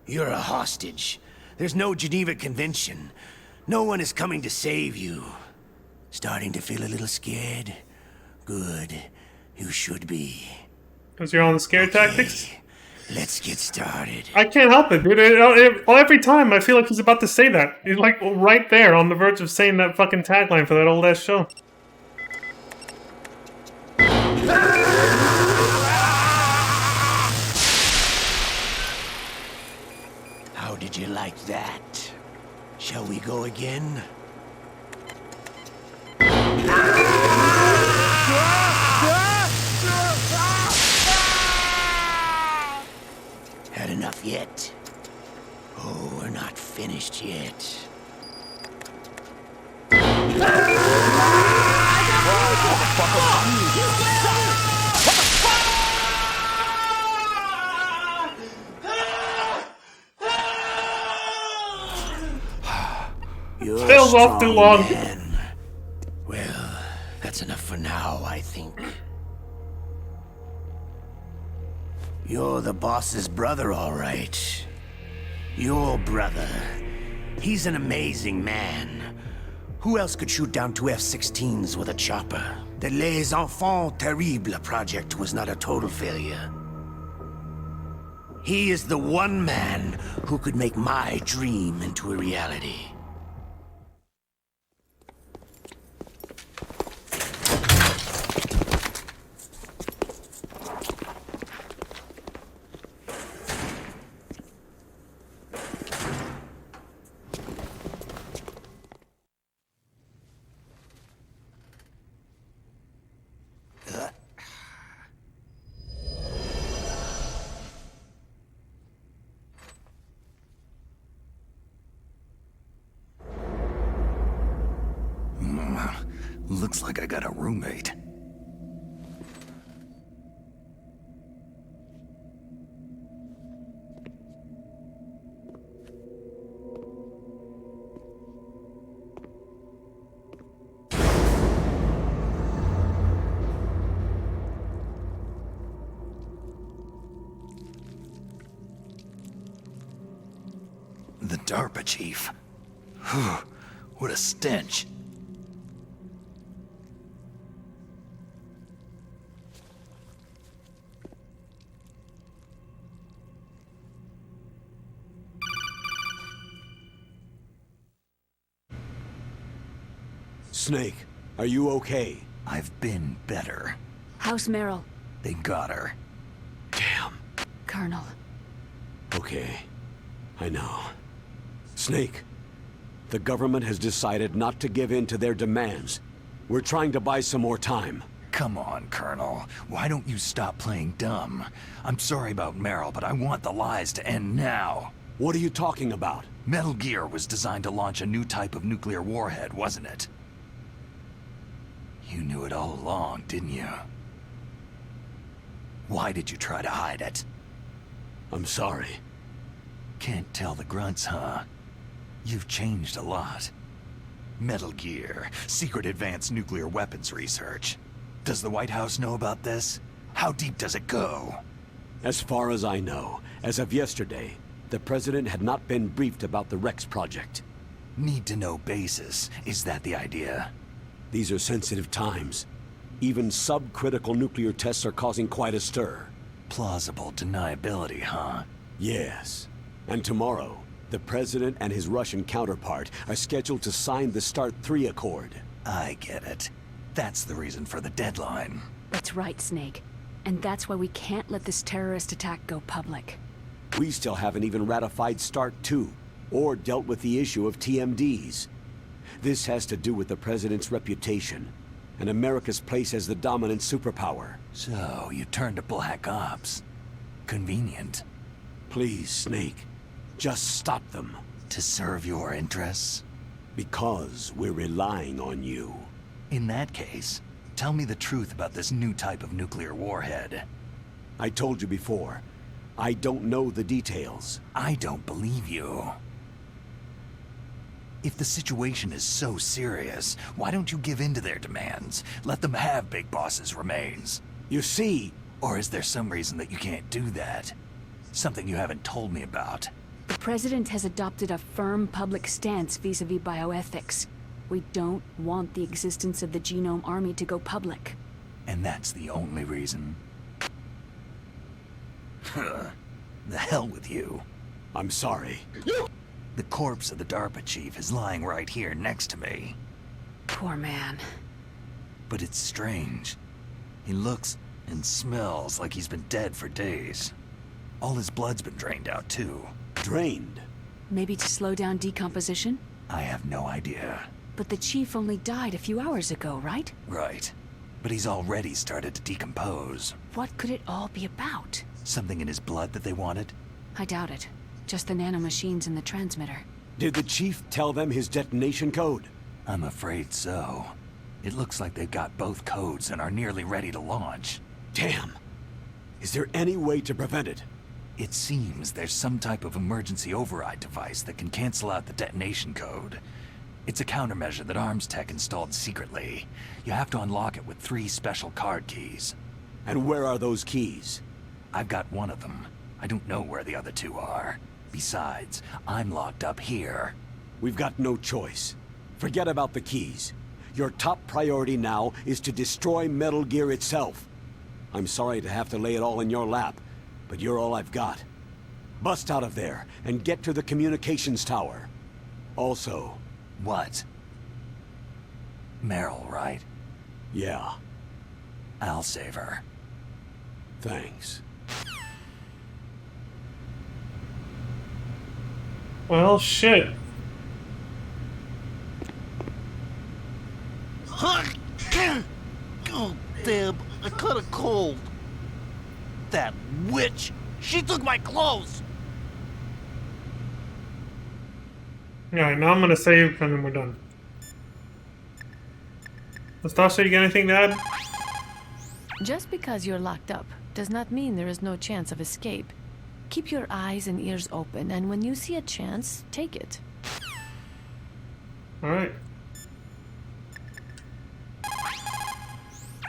[SPEAKER 6] You're a hostage. There's no Geneva Convention. No one is coming to save you. Starting to feel a little scared? Good. You should be.
[SPEAKER 1] Because you're on the scare tactics?
[SPEAKER 6] Let's get started.
[SPEAKER 1] I can't help it, dude. Every time I feel like he's about to say that. He's like right there on the verge of saying that fucking tagline for that old ass show.
[SPEAKER 6] How did you like that? Shall we go again? Had enough yet? Oh, we're not finished yet. You're
[SPEAKER 1] Tails off too long.
[SPEAKER 6] man. Well, that's enough for now, I think. You're the boss's brother, all right. Your brother. He's an amazing man. Who else could shoot down 2 F-16s with a chopper? The Les Enfants Terribles project was not a total failure. He is the one man who could make my dream into a reality.
[SPEAKER 7] Looks like I got a roommate. The DARPA chief. Whew, what a stench.
[SPEAKER 2] Snake, are you okay?
[SPEAKER 7] I've been better.
[SPEAKER 3] How's Meryl?
[SPEAKER 7] They got her.
[SPEAKER 2] Damn.
[SPEAKER 3] Colonel.
[SPEAKER 2] Okay. I know. Snake, the government has decided not to give in to their demands. We're trying to buy some more time.
[SPEAKER 7] Come on, Colonel. Why don't you stop playing dumb? I'm sorry about Meryl, but I want the lies to end now.
[SPEAKER 2] What are you talking about?
[SPEAKER 7] Metal Gear was designed to launch a new type of nuclear warhead, wasn't it? You knew it all along, didn't you? Why did you try to hide it?
[SPEAKER 2] I'm sorry.
[SPEAKER 7] Can't tell the grunts, huh? You've changed a lot. Metal Gear, secret advanced nuclear weapons research. Does the White House know about this? How deep does it go?
[SPEAKER 2] As far as I know, as of yesterday, the President had not been briefed about the Rex project.
[SPEAKER 7] Need to know basis. Is that the idea?
[SPEAKER 2] These are sensitive times. Even subcritical nuclear tests are causing quite a stir.
[SPEAKER 7] Plausible deniability, huh?
[SPEAKER 2] Yes. And tomorrow, the President and his Russian counterpart are scheduled to sign the START 3 Accord.
[SPEAKER 7] I get it. That's the reason for the deadline.
[SPEAKER 3] That's right, Snake. And that's why we can't let this terrorist attack go public.
[SPEAKER 2] We still haven't even ratified START 2, or dealt with the issue of TMDs. This has to do with the President's reputation, and America's place as the dominant superpower.
[SPEAKER 7] So, you turned to Black Ops. Convenient.
[SPEAKER 2] Please, Snake, just stop them.
[SPEAKER 7] To serve your interests?
[SPEAKER 2] Because we're relying on you.
[SPEAKER 7] In that case, tell me the truth about this new type of nuclear warhead.
[SPEAKER 2] I told you before, I don't know the details.
[SPEAKER 7] I don't believe you. If the situation is so serious, why don't you give in to their demands? Let them have Big Boss's remains.
[SPEAKER 2] You see...
[SPEAKER 7] Or is there some reason that you can't do that? Something you haven't told me about.
[SPEAKER 3] The President has adopted a firm public stance vis-a-vis bioethics. We don't want the existence of the Genome Army to go public.
[SPEAKER 7] And that's the only reason? The hell with you.
[SPEAKER 2] I'm sorry.
[SPEAKER 7] The corpse of the DARPA chief is lying right here next to me.
[SPEAKER 3] Poor man.
[SPEAKER 7] But it's strange. He looks and smells like he's been dead for days. All his blood's been drained out, too.
[SPEAKER 2] Drained?
[SPEAKER 3] Maybe to slow down decomposition?
[SPEAKER 7] I have no idea.
[SPEAKER 3] But the chief only died a few hours ago, right?
[SPEAKER 7] Right. But he's already started to decompose.
[SPEAKER 3] What could it all be about?
[SPEAKER 7] Something in his blood that they wanted?
[SPEAKER 3] I doubt it. Just the nanomachines in the transmitter.
[SPEAKER 2] Did the chief tell them his detonation code?
[SPEAKER 7] I'm afraid so. It looks like they've got both codes and are nearly ready to launch.
[SPEAKER 2] Damn. Is there any way to prevent it?
[SPEAKER 7] It seems there's some type of emergency override device that can cancel out the detonation code. It's a countermeasure that Arms Tech installed secretly. You have to unlock it with 3 special card keys.
[SPEAKER 2] And where are those keys?
[SPEAKER 7] I've got one of them. I don't know where the other 2 are. Besides, I'm locked up here.
[SPEAKER 2] We've got no choice. Forget about the keys. Your top priority now is to destroy Metal Gear itself. I'm sorry to have to lay it all in your lap, but you're all I've got. Bust out of there and get to the communications tower. Also...
[SPEAKER 7] What? Meryl, right?
[SPEAKER 2] Yeah.
[SPEAKER 7] I'll save her.
[SPEAKER 2] Thanks.
[SPEAKER 1] Well, shit.
[SPEAKER 12] Oh, damn. I caught a cold. That witch! She took my clothes!
[SPEAKER 1] Alright, now I'm gonna save and then we're done. Nastasha, you got anything to add?
[SPEAKER 9] Just because you're locked up does not mean there is no chance of escape. Keep your eyes and ears open, and when you see a chance, take it.
[SPEAKER 1] Alright.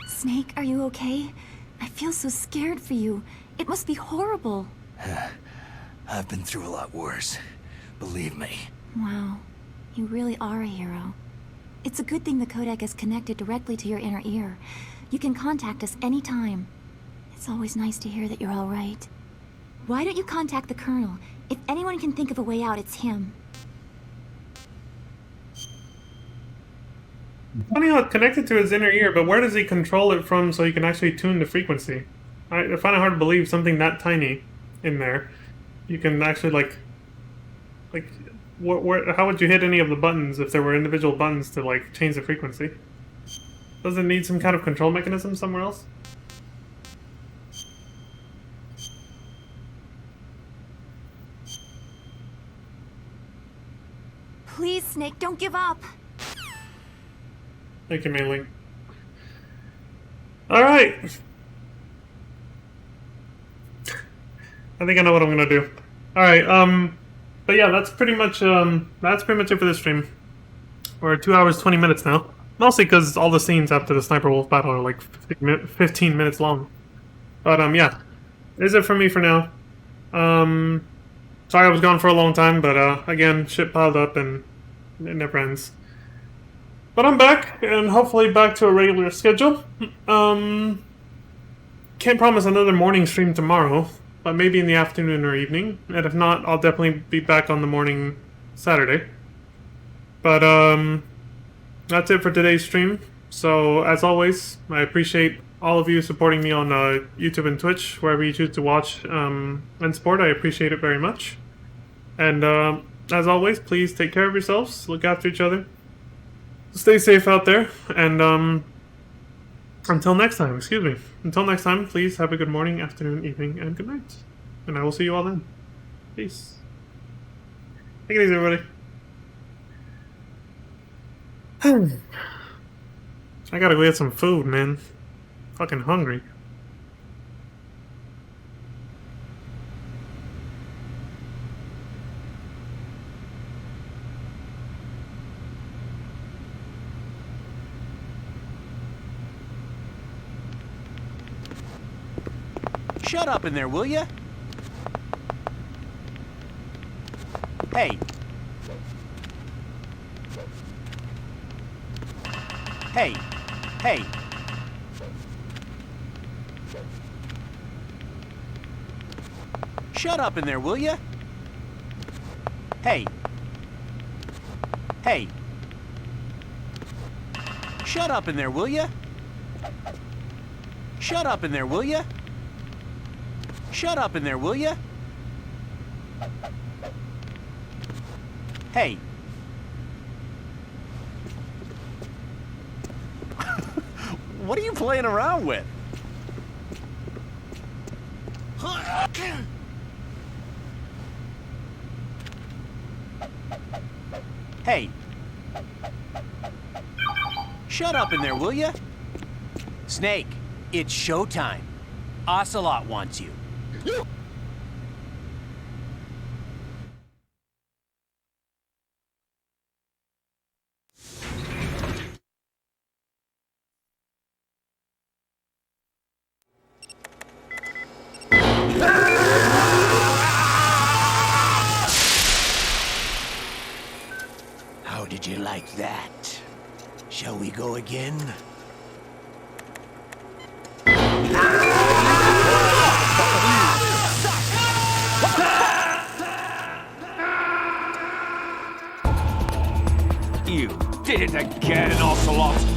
[SPEAKER 13] Snake, are you okay? I feel so scared for you. It must be horrible.
[SPEAKER 7] I've been through a lot worse. Believe me.
[SPEAKER 13] Wow. You really are a hero. It's a good thing the codec is connected directly to your inner ear. You can contact us anytime. It's always nice to hear that you're all right. Why don't you contact the Colonel? If anyone can think of a way out, it's him.
[SPEAKER 1] Funny how it's connected to his inner ear, but where does he control it from so he can actually tune the frequency? I find it hard to believe something that tiny in there. You can actually, like how would you hit any of the buttons if there were individual buttons to, like, change the frequency? Does it need some kind of control mechanism somewhere else?
[SPEAKER 13] Please, Snake, don't give up.
[SPEAKER 1] Thank you, Mailing. Alright. I think I know what I'm gonna do. Alright, but yeah, that's pretty much it for this stream. We're 2 hours, 20 minutes now. Mostly because all the scenes after the Sniper Wolf battle are like 15 minutes long. But, yeah. This is it for me for now. Sorry I was gone for a long time, but, again, shit piled up and it never ends. But I'm back, and hopefully back to a regular schedule. Can't promise another morning stream tomorrow, but maybe in the afternoon or evening. And if not, I'll definitely be back on the morning Saturday. But, that's it for today's stream. So, as always, I appreciate all of you supporting me on YouTube and Twitch, wherever you choose to watch and support. I appreciate it very much. And, as always, please take care of yourselves, look after each other. Stay safe out there, and until next time, please have a good morning, afternoon, evening, and good night. And I will see you all then. Peace. Take it easy, everybody. I gotta go get some food, man. Fucking hungry.
[SPEAKER 12] Shut up in there, will ya? Hey. Hey. Hey. Shut
[SPEAKER 6] Shut up in there, will ya? Hey. Hey. Shut up in there, will ya? Shut up in there, will ya? Shut up in there, will ya? Hey.
[SPEAKER 12] What are you playing around with?
[SPEAKER 6] Hey. Shut up in there, will ya? Snake, it's showtime. Ocelot wants you. How did you like that? Shall we go again?
[SPEAKER 11] You did it again, Ocelot!